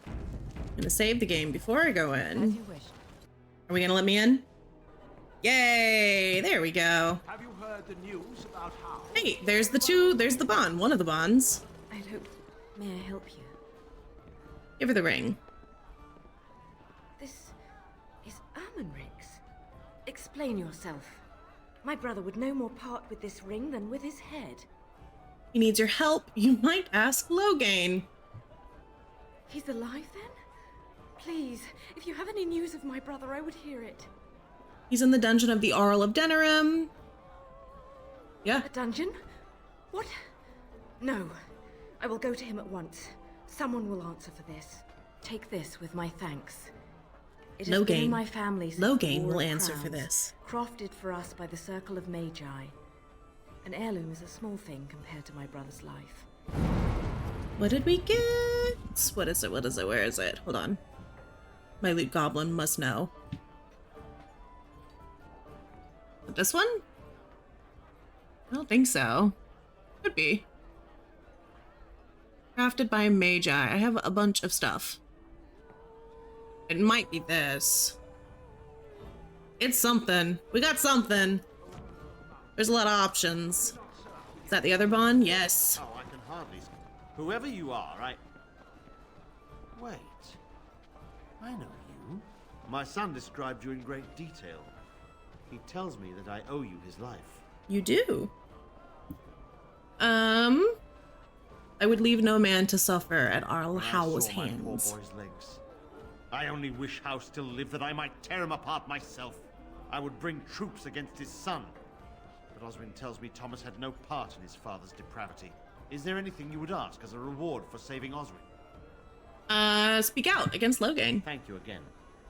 I'm gonna save the game before I go in. As you wish. Are we gonna let me in? Yay! There we go. Have you heard the news about how? Hey, there's the bond. One of the bonds. I don't... May I help you? Give her the ring. This is Ermenric's. Explain yourself. My brother would no more part with this ring than with his head. He needs your help. You might ask Loghain. He's alive then? Please, if you have any news of my brother, I would hear it. He's in the dungeon of the Arl of Denerim. Yeah. A dungeon? What? No. I will go to him at once. Someone will answer for this. Take this with my thanks. It has been in my family's Loghain will war of answer for crowns, this. crafted for us by the Circle of Magi. An heirloom is a small thing compared to my brother's life. What did we get? What is it? What is it? Where is it? Hold on. My loot goblin must know. This one? I don't think so. Could be. Crafted by Magi. I have a bunch of stuff. It might be this. It's something. We got something. There's a lot of options. Is that the other bond? Yes. Oh, I can hardly. Whoever you are, Wait. I know you. My son described you in great detail. He tells me that I owe you his life. You do? I would leave no man to suffer at Arl Howell's hands. Poor boy's legs. I only wish Howe still lived that I might tear him apart myself. I would bring troops against his son. But Oswin tells me Thomas had no part in his father's depravity. Is there anything you would ask as a reward for saving Oswin? Speak out against Loghain. Thank you again.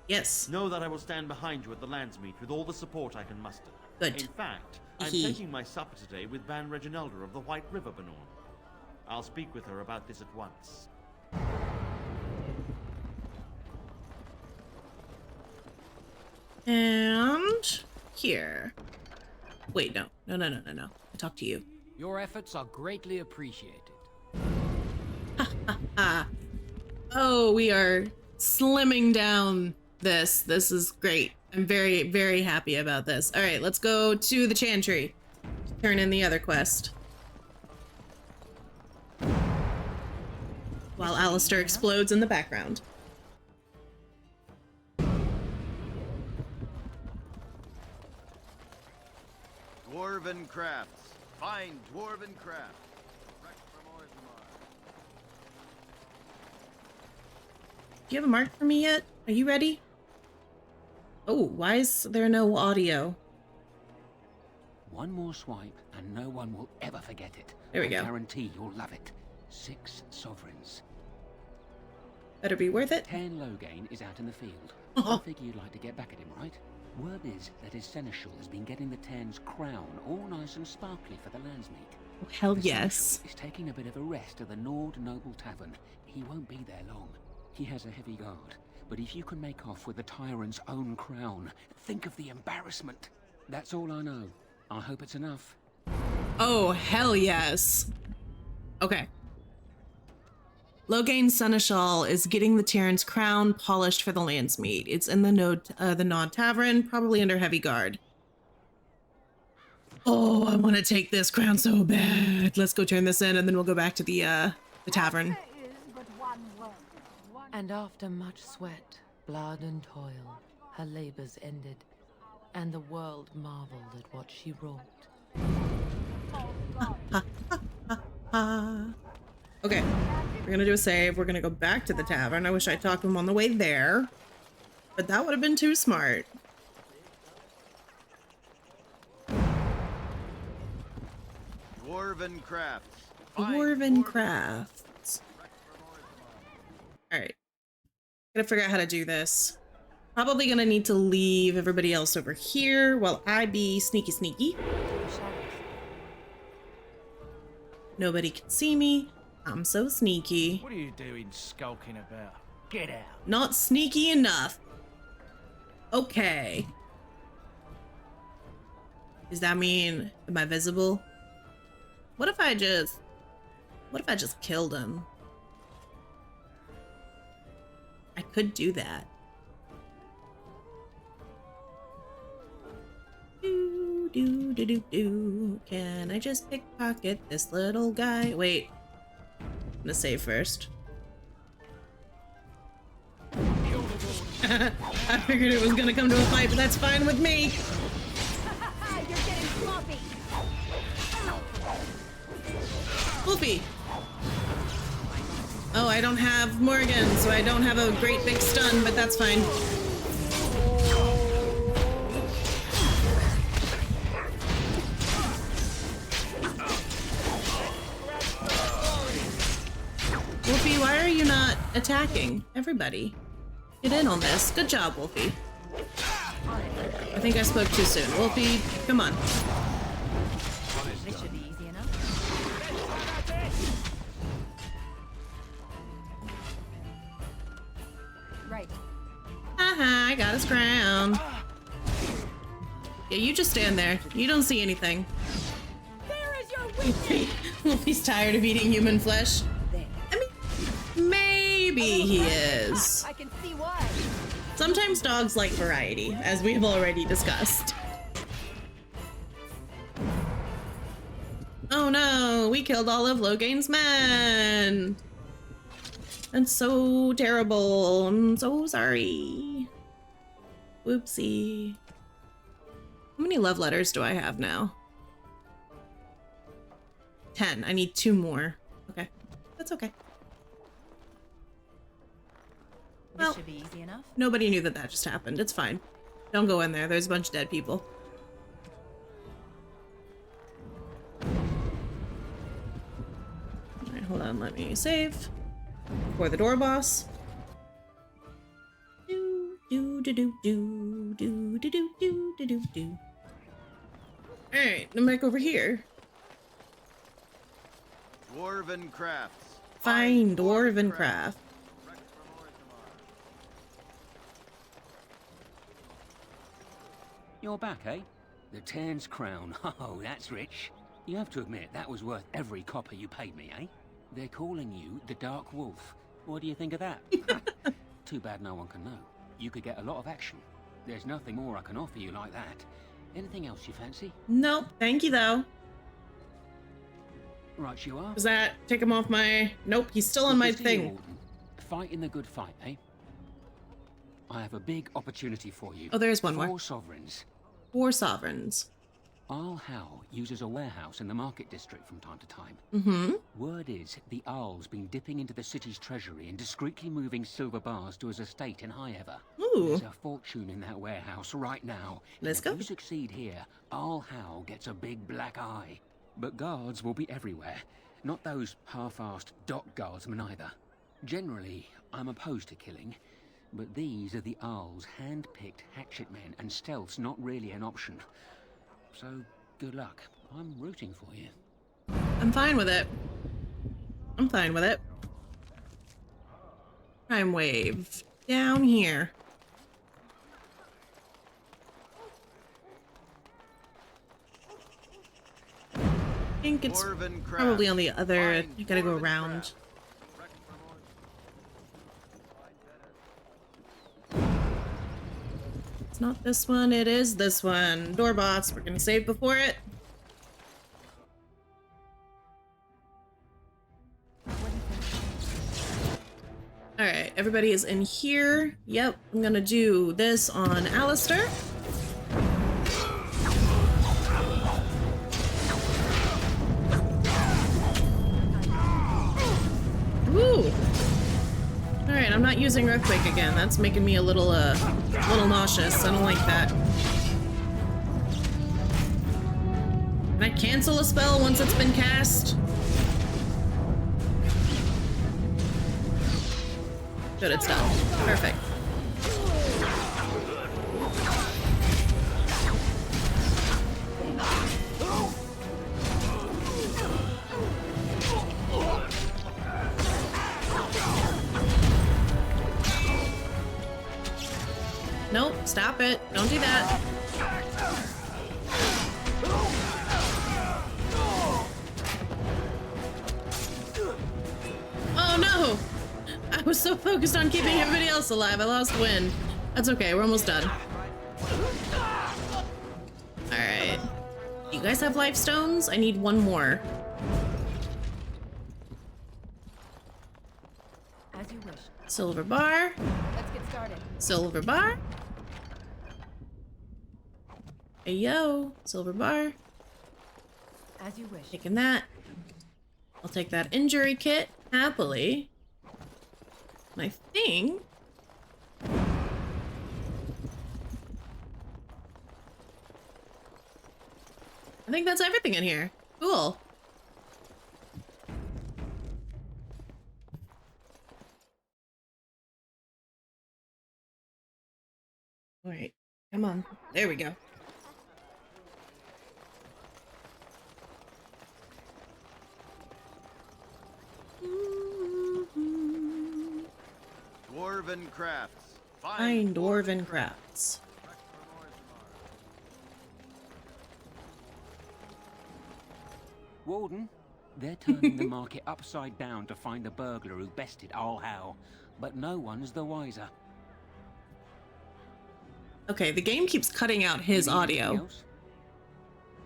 Yes. Know that I will stand behind you at the Landsmeet with all the support I can muster. Good. In fact, I'm taking my supper today with Ban Reginalda of the White River Benorn. I'll speak with her about this at once. And here. Wait, no. No. I talk to you. Your efforts are greatly appreciated. Oh, we are slimming down this. This is great. I'm very, very happy about this. All right, let's go to the Chantry. Turn in the other quest. While Alistair explodes in the background. Dwarven crafts. Fine dwarven craft. Direct from Orzammar. Do you have a mark for me yet? Are you ready? Oh, why is there no audio? One more swipe, and no one will ever forget it. There we go. I guarantee you'll love it. 6 sovereigns. Better be worth it. 10 Loghain is out in the field. I figure you'd like to get back at him, right? Word is that his seneschal has been getting the Ten's crown all nice and sparkly for the Landsmeet. Oh, hell the yes. He's taking a bit of a rest at the Nord Noble Tavern. He won't be there long. He has a heavy guard, but if you can make off with the tyrant's own crown, think of the embarrassment. That's all I know. I hope it's enough. Oh, hell yes. Okay. Loghain Seneschal is getting the Tyrant's crown polished for the Landsmeet. It's in the Nod Tavern, probably under heavy guard. Oh, I want to take this crown so bad. Let's go turn this in, and then we'll go back to the tavern. And after much sweat, blood and toil, her labors ended, and the world marveled at what she wrought. Okay, we're gonna do a save. We're gonna go back to the tavern. I wish I talked to him on the way there, but that would have been too smart. Dwarven crafts. Dwarven crafts. Alright. Gotta figure out how to do this. Probably gonna need to leave everybody else over here while I be sneaky. Nobody can see me. I'm so sneaky. What are you doing skulking about? Get out. Not sneaky enough. Okay. Does that mean, am I visible? What if I just killed him? I could do that. Can I just pickpocket this little guy? Wait. I'm gonna save first. I figured it was gonna come to a fight, but that's fine with me. You're getting sloppy. Wolfie. Oh, I don't have Morgan, so I don't have a great big stun, but that's fine. Wolfie, why are you not attacking everybody? Get in on this. Good job, Wolfie. I think I spoke too soon. Wolfie, come on. This should be easy enough. Right. Haha, I got his crown. Yeah, you just stand there. You don't see anything. There is your weakness. Wolfie's tired of eating human flesh. I mean, maybe he is. I can see why. Sometimes dogs like variety, as we've already discussed. Oh no, we killed all of Loghain's men. That's so terrible. I'm so sorry. Whoopsie. How many love letters do I have now? 10. I need 2 more. Okay. That's okay. This should be easy enough. Nobody knew that just happened. It's fine. Don't go in there. There's a bunch of dead people. Alright, hold on. Let me save. For the door boss. Alright, I'm back over here. Dwarven crafts. Fine dwarven craft. You're back, eh? The Tern's crown. Oh, that's rich. You have to admit, that was worth every copper you paid me, eh? They're calling you the Dark Wolf. What do you think of that? Too bad no one can know. You could get a lot of action. There's nothing more I can offer you like that. Anything else you fancy? Nope. Thank you, though. Right you are. Does that take him off my... Nope, he's still on my thing. Fighting the good fight, eh? I have a big opportunity for you. Oh, there's one more. 4 sovereigns. 4 sovereigns. Arl Howe uses a warehouse in the market district from time to time. Mm-hmm. Word is the Arl's been dipping into the city's treasury and discreetly moving silver bars to his estate in Highever. Ooh. There's a fortune in that warehouse right now. Let's go. If you succeed here, Arl Howe gets a big black eye. But guards will be everywhere. Not those half-assed dock guardsmen either. Generally, I'm opposed to killing. But these are the Arl's hand-picked hatchet men, and stealth's not really an option. So, good luck. I'm rooting for you. I'm fine with it. I'm fine with it. Time wave. Down here. I think it's probably on the other. You gotta go around. It's not this one, it is this one. Doorbots, we're gonna save before it. Alright, everybody is in here. Yep, I'm gonna do this on Alistair. Woo! Alright, I'm not using Earthquake again. That's making me a little nauseous. I don't like that. Can I cancel a spell once it's been cast? Good, it's done. Perfect. Nope, stop it. Don't do that. Oh no! I was so focused on keeping everybody else alive, I lost wind. That's okay, we're almost done. Alright. You guys have life stones? I need one more. As you wish. Silver bar. Let's get started. Silver bar. Hey yo, silver bar. As you wish. Taking that. I'll take that injury kit happily. I think that's everything in here. Cool. All right, come on. There we go. Dwarven crafts. Fine dwarven crafts. Warden, they're turning the market upside down to find the burglar who bested All How, but no one's the wiser. Okay, the game keeps cutting out his audio.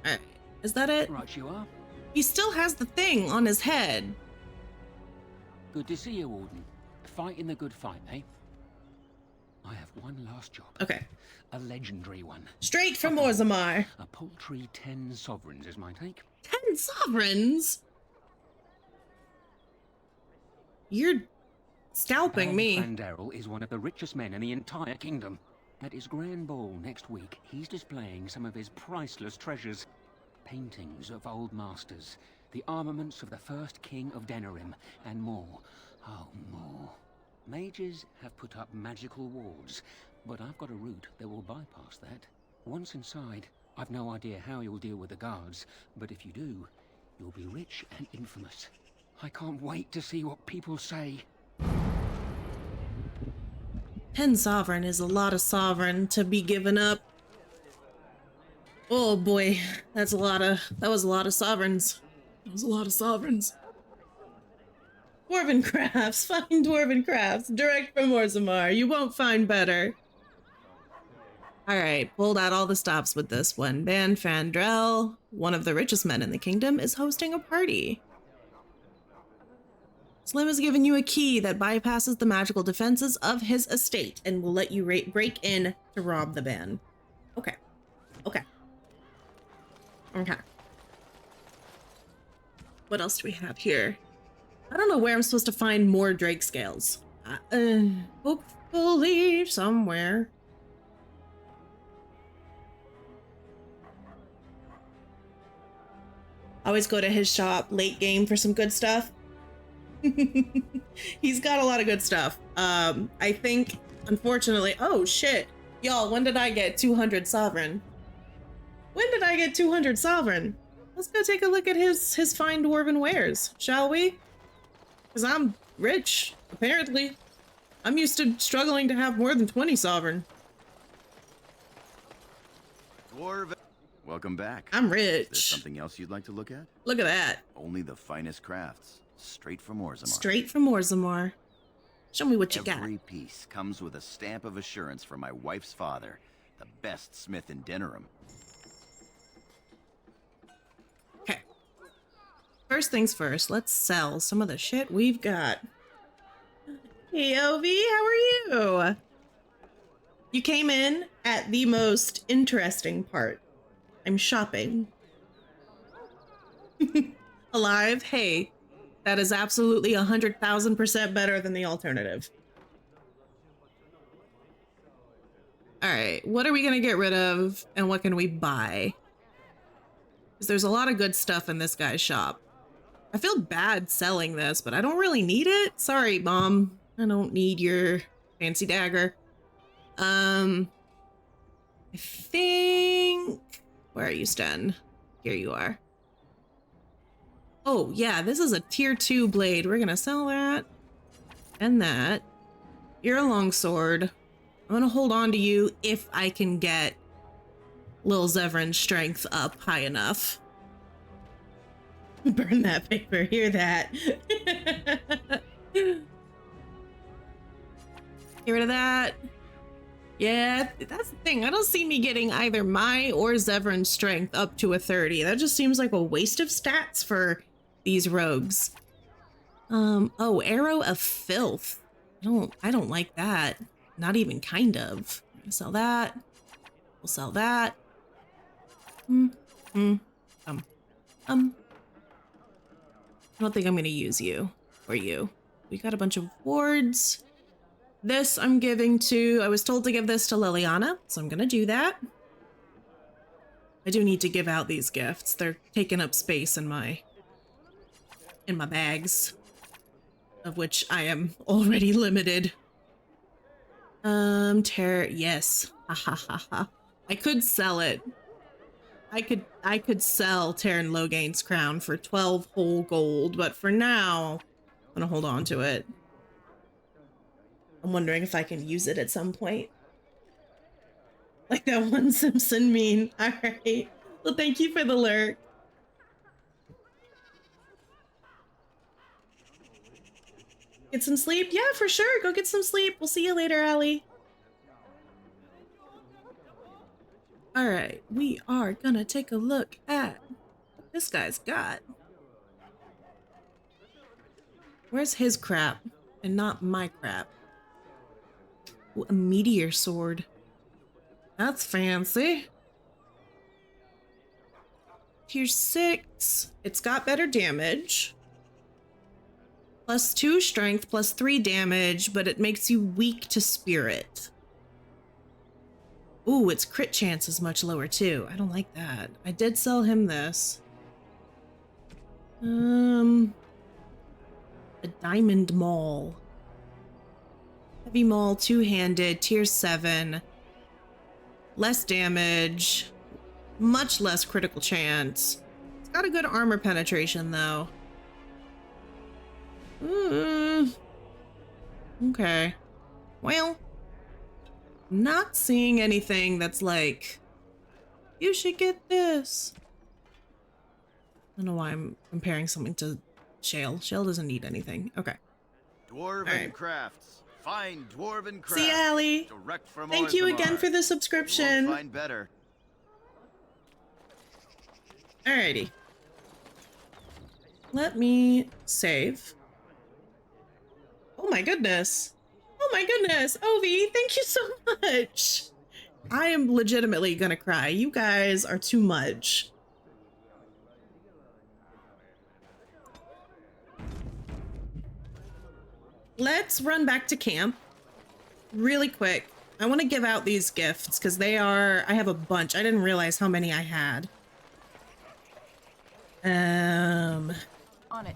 Alright, is that it? Right you are. He still has the thing on his head. Good to see you, Warden. Fighting the good fight, eh? I have one last job. Okay. A legendary one. Straight from Orzammar. A paltry 10 sovereigns is my take. 10 sovereigns? You're scalping me. Fandarel is one of the richest men in the entire kingdom. At his grand ball next week, he's displaying some of his priceless treasures. Paintings of old masters, the armaments of the first king of Denerim, and more. Oh, more. Mages have put up magical wards, but I've got a route that will bypass that. Once inside, I've no idea how you'll deal with the guards, but if you do, you'll be rich and infamous. I can't wait to see what people say. 10 sovereign is a lot of sovereign to be given up. Oh boy, that was a lot of sovereigns. That was a lot of sovereigns. Dwarven crafts, find dwarven crafts, direct from Orzammar. You won't find better. Alright, pulled out all the stops with this one. Ban Fandrel, one of the richest men in the kingdom, is hosting a party. Slim has given you a key that bypasses the magical defenses of his estate and will let you break in to rob the ban. Okay. Okay. Okay. What else do we have here? I don't know where I'm supposed to find more Drake scales. Hopefully somewhere. Always go to his shop late game for some good stuff. He's got a lot of good stuff. I think, unfortunately, oh shit. Y'all, when did I get 200 sovereign? When did I get 200 sovereign? Let's go take a look at his fine dwarven wares, shall we? Because I'm rich, apparently. I'm used to struggling to have more than 20 sovereign. Dwarven. Welcome back. I'm rich. Is there something else you'd like to look at? Look at that. Only the finest crafts, straight from Orzammar. Straight from Orzammar. Show me what you got. Every piece comes with a stamp of assurance from my wife's father, the best smith in Denerim. Okay. First things first, let's sell some of the shit we've got. Hey, Ovi, how are you? You came in at the most interesting part. I'm shopping. Alive? Hey, that is absolutely 100,000% better than the alternative. All right, what are we gonna get rid of and what can we buy? Because there's a lot of good stuff in this guy's shop. I feel bad selling this, but I don't really need it. Sorry, Mom. I don't need your fancy dagger. I think... Where are you, Sten? Here you are. Oh, yeah, this is a tier 2 blade. We're gonna sell that. And that. You're a longsword. I'm gonna hold on to you if I can get Lil Zevran's strength up high enough. Burn that paper, hear that. Get rid of that. Yeah, that's the thing. I don't see me getting either my or Zevran's strength up to a 30. That just seems like a waste of stats for these rogues. Oh, Arrow of Filth. I don't like that. Not even kind of. I'm gonna sell that. We'll sell that. I don't think I'm gonna use you or you. We got a bunch of wards. This I'm giving to, I was told to give this to Liliana, so I'm gonna do that. I do need to give out these gifts. They're taking up space in my bags, of which I am already limited. Yes. Ha ha ha ha. I could sell it. I could sell Terran Loghain's crown for 12 whole gold, but for now, I'm gonna hold on to it. I'm wondering if I can use it at some point. Like that one Simpson meme. All right. Well, thank you for the lurk. Get some sleep? Yeah, for sure. Go get some sleep. We'll see you later, Allie. All right. We are gonna take a look at what this guy's got. Where's his crap and not my crap? Ooh, a meteor sword. That's fancy. Tier 6. It's got better damage. +2 strength, +3 damage, but it makes you weak to spirit. Ooh, its crit chance is much lower too. I don't like that. I did sell him this. A diamond maul. Heavy maul, two-handed, tier 7. Less damage. Much less critical chance. It's got a good armor penetration though. Okay. Well, I'm not seeing anything that's like, you should get this. I don't know why I'm comparing something to Shale. Shale doesn't need anything. Okay. Dwarven crafts. Fine dwarven crafts. See ya, Allie. Direct from Thank you Orzammar. again for the subscription. You won't find better. Alrighty. Let me save. Oh my goodness. Oh my goodness. Ovi, thank you so much. I am legitimately gonna cry. You guys are too much. Let's run back to camp really quick. I want to give out these gifts because I have a bunch. I didn't realize how many I had. On it.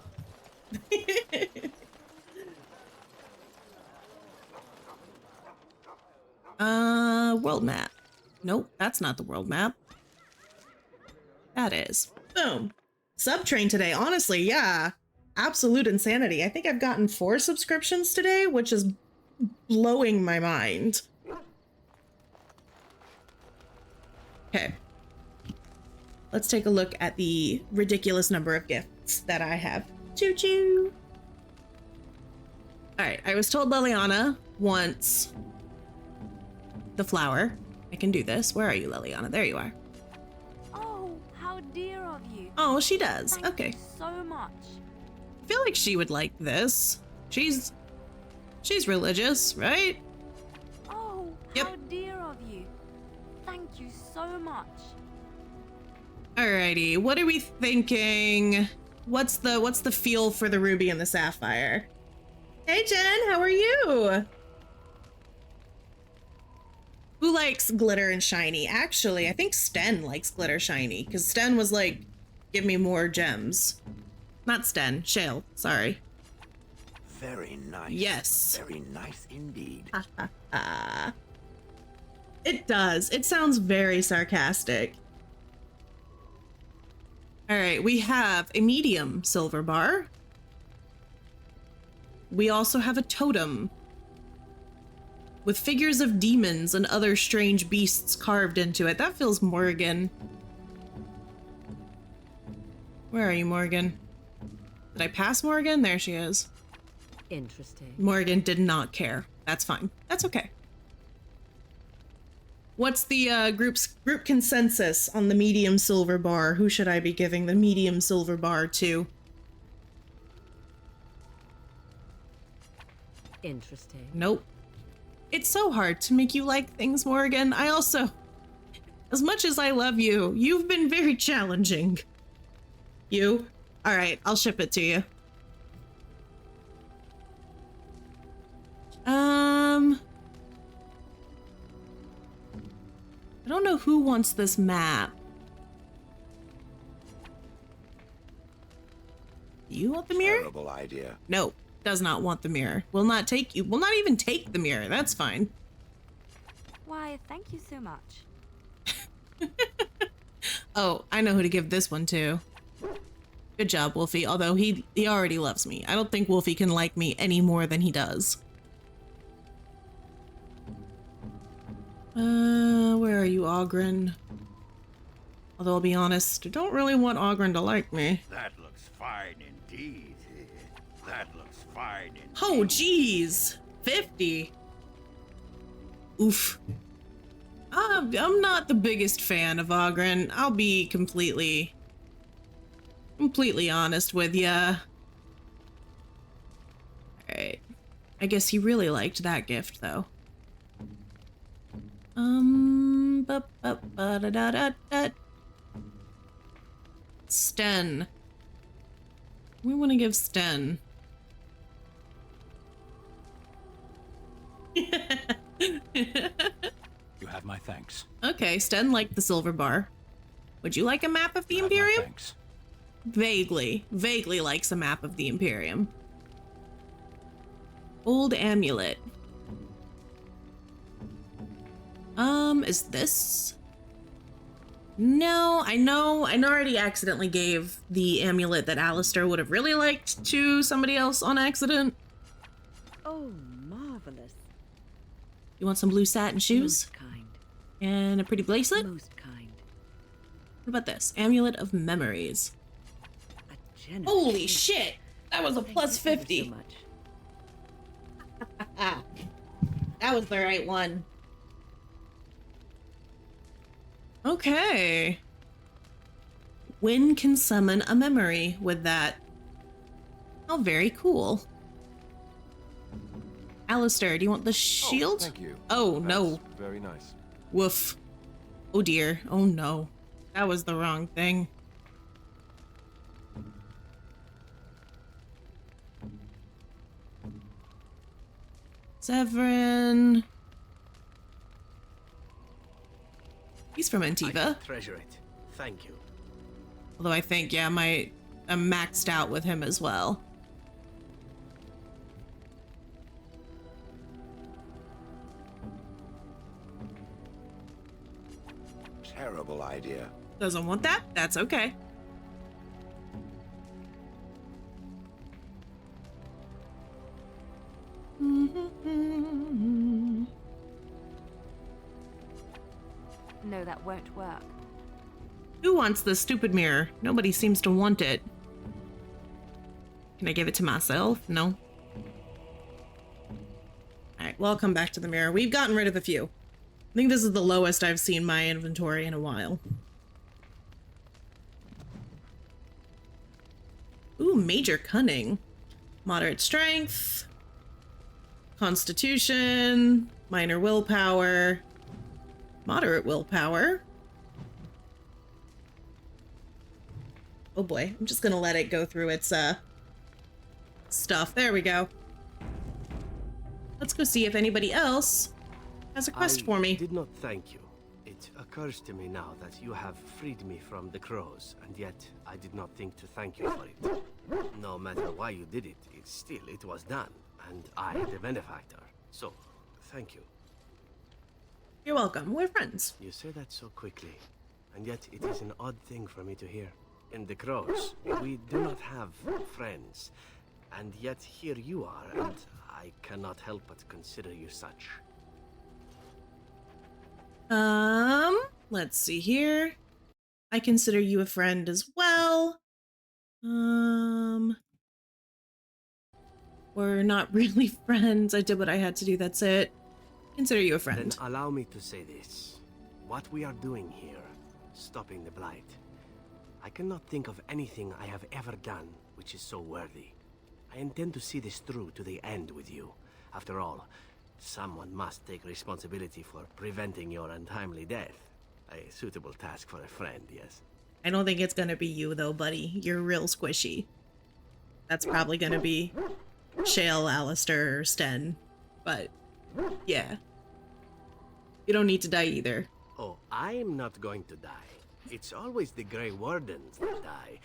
World map. Nope, that's not the world map. That is. Boom. Subtrain today. Honestly, yeah. Absolute insanity. I think I've gotten 4 subscriptions today, which is blowing my mind. Okay. Let's take a look at the ridiculous number of gifts that I have. Choo choo. All right, I was told Liliana wants the flower. I can do this. Where are you, Liliana? There you are. Oh, how dear of you. Oh, she does. Thank Okay. you so much. I feel like she would like this. She's religious, right? Oh, Yep. how dear of you. Thank you so much. Alrighty, what are we thinking? What's the feel for the ruby and the sapphire? Hey Jen, how are you? Who likes glitter and shiny? Actually, I think Sten likes glitter shiny, because Sten was like, give me more gems. Not Sten, Shale, sorry. Very nice. Yes. Very nice indeed. It does. It sounds very sarcastic. All right, we have a medium silver bar. We also have a totem with figures of demons and other strange beasts carved into it. That feels Morgan. Where are you, Morgan? Did I pass Morgan? There she is. Interesting. Morgan did not care. That's fine. That's okay. What's the group consensus on the medium silver bar? Who should I be giving the medium silver bar to? Interesting. Nope. It's so hard to make you like things, Morgan. I also, as much as I love you, you've been very challenging. You? All right, I'll ship it to you. I don't know who wants this map. You want the mirror? Terrible idea. No, does not want the mirror. Will not take you. Will not even take the mirror. That's fine. Why, thank you so much. Oh, I know who to give this one to. Good job, Wolfie. Although he already loves me. I don't think Wolfie can like me any more than he does. Where are you, Ogren? Although I'll be honest, I don't really want Ogren to like me. That looks fine indeed. That looks fine indeed. Oh, geez. 50. Oof. I'm not the biggest fan of Ogren. I'll be completely honest with ya. Alright. I guess he really liked that gift, though. Sten. We want to give Sten. You have my thanks. Okay, Sten liked the silver bar. Would you like a map of the Imperium? Thanks. Vaguely likes a map of the Imperium. Old amulet. Is this? No, I know I already accidentally gave the amulet that Alistair would have really liked to somebody else on accident. Oh, marvelous. You want some blue satin shoes? Most kind. And a pretty bracelet? Most kind. What about this? Amulet of Memories. Holy shit! That was a plus 50. That was the right one. Okay. Wynn can summon a memory with that. Oh, very cool. Alistair, do you want the shield? Oh, thank you. Oh, no. Very nice. Woof. Oh dear. Oh no. That was the wrong thing. Severin. He's from Antiva. Treasure it. Thank you. Although I think, yeah, I'm maxed out with him as well. Terrible idea. Doesn't want that? That's okay. No, that won't work. Who wants this stupid mirror? Nobody seems to want it. Can I give it to myself? No. Alright, well, I'll come back to the mirror. We've gotten rid of a few. I think this is the lowest I've seen my inventory in a while. Ooh, major cunning. Moderate strength. Constitution. Minor willpower. Moderate willpower. Oh boy, I'm just gonna let it go through its stuff. There we go. Let's go see if anybody else has a quest for me. I did not thank you. It occurs to me now that you have freed me from the crows, and yet I did not think to thank you for it. No matter why you did it, it was done, and I the benefactor. So, thank you. You're welcome. We're friends. You say that so quickly, and yet it is an odd thing for me to hear. In the crows, we do not have friends, and yet here you are, and I cannot help but consider you such. Let's see here. I consider you a friend as well. We're not really friends. I did what I had to do, that's it. Consider you a friend. Then allow me to say this. What we are doing here, stopping the blight, I cannot think of anything I have ever done which is so worthy. I intend to see this through to the end with you. After all, someone must take responsibility for preventing your untimely death. A suitable task for a friend, yes. I don't think it's gonna be you though, buddy. You're real squishy. That's probably gonna be Shale, Alistair, or Sten. But, yeah. You don't need to die either. Oh, I'm not going to die. It's always the Grey Wardens that die.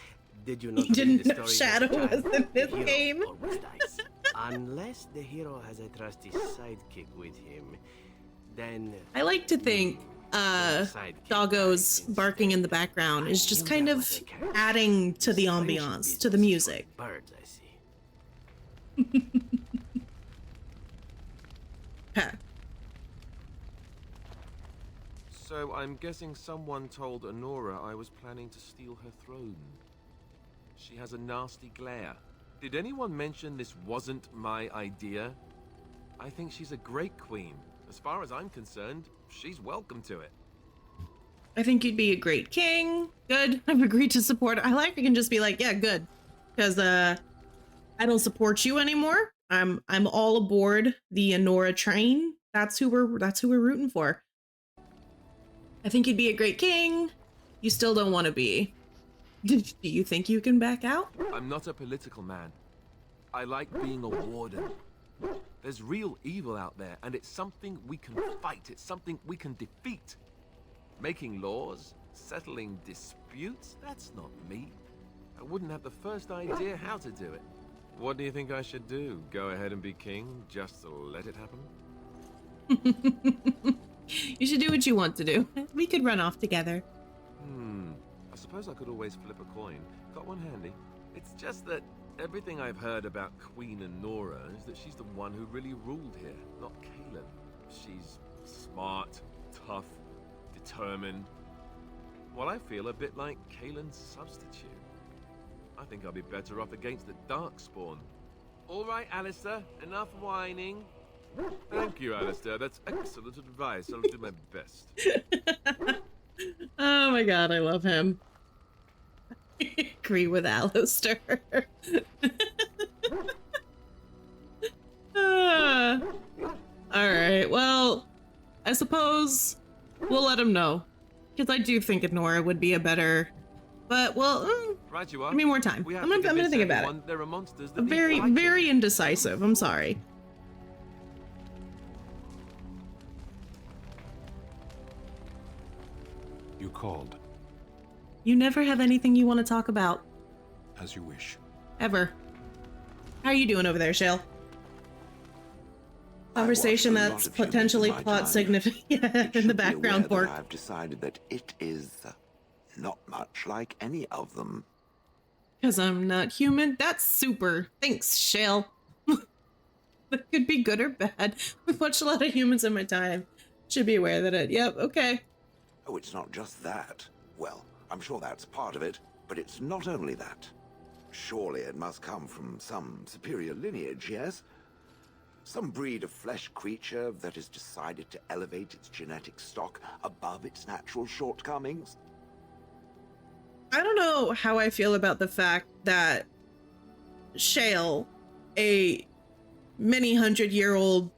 Did you not You didn't read the know story Shadow of the was child? in this The hero game? always dies. Unless the hero has a trusty sidekick with him, then... I like to think Doggo's barking in the background is just kind of adding to the ambiance, to the music. Birds, I see. Huh. So I'm guessing someone told Honora I was planning to steal her throne. She has a nasty glare. Did anyone mention this wasn't my idea? I think she's a great queen. As far as I'm concerned, she's welcome to it. I think you'd be a great king. Good. I've agreed to support. I can just be like, yeah, good. Because I don't support you anymore. I'm all aboard the Honora train. That's who we're rooting for. I think you'd be a great king. You still don't want to be. Do you think you can back out? I'm not a political man. I like being a warden. There's real evil out there, and it's something we can fight. It's something we can defeat. Making laws, settling disputes, that's not me. I wouldn't have the first idea how to do it. What do you think I should do? Go ahead and be king, just to let it happen? You should do what you want to do. We could run off together. I suppose I could always flip a coin. Got one handy. It's just that everything I've heard about Queen Honora is that she's the one who really ruled here, not Kaelin. She's smart, tough, determined. Well, I feel a bit like Kaelin's substitute. I think I'll be better off against the Darkspawn. All right, Alistair, enough whining. Thank you, Alistair. That's excellent advice. I'll do my best. Oh my god, I love him. Agree with Alistair. Alright, well, I suppose we'll let him know. Because I do think Honora would be a better... But, well, right you are. give me more time. I'm gonna think about it. There are monsters that I'm very indecisive. I'm sorry. You called. You never have anything you want to talk about. As you wish. Ever. How are you doing over there, Shale? Conversation that's potentially plot significant in the background port. I've decided that it is not much like any of them. Because I'm not human? That's super. Thanks, Shale. That could be good or bad. I've watched a lot of humans in my time. Should be aware that yep, okay. Oh, it's not just that. Well, I'm sure that's part of it, but it's not only that. Surely it must come from some superior lineage, yes? Some breed of flesh creature that has decided to elevate its genetic stock above its natural shortcomings? I don't know how I feel about the fact that Shale, a many 100-year-old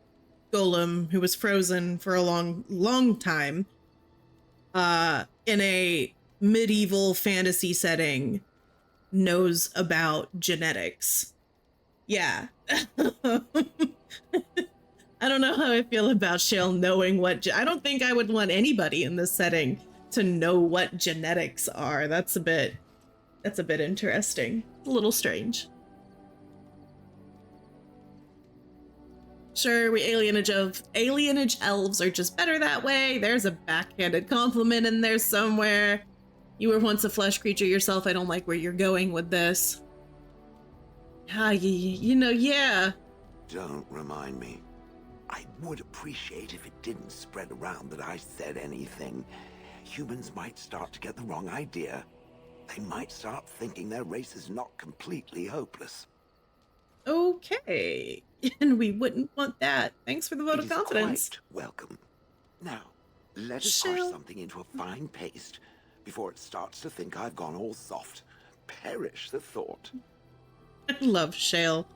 golem who was frozen for a long time, in a medieval fantasy setting, knows about genetics. Yeah. I don't know how I feel about Shale knowing what I don't think I would want anybody in this setting to know what genetics are. That's a bit interesting. A little strange. Sure, alienage elves are just better that way. There's a backhanded compliment in there somewhere. You were once a flesh creature yourself. I don't like where you're going with this. You know, yeah. Don't remind me. I would appreciate if it didn't spread around that I said anything. Humans might start to get the wrong idea. They might start thinking their race is not completely hopeless. Okay. And we wouldn't want that. Thanks for the vote of confidence. Quite welcome. Now, let us crush something into a fine paste before it starts to think I've gone all soft. Perish the thought. I love Shale.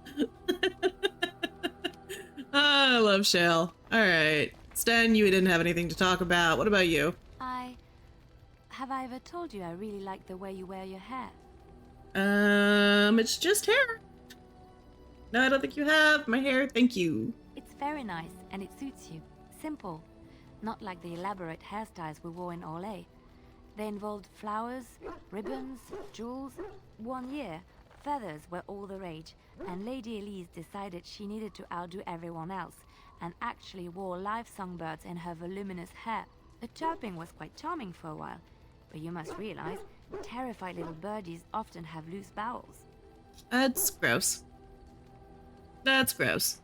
I love Shale. All right. Sten, you didn't have anything to talk about. What about you? Have I ever told you I really like the way you wear your hair? It's just hair. No, I don't think you have. My hair, thank you. It's very nice, and it suits you. Simple. Not like the elaborate hairstyles we wore in Orlais. They involved flowers, ribbons, jewels. 1 year, feathers were all the rage, and Lady Elise decided she needed to outdo everyone else, and actually wore live songbirds in her voluminous hair. The chirping was quite charming for a while, but you must realize, terrified little birdies often have loose bowels. That's gross. That's gross.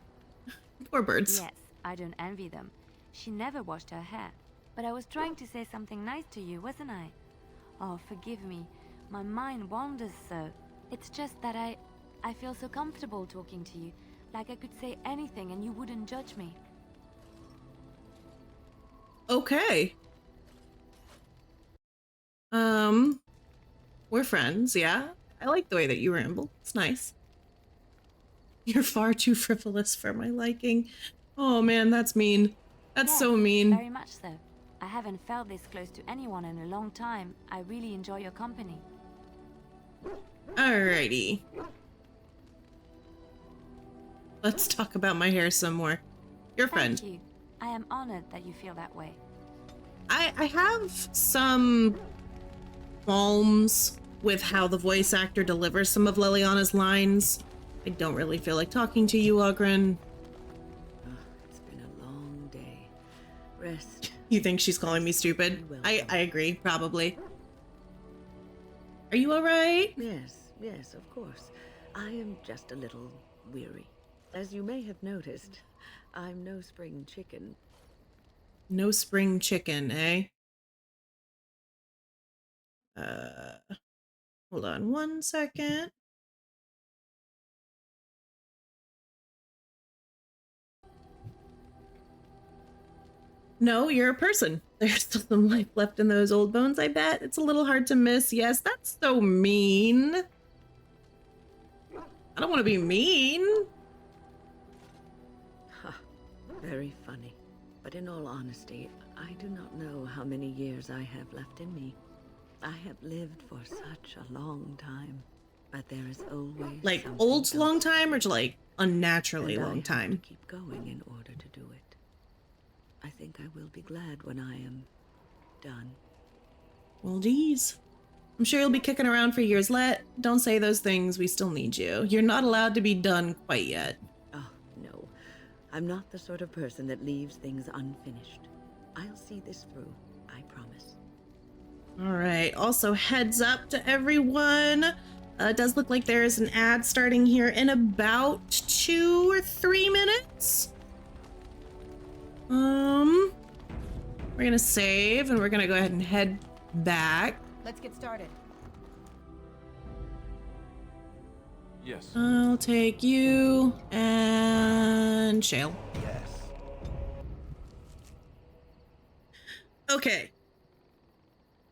Poor birds. Yes, I don't envy them. She never washed her hair. But I was trying to say something nice to you, wasn't I? Oh, forgive me. My mind wanders so. It's just that I feel so comfortable talking to you. Like I could say anything and you wouldn't judge me. Okay. We're friends, yeah? I like the way that you ramble. It's nice. You're far too frivolous for my liking. Oh man, that's mean. That's so mean. Very much so. I haven't felt this close to anyone in a long time. I really enjoy your company. Alrighty. Let's talk about my hair some more. Your friend. Thank you. I am honored that you feel that way. I have some qualms with how the voice actor delivers some of Liliana's lines. I don't really feel like talking to you, Ogren. It's been a long day. Rest. You think she's calling me stupid? I agree, probably. Are you alright? Yes, of course. I am just a little weary. As you may have noticed, I'm no spring chicken. No spring chicken, eh? Hold on 1 second. No, you're a person. There's still some life left in those old bones, I bet. It's a little hard to miss. Yes, that's so mean. I don't want to be mean. Very funny. But in all honesty, I do not know how many years I have left in me. I have lived for such a long time, but there is always like old long time or like unnaturally long time? I have to keep going in order to do it. I think I will be glad when I am done. Well, geez. I'm sure you'll be kicking around for years. Don't say those things. We still need you. You're not allowed to be done quite yet. Oh, no. I'm not the sort of person that leaves things unfinished. I'll see this through, I promise. All right. Also, heads up to everyone. It does look like there is an ad starting here in about 2 or 3 minutes. We're gonna save and we're gonna go ahead and head back. Let's get started. Yes. I'll take you and Shale. Yes. Okay.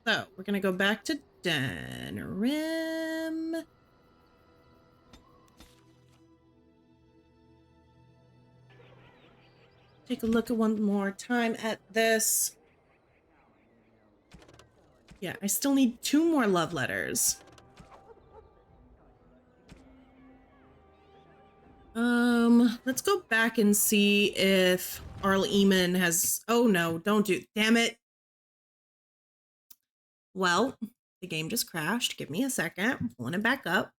So we're gonna go back to Denerim. Take a look at one more time at this. Yeah, I still need 2 more love letters. Let's go back and see if Arl Eamon has... Oh no, don't do... Damn it. Well, the game just crashed. Give me a second. I'm pulling it back up.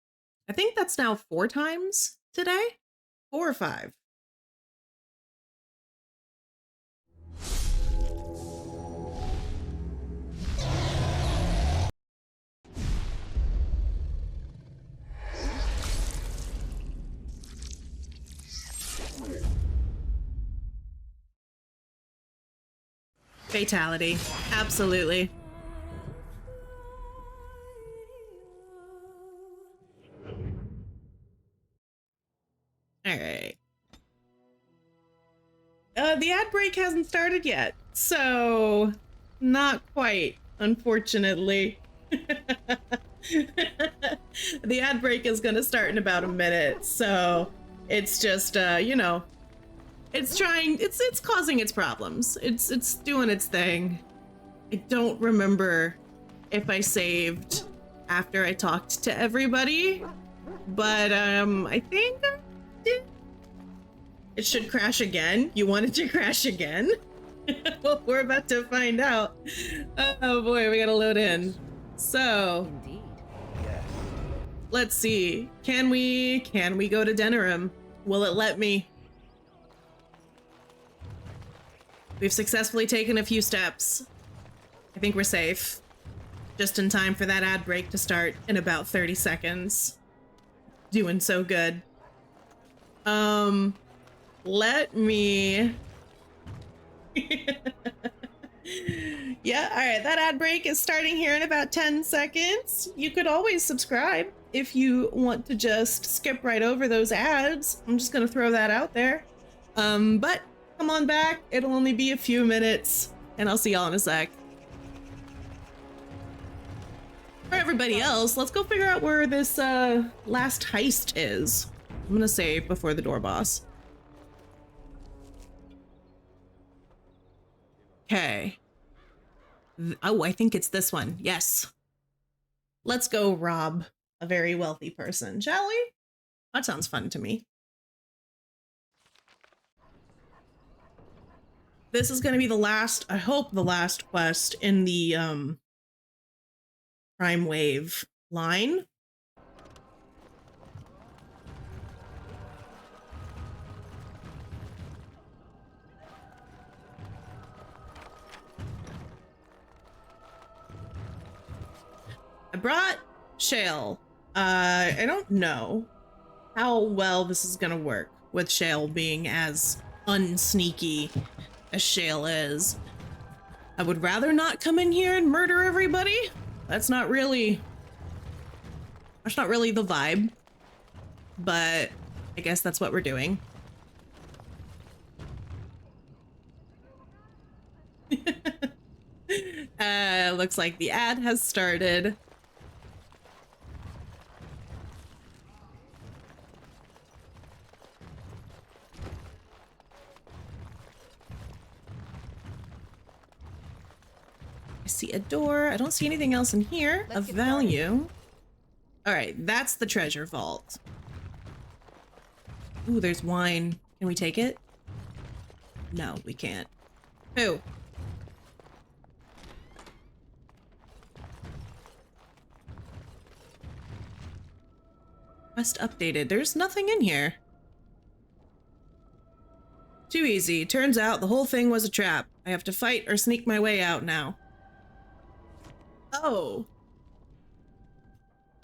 I think that's now 4 times today. 4 or 5. Fatality. Absolutely. All right. The ad break hasn't started yet, so not quite, unfortunately. The ad break is going to start in about a minute, so it's just, you know, it's trying, it's causing its problems. It's doing its thing. I don't remember if I saved after I talked to everybody, but I think I did. It should crash again. You want it to crash again? Well, we're about to find out. Oh boy, we gotta load in. So, Indeed. Yes. Let's see. Can we go to Denerim? Will it let me? We've successfully taken a few steps. I think we're safe. Just in time for that ad break to start in about 30 seconds. Doing so good. Let me... Yeah, all right, that ad break is starting here in about 10 seconds. You could always subscribe if you want to just skip right over those ads. I'm just gonna throw that out there. But come on back, it'll only be a few minutes, and I'll see y'all in a sec. For everybody else, let's go figure out where this last heist is. I'm gonna save before the door boss. Okay. Oh, I think it's this one. Yes. Let's go rob a very wealthy person, shall we? That sounds fun to me. This is going to be the last, I hope the last quest in the Prime Wave line. I brought Shale. I don't know how well this is gonna work with Shale being as unsneaky as Shale is. I would rather not come in here and murder everybody. That's not really the vibe, but I guess that's what we're doing. Looks like the ad has started. I see a door. I don't see anything else in here of value. All right, that's the treasure vault. Ooh, there's wine. Can we take it? No, we can't. Who? Quest updated. There's nothing in here. Too easy. Turns out the whole thing was a trap. I have to fight or sneak my way out now. Oh.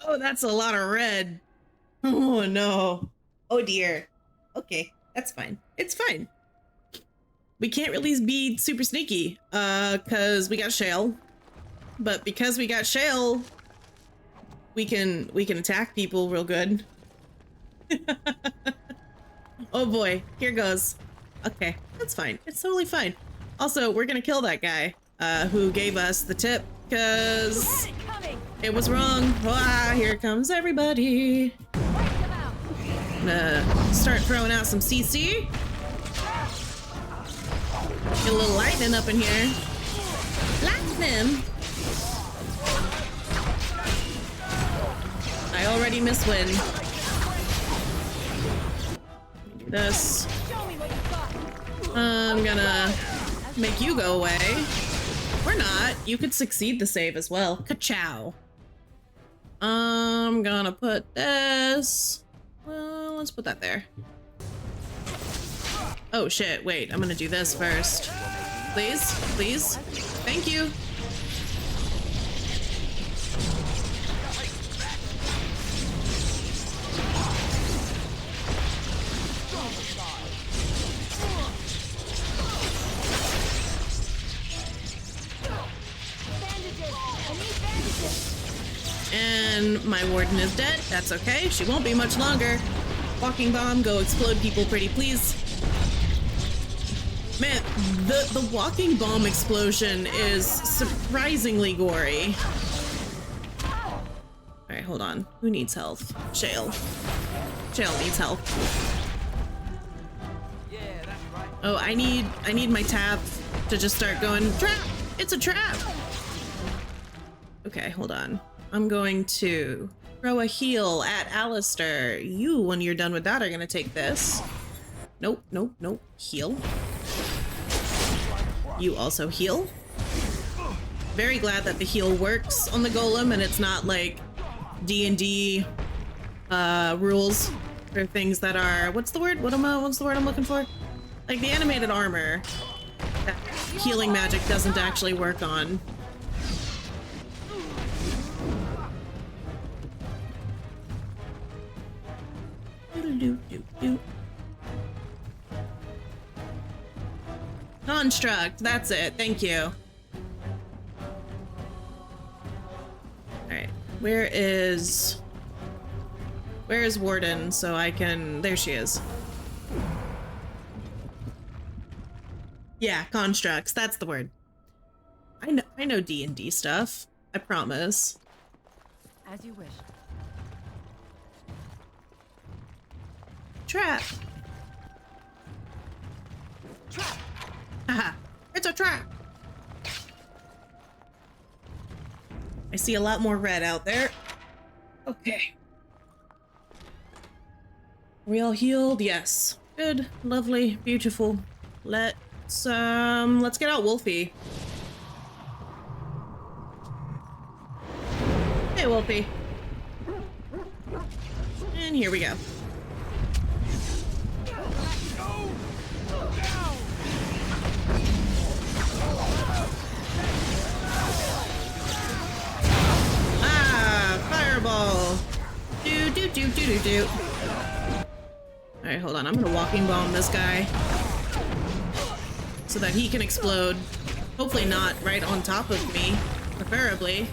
Oh, that's a lot of red. Oh no. Oh dear. Okay, that's fine. It's fine. We can't really be super sneaky, cause we got Shale. But because we got Shale, we can attack people real good. Oh boy, here goes. Okay, that's fine. It's totally fine. Also, we're gonna kill that guy, who gave us the tip, cause it was wrong. Ah, here comes everybody. I'm gonna start throwing out some CC. Get a little lightning up in here. Lightning! I already miss win. Do this. I'm gonna make you go away. Or not. You could succeed the save as well. Ka-chow. I'm gonna put this. Well, let's put that there. Oh shit, wait, I'm gonna do this first. Please, please. Thank you. And my warden is dead. That's okay. She won't be much longer. Walking bomb, go explode people pretty please. Man, the walking bomb explosion is surprisingly gory. Alright, hold on. Who needs health? Shale. Shale needs health. Oh, I need my tap to just start going, trap! It's a trap! Okay, hold on. I'm going to throw a heal at Alistair. You, when you're done with that, are gonna take this. Nope, nope, nope. Heal. You also heal. Very glad that the heal works on the golem and it's not like D&D rules for things that are, what's the word? What's the word I'm looking for? Like the animated armor that healing magic doesn't actually work on. Construct, that's it. Thank you. Alright, where is Warden so I can... There she is. Yeah, constructs, that's the word. I know D&D stuff. I promise. As you wish. Trap. Trap. Haha, it's a trap. I see a lot more red out there. Okay. We all healed? Yes. Good, lovely, beautiful. Let's get out Wolfie. Hey, Wolfie. And here we go. Fireball. Do. Alright, hold on. I'm gonna walking bomb this guy so that he can explode. Hopefully not right on top of me, preferably.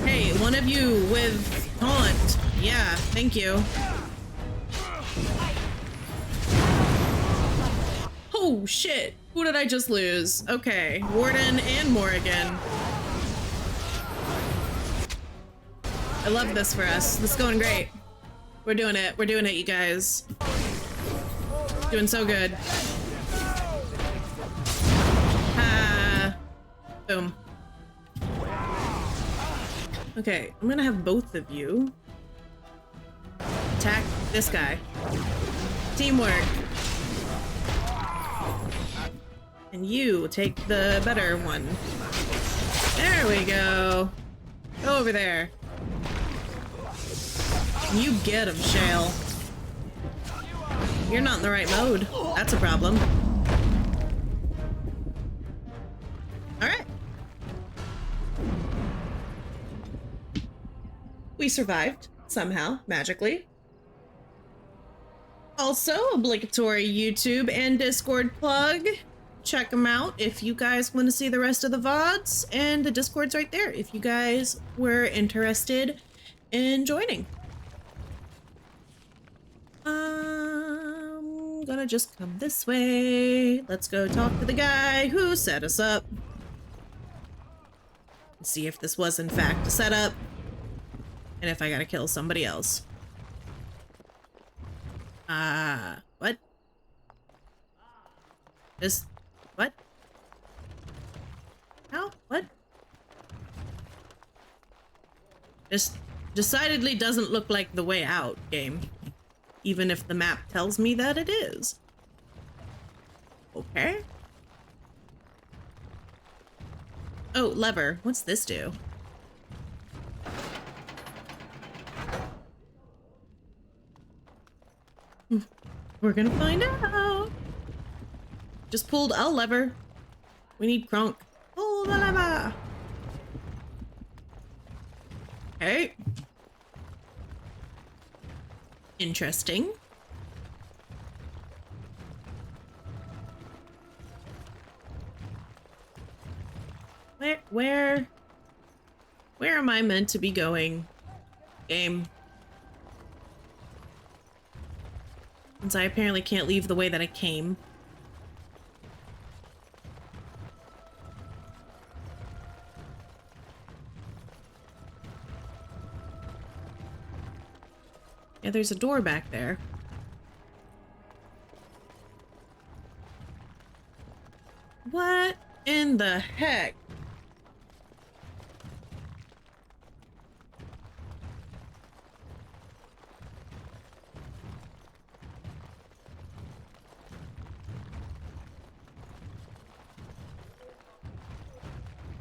Hey, one of you with taunt. Yeah, thank you. Oh shit. Who did I just lose? Okay, Warden and Morrigan. I love this for us. This is going great. We're doing it. We're doing it, you guys. Doing so good. Ah. Boom. Okay, I'm gonna have both of you attack this guy. Teamwork. And you take the better one. There we go. Go over there. You get him, Shale. You're not in the right mode. That's a problem. Alright. we survived somehow, magically. Also, obligatory YouTube and Discord plug. Check them out if you guys want to see the rest of the VODs, and the Discord's right there if you guys were interested in joining. I'm gonna just come this way. Let's go talk to the guy who set us up. See if this was in fact a setup, and if I gotta kill somebody else. What? What? How? What? This decidedly doesn't look like the way out, game. Even if the map tells me that it is. Okay. Oh, lever. What's this do? We're gonna find out. Just pulled a lever. We need Kronk. Pull the lever. Okay. Interesting. Where am I meant to be going, game? Since I apparently can't leave the way that I came. Yeah, there's a door back there. What in the heck?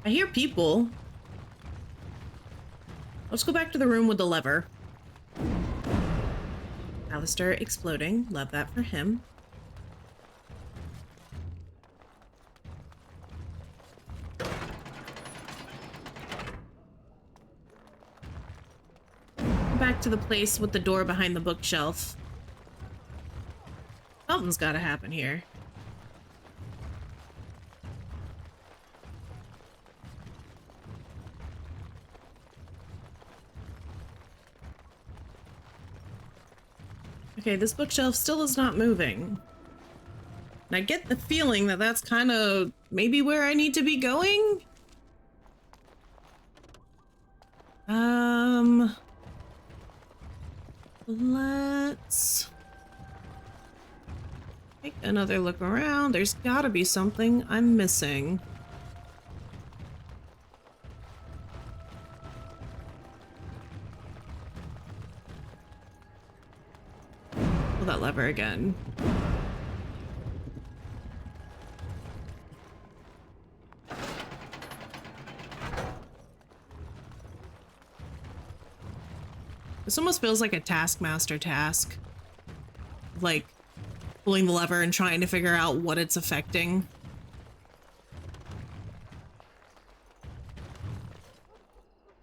I hear people. Let's go back to the room with the lever. Alistair exploding. Love that for him. Back to the place with the door behind the bookshelf. Something's gotta happen here. Okay, this bookshelf still is not moving. And I get the feeling that that's kind of maybe where I need to be going. Let's take another look around. There's gotta be something I'm missing. Pull that lever again. This almost feels like a Taskmaster task. Like, pulling the lever and trying to figure out what it's affecting.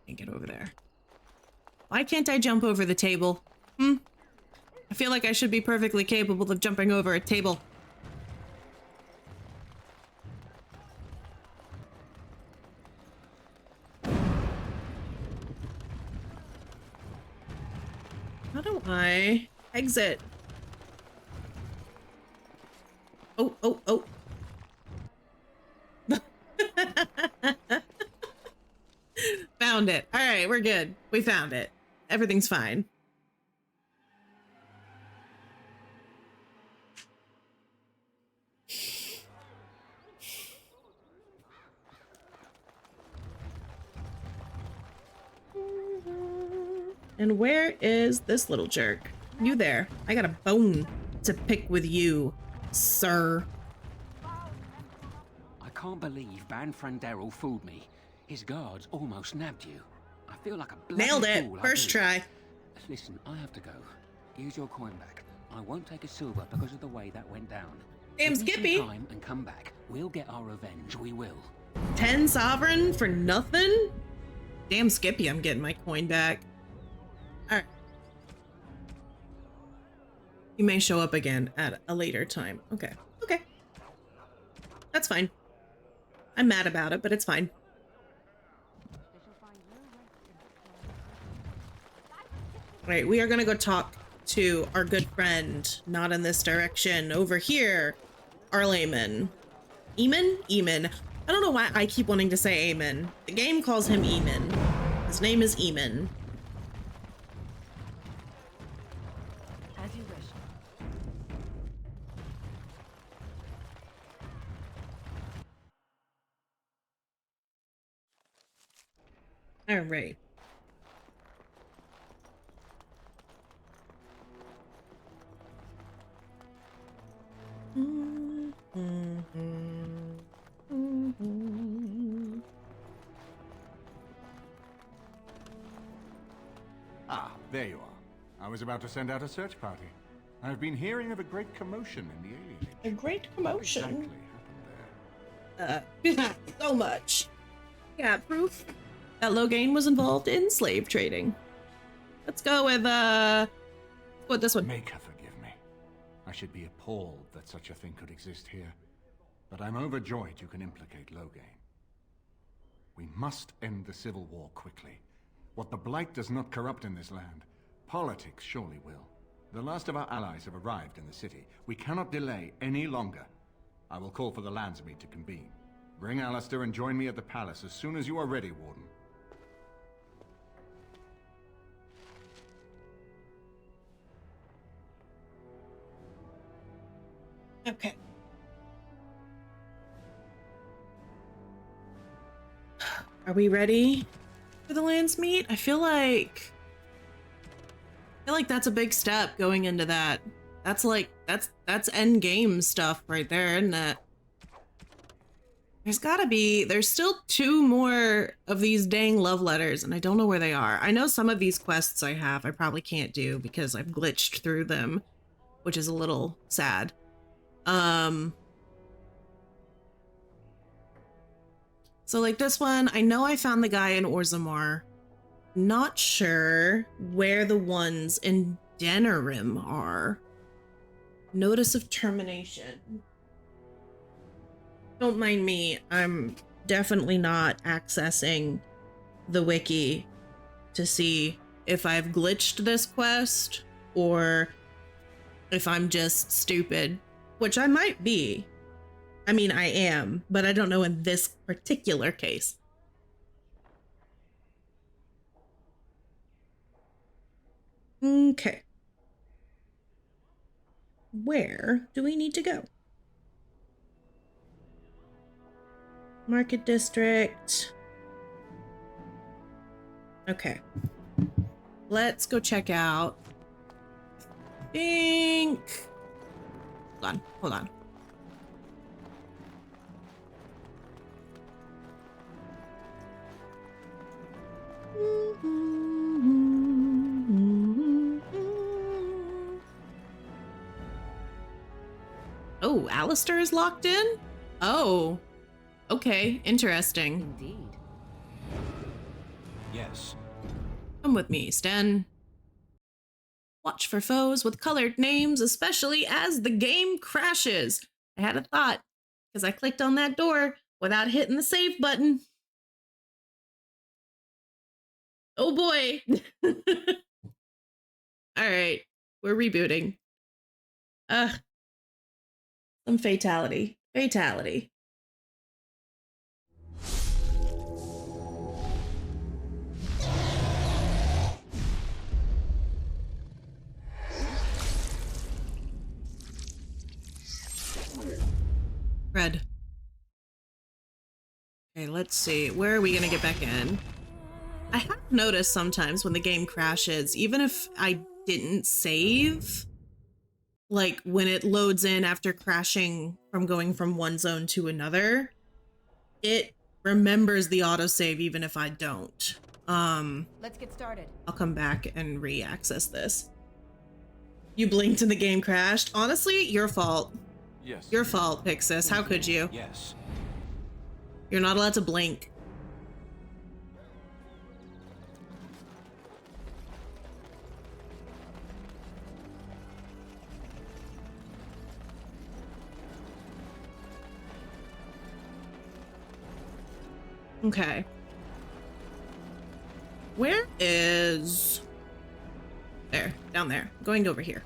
Can't get over there. Why can't I jump over the table? I feel like I should be perfectly capable of jumping over a table. How do I exit? Oh, oh, oh. Found it. All right, we're good. We found it. Everything's fine. And where is this little jerk? You there. I got a bone to pick with you, sir. I can't believe Banfran Daryl fooled me. His guards almost nabbed you. I feel like a bloody Nailed it. fool. First try. Listen, I have to go. Here's your coin back. I won't take a silver because of the way that went down. Damn, Give me some Skippy. time and come back. We'll get our revenge. We will. 10 sovereign for nothing? Damn, Skippy, I'm getting my coin back. Alright. You may show up again at a later time. Okay. Okay. That's fine. I'm mad about it, but it's fine. Alright, we are gonna go talk to our good friend, not in this direction, over here, Arlayman. Eamon? I don't know why I keep wanting to say Eamon. The game calls him Eamon. His name is Eamon. As you wish. Alright. Ah, there you are. I was about to send out a search party. I've been hearing of a great commotion in the Alienage. A great commotion? What exactly happened there? So much. Yeah, proof that Logain was involved in slave trading. Let's go with this one. Make her forgive me. I should be appalled that such a thing could exist here. But I'm overjoyed you can implicate Logain. We must end the civil war quickly. What the Blight does not corrupt in this land, politics surely will. The last of our allies have arrived in the city. We cannot delay any longer. I will call for the Landsmeet to convene. Bring Alistair and join me at the palace as soon as you are ready, Warden. Okay. Are we ready for the Landsmeet? I feel like that's a big step going into that. That's like that's end game stuff right there, isn't it? There's still 2 more of these dang love letters, and I don't know where they are. I know some of these quests I probably can't do because I've glitched through them, which is a little sad. So like this one, I know I found the guy in Orzammar. Not sure where the ones in Denerim are. Notice of termination. Don't mind me, I'm definitely not accessing the wiki to see if I've glitched this quest or if I'm just stupid, which I might be. I mean, I am, but I don't know in this particular case. Okay. Where do we need to go? Market District. Okay. Let's go check out. Hold on. Oh, Alistair is locked in? Oh. Okay, interesting. Indeed. Yes. Come with me, Sten. Watch for foes with colored names, especially as the game crashes. I had a thought, because I clicked on that door without hitting the save button. Oh boy. Alright, we're rebooting. Some fatality. Red. Okay, let's see. Where are we gonna get back in? I have noticed sometimes when the game crashes, even if I didn't save, like when it loads in after crashing from going from one zone to another, it remembers the autosave even if I don't. Let's get started. I'll come back and re-access this. You blinked and the game crashed? Honestly, your fault. Yes. Your fault, Pixis. How could you? Yes. You're not allowed to blink. Okay. Where is... There, down there. I'm going over here.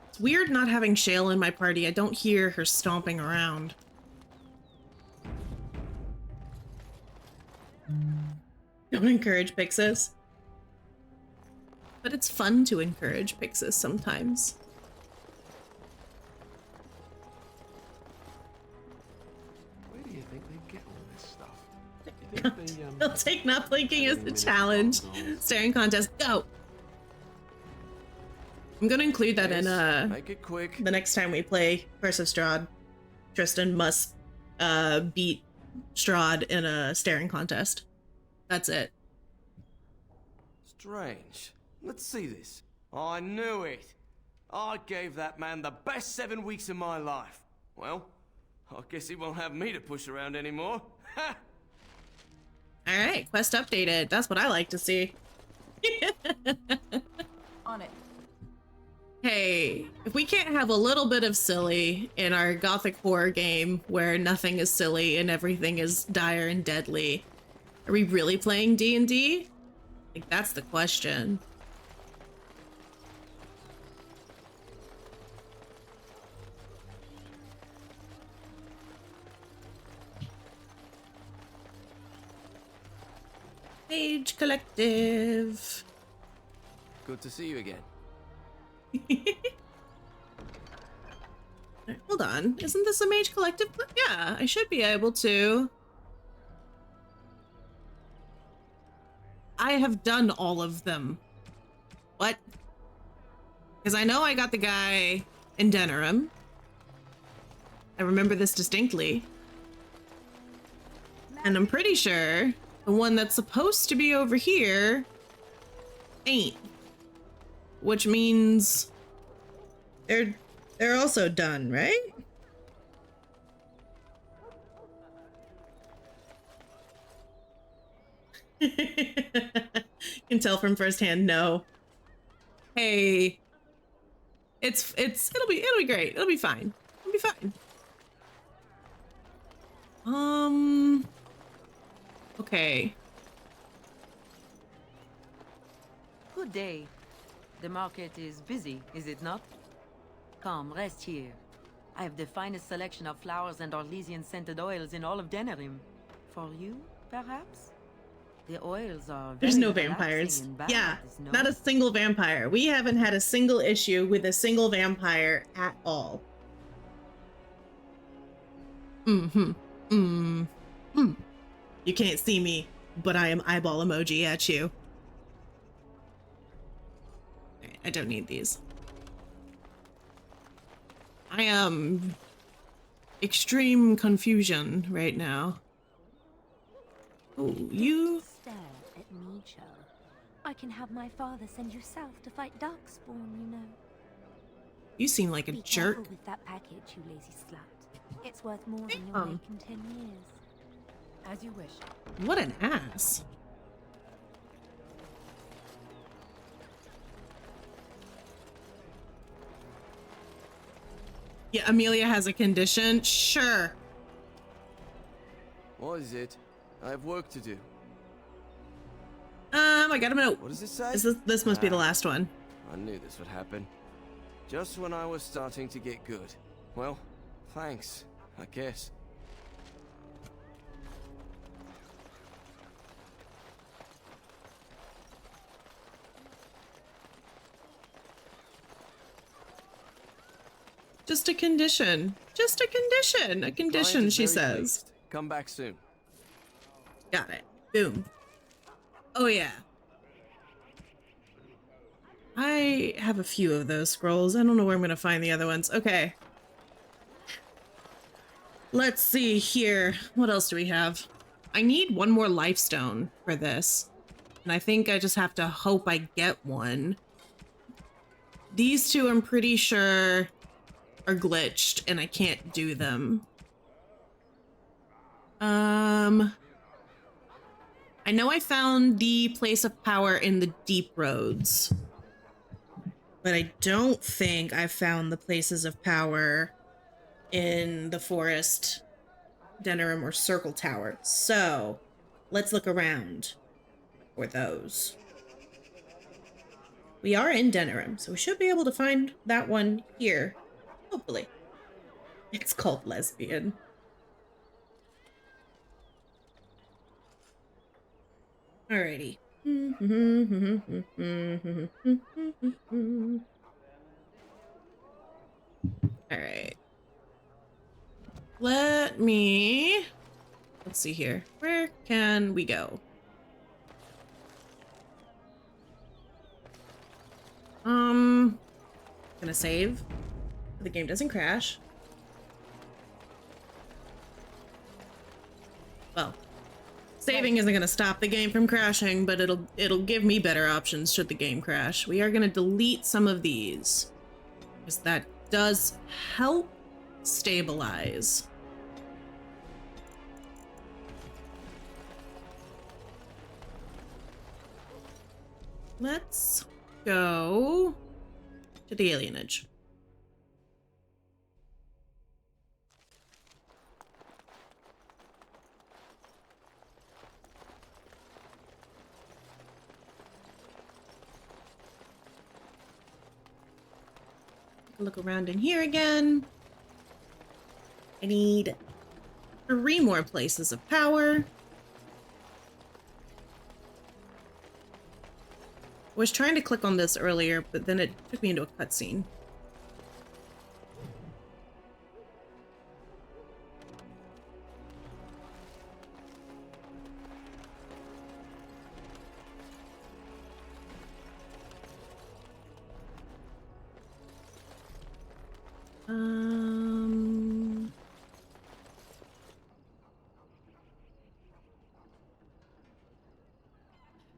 It's weird not having Shale in my party. I don't hear her stomping around. Don't encourage Pixis. But it's fun to encourage Pixis sometimes. Where do you think they get all this stuff? You think they, They'll take not blinking as the challenge. Staring contest, go! I'm gonna include that in make it quick. the next time we play Curse of Strahd. Tristan must beat Strahd in a staring contest. That's it. Strange. Let's see this. I knew it. I gave that man the best 7 weeks of my life. Well, I guess he won't have me to push around anymore. Ha! Alright, quest updated. That's what I like to see. On it. Hey, if we can't have a little bit of silly in our gothic horror game where nothing is silly and everything is dire and deadly, are we really playing D&D? Like, that's the question. Mage Collective. Good to see you again. Hold on, isn't this a Mage Collective? Yeah, I should be able to. I have done all of them. What? Because I know I got the guy in Denerim. I remember this distinctly. And I'm pretty sure the one that's supposed to be over here ain't. Which means they're also done, right? Can tell from firsthand, no. Hey, it'll be great. It'll be fine. It'll be fine. Okay. Good day. The market is busy, is it not? Come, rest here. I have the finest selection of flowers and Orlesian scented oils in all of Denerim. For you, perhaps? The oils are very There's no relaxing vampires. and balanced, Yeah, no? not a single vampire. We haven't had a single issue with a single vampire at all. You can't see me, but I am eyeball emoji at you. Alright, I don't need these. I am extreme confusion right now. Oh, you... Stare at me, Joe. I can have my father send you south to fight Darkspawn, you know. You seem like a Be jerk. careful with that package, you lazy slut. It's worth more than you'll make in 10 years. As you wish. What an ass. Yeah, Amelia has a condition. Sure. What is it? I have work to do. I got a note. What does it say? This must be the last one. I knew this would happen. Just when I was starting to get good. Well, thanks, I guess. Just a condition. Just a condition. A condition, Client is she very says. pleased. Come back soon. Got it. Boom. Oh, yeah. I have a few of those scrolls. I don't know where I'm going to find the other ones. Okay. Let's see here. What else do we have? I need one more lifestone for this. And I think I just have to hope I get one. These two, I'm pretty sure, are glitched and I can't do them. I I know I found the place of power in the deep roads, but I don't think I found the places of power in the forest, Denerim, or Circle Tower. So let's look around for those. We are in Denerim, so we should be able to find that one here, hopefully. It's called Lesbian. Alrighty. Alright. Let's see here. Where can we go? Gonna save. So the game doesn't crash. Well, saving isn't gonna stop the game from crashing, but it'll give me better options should the game crash. We are gonna delete some of these, because that does help stabilize. Let's go to the Alienage. Look around in here again. I need 3 more places of power. I was trying to click on this earlier, but then it took me into a cutscene.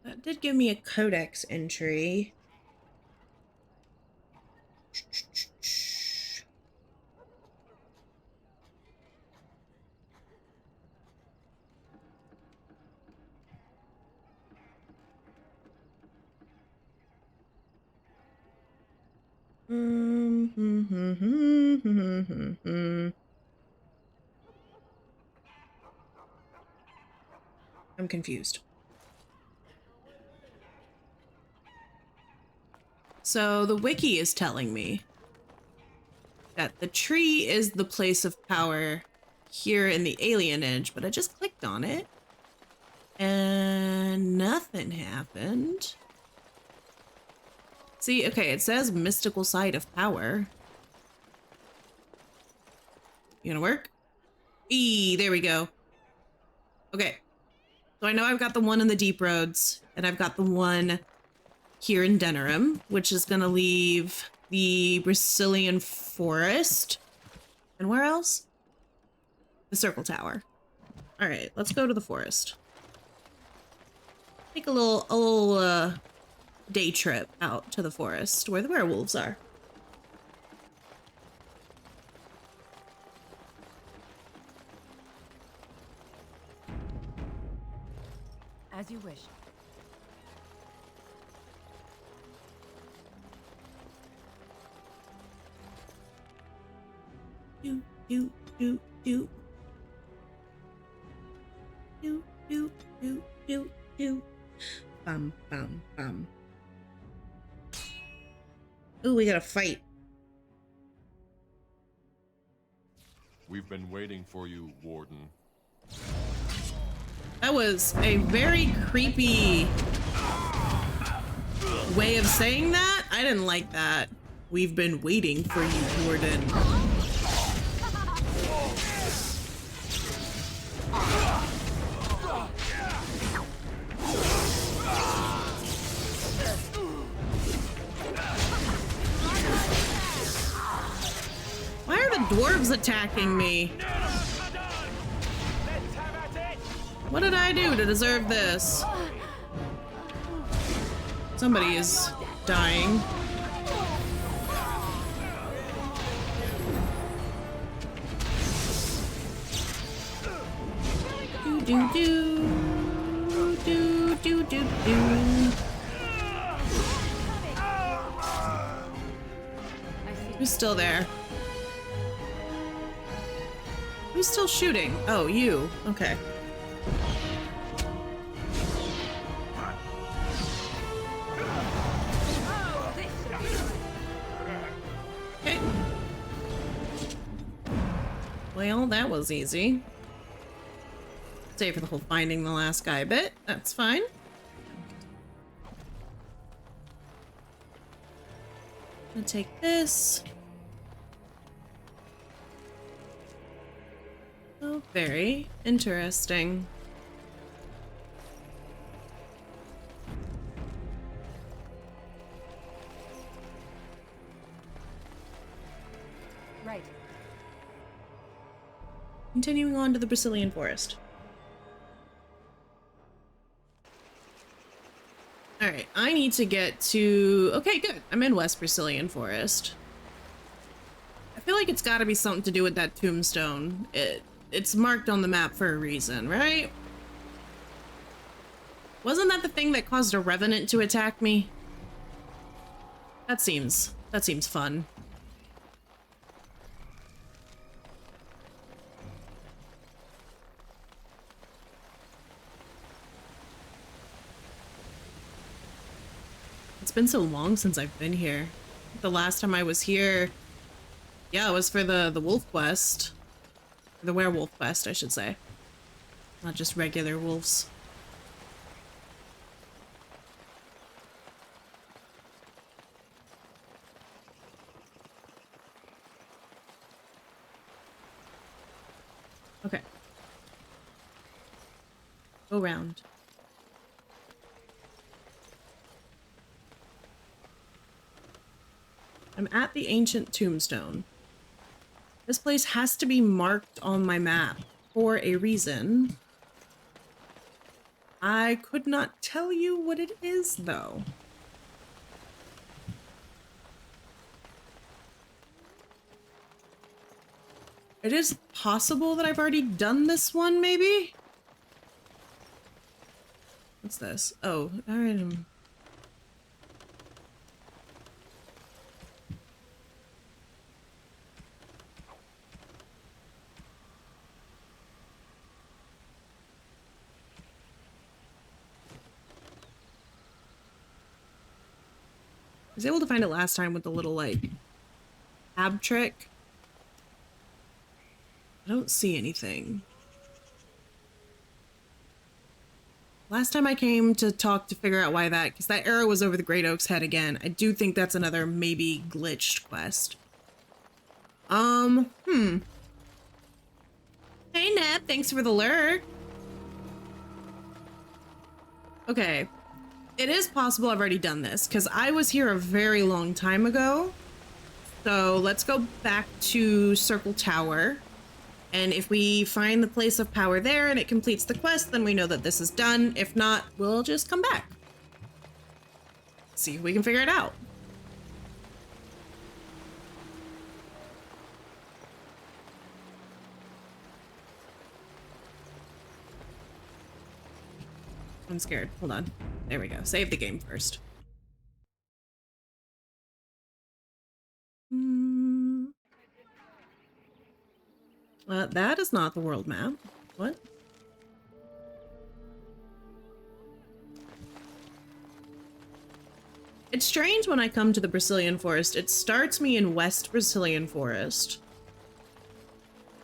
That did give me a codex entry. I'm confused. So the wiki is telling me that the tree is the place of power here in the Alienage, but I just clicked on it and nothing happened. See, okay, it says mystical site of power. You gonna work? There we go. Okay. So I know I've got the one in the deep roads, and I've got the one here in Denerim, which is gonna leave the Brazilian forest. And where else? The Circle Tower. All right, let's go to the forest. Take a little day trip out to the forest where the werewolves are. As you wish. Do, do, do, do. Do, do, do, do, do. Bum, bum, bum. Ooh, we gotta fight. We've been waiting for you, Warden. That was a very creepy way of saying that. I didn't like that. We've been waiting for you, Warden. Why are the dwarves attacking me? What did I do to deserve this? Somebody is dying. Do do do do Who's still there? Who's still shooting? Oh, you. Okay. Okay. Well, that was easy. Save for the whole finding the last guy bit. That's fine. I'm gonna take this. Oh, very interesting. Right. Continuing on to the Brazilian forest. Alright, I need to get to... Okay, good. I'm in West Brazilian Forest. I feel like it's gotta be something to do with that tombstone. It's marked on the map for a reason, right? Wasn't that the thing that caused a revenant to attack me? That seems fun. It's been so long since I've been here. The last time I was here, yeah, it was for the wolf quest. The werewolf quest, I should say. Not just regular wolves. Okay. Go round. I'm at the ancient tombstone. This place has to be marked on my map for a reason. I could not tell you what it is, though. It is possible that I've already done this one, maybe? What's this? Oh, alright. I was able to find it last time with the little, like, tab trick. I don't see anything. Last time I came to talk to figure out why that, because that arrow was over the Great Oak's head again. I do think that's another maybe glitched quest. Hey Neb, thanks for the lurk. Okay. It is possible I've already done this, because I was here a very long time ago. So let's go back to Circle Tower. And if we find the place of power there and it completes the quest, then we know that this is done. If not, we'll just come back. See if we can figure it out. I'm scared. Hold on. There we go. Save the game first. That is not the world map. What? It's strange when I come to the Brazilian Forest. It starts me in West Brazilian Forest,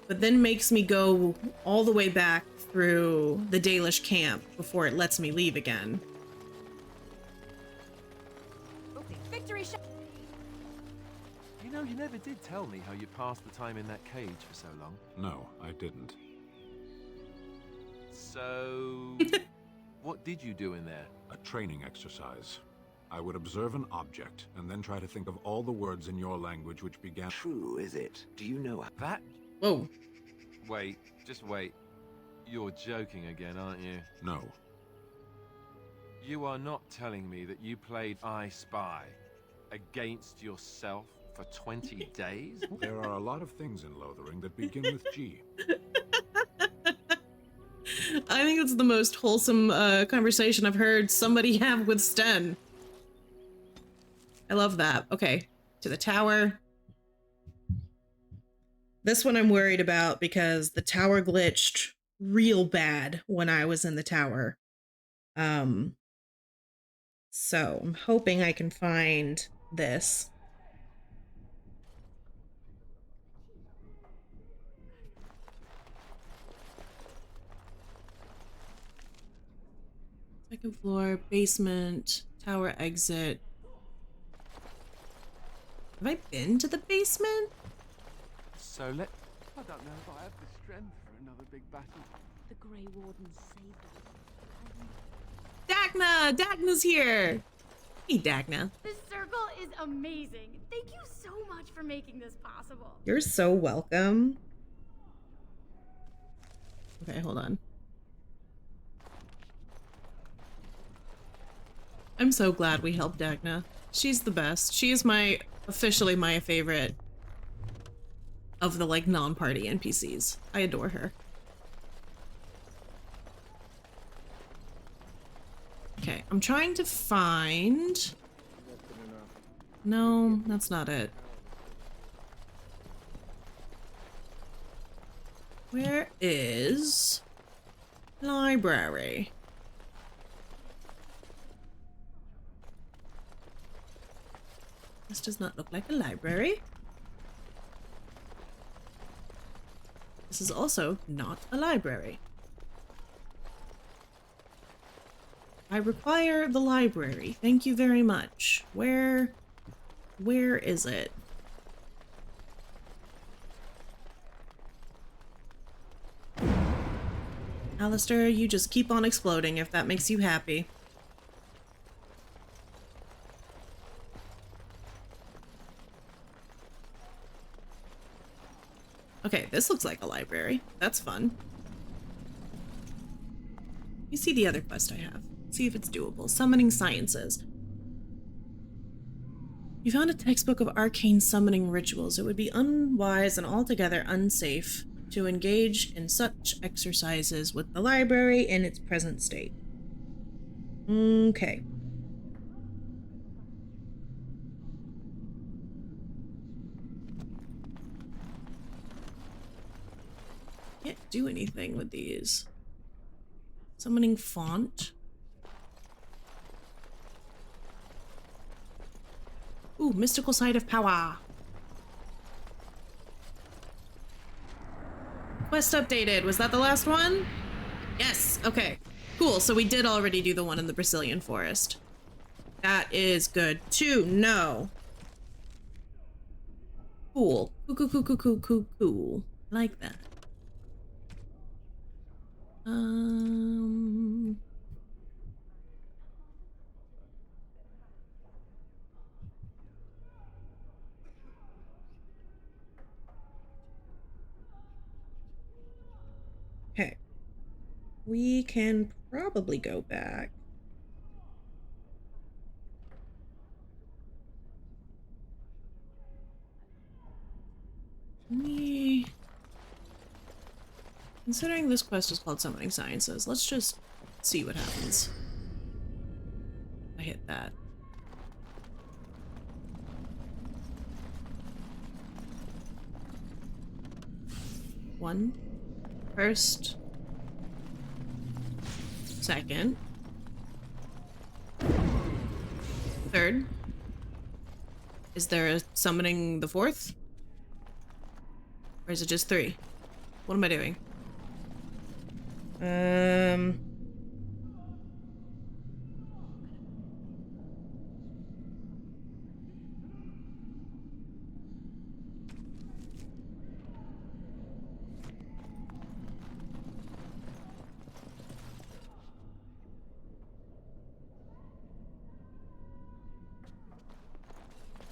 but then makes me go all the way back through the Dalish camp before it lets me leave again. Victory shot. You know, you never did tell me how you passed the time in that cage for so long. No, I didn't. So... what did you do in there? A training exercise. I would observe an object, and then try to think of all the words in your language which began... True, is it? Do you know that? Whoa. Wait, just wait. You're joking again, aren't you? No. You are not telling me that you played I Spy against yourself for 20 days? There are a lot of things in Lothering that begin with G. I think it's the most wholesome conversation I've heard somebody have with Sten. I love that. Okay, to the tower. This one I'm worried about because the tower glitched real bad when I was in the tower. So I'm hoping I can find this. Second floor, basement, tower exit. Have I been to the basement? So I don't know if I have the strength for another big battle. The Grey Warden saved us. Dagna! Dagna's here! Hey, Dagna. This circle is amazing. Thank you so much for making this possible. You're so welcome. Okay, hold on. I'm so glad we helped Dagna. She's the best. She is officially my favorite of the, like, non-party NPCs. I adore her. Okay, I'm trying to find... No, that's not it. Where is... library? This does not look like a library. This is also not a library. I require the library. Thank you very much. Where is it? Alistair, you just keep on exploding if that makes you happy. Okay, this looks like a library. That's fun. You see the other quest I have. See if it's doable. Summoning Sciences. You found a textbook of arcane summoning rituals. It would be unwise and altogether unsafe to engage in such exercises with the library in its present state. Okay. Can't do anything with these. Summoning font. Ooh, mystical side of power. Quest updated. Was that the last one? Yes. Okay. Cool. So we did already do the one in the Brazilian forest. That is good to know. Cool. Cool. I like that. Okay. We can probably go back. Considering this quest is called Summoning Sciences, let's just see what happens. I hit that. One. First. Second. Third. Is there a summoning the fourth? Or is it just three? What am I doing?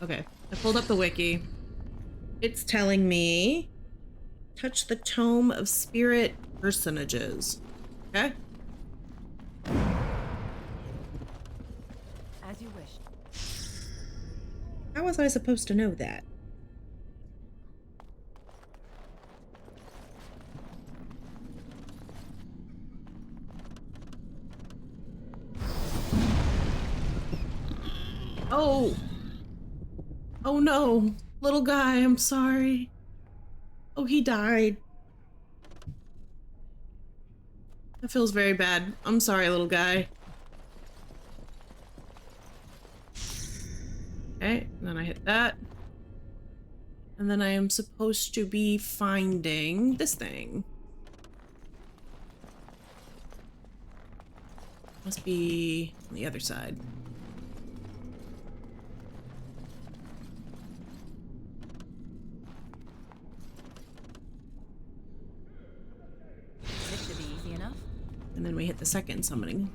Okay, I pulled up the wiki. It's telling me touch the tome of spirit personages. Okay? As you wish. How was I supposed to know that? Oh! Oh no! Little guy, I'm sorry. Oh, he died. That feels very bad. I'm sorry, little guy. Okay, and then I hit that. And then I am supposed to be finding this thing. Must be on the other side. This should be easy enough. And then we hit the second summoning.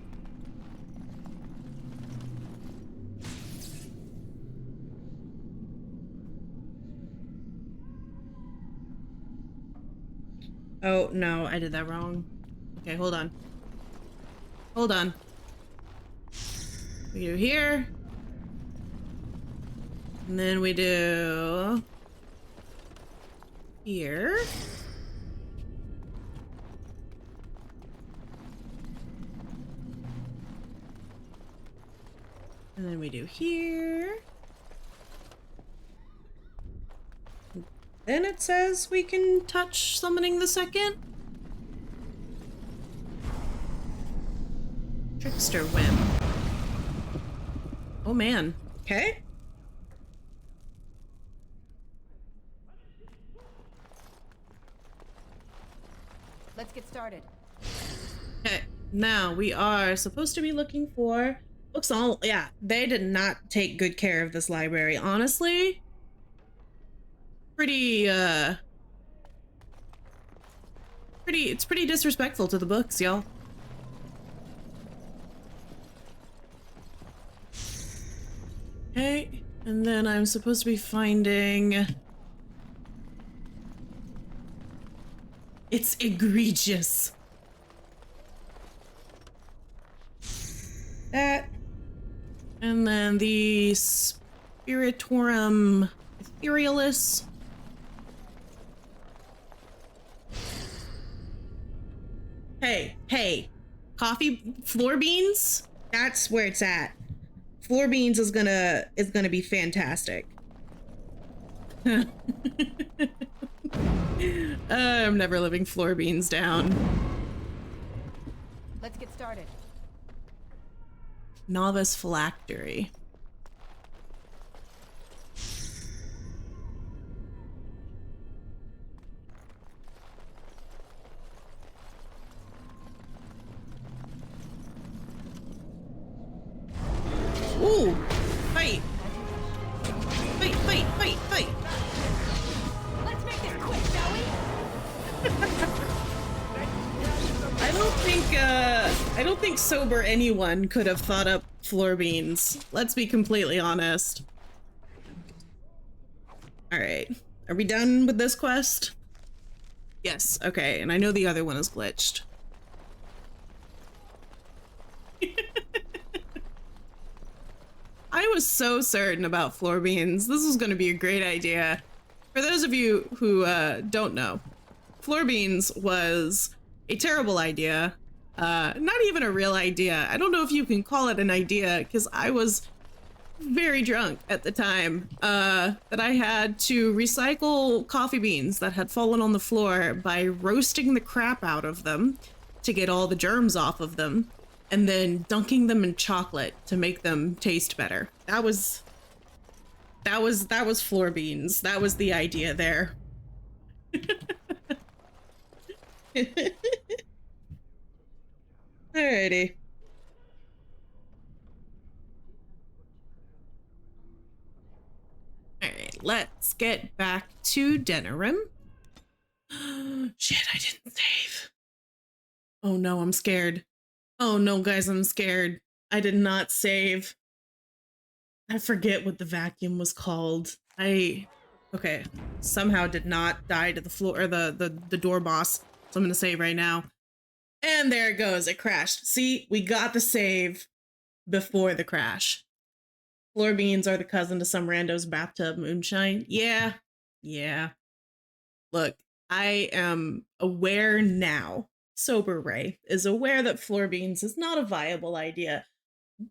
Oh, no, I did that wrong. Okay, hold on. Hold on. We do here. And then we do here. And then we do here. Then it says we can touch summoning the second. Trickster whim. Oh man. Okay. Let's get started. Okay. Now we are supposed to be looking for books all. Yeah, they did not take good care of this library, honestly. It's pretty disrespectful to the books, y'all. Okay, and then I'm supposed to be finding... It's egregious. That. And then the Spiritorum Etherealis. Hey, coffee, floor beans? That's where it's at. Floor beans is gonna be fantastic. I'm never living floor beans down. Let's get started. Novice phylactery. Ooh! Fight! Fight, fight, fight, fight! Let's make this quick, shall we? I don't think sober anyone could have thought up floor beans. Let's be completely honest. Alright. Are we done with this quest? Yes, okay, and I know the other one is glitched. I was so certain about floor beans. This was going to be a great idea. For those of you who don't know, floor beans was a terrible idea. Not even a real idea. I don't know if you can call it an idea because I was very drunk at the time that I had to recycle coffee beans that had fallen on the floor by roasting the crap out of them to get all the germs off of them. And then dunking them in chocolate to make them taste better. That was floor beans. That was the idea there. Alrighty. Alright, let's get back to Denerim. Shit, I didn't save. Oh no, I'm scared. Oh no, guys, I'm scared. I did not save. I forget what the vacuum was called. Okay, somehow did not die to the floor, or the door boss. So I'm gonna save right now. And there it goes, it crashed. See, we got the save before the crash. Floor beans are the cousin to some rando's bathtub moonshine. Yeah. Look, I am aware now. Sober Ray is aware that floor beans is not a viable idea,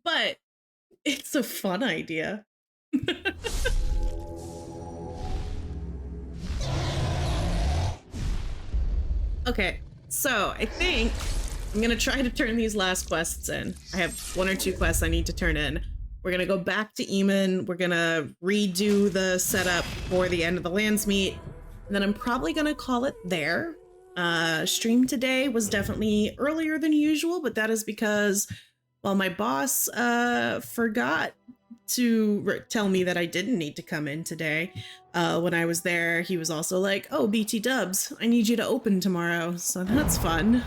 but it's a fun idea. Okay, so I think I'm gonna try to turn these last quests in. I have 1 or 2 quests I need to turn in. We're gonna go back to Eamon. We're gonna redo the setup for the end of the Landsmeet. And then I'm probably gonna call it there. Stream today was definitely earlier than usual, but that is because, well, my boss forgot to tell me that I didn't need to come in today. When I was there, he was also like, oh, BT Dubs, I need you to open tomorrow. So that's fun.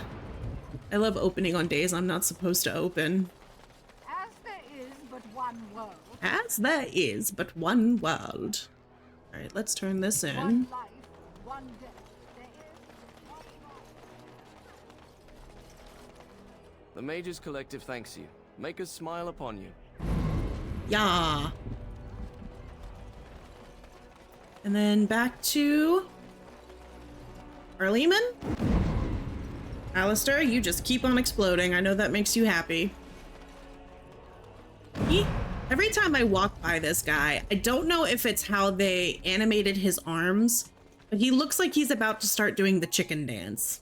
I love opening on days I'm not supposed to open. As there is but one world. As there is but one world. All right, let's turn this in. One life, one death. There is one life. The Mage's Collective thanks you. Make us smile upon you. Yeah. And then back to Arleman. Alistair, you just keep on exploding. I know that makes you happy. Every time I walk by this guy, I don't know if it's how they animated his arms, but he looks like he's about to start doing the chicken dance.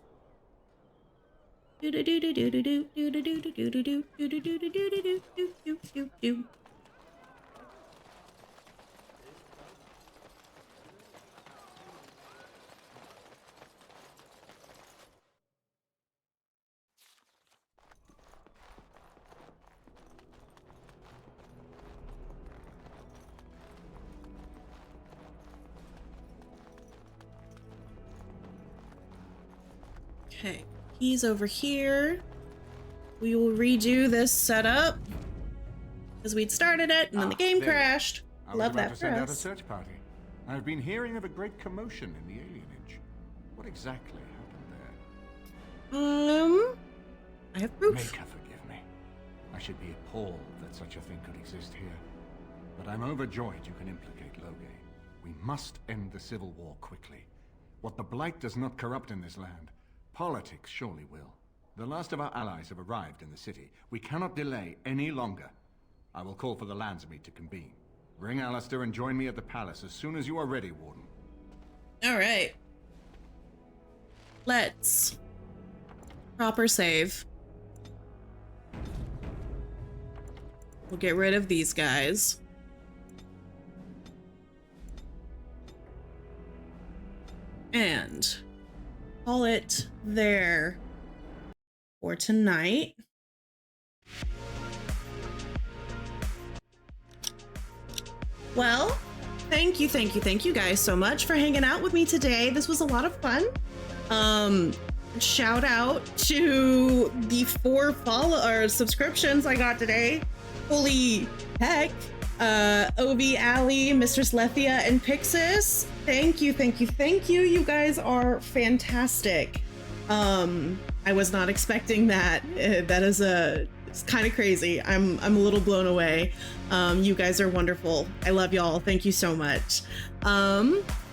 Okay, he's over here. We will redo this setup because we'd started it and then the game crashed. I was Love about that to for send out a us. search party. I've been hearing of a great commotion in the Alienage. What exactly happened there? I have proof. Maker, forgive me. I should be appalled that such a thing could exist here. But I'm overjoyed you can implicate Logain. We must end the civil war quickly. What the Blight does not corrupt in this land, politics surely will. The last of our allies have arrived in the city. We cannot delay any longer. I will call for the Landsmeet to convene. Bring Alistair and join me at the palace as soon as you are ready, Warden. All right. Let's proper save. We'll get rid of these guys. And call it there for tonight. Well, thank you guys so much for hanging out with me today. This was a lot of fun. Shout out to the 4 subscriptions I got today. Holy heck. Ovi, Ali, Mistress Lethia, and Pixis. Thank you. You guys are fantastic. I was not expecting that. That is it's kind of crazy. I'm a little blown away. You guys are wonderful. I love y'all. Thank you so much.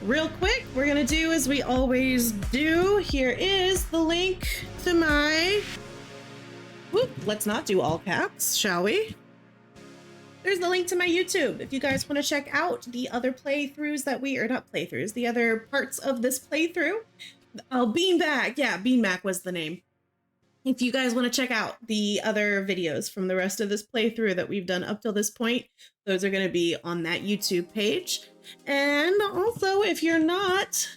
Real quick, we're gonna do as we always do. Here is the link to my... Whoop, let's not do all caps, shall we? There's the link to my YouTube if you guys want to check out the other playthroughs that the other parts of this playthrough. Oh, Beanbag. Yeah, Beanbag was the name. If you guys want to check out the other videos from the rest of this playthrough that we've done up till this point, those are going to be on that YouTube page. And also, if you're not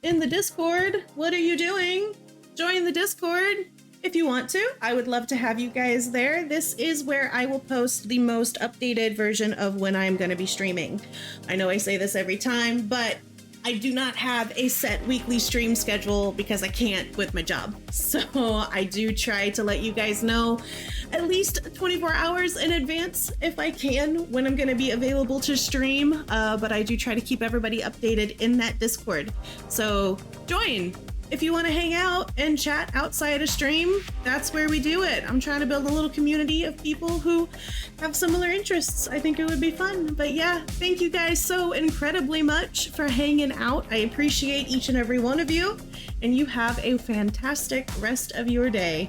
in the Discord, what are you doing? Join the Discord. If you want to, I would love to have you guys there. This is where I will post the most updated version of when I'm going to be streaming. I know I say this every time, but I do not have a set weekly stream schedule because I can't with my job. So I do try to let you guys know at least 24 hours in advance if I can when I'm going to be available to stream. But I do try to keep everybody updated in that Discord. So join. If you want to hang out and chat outside of stream, that's where we do it. I'm trying to build a little community of people who have similar interests. I think it would be fun. But yeah, thank you guys so incredibly much for hanging out. I appreciate each and every one of you, and you have a fantastic rest of your day.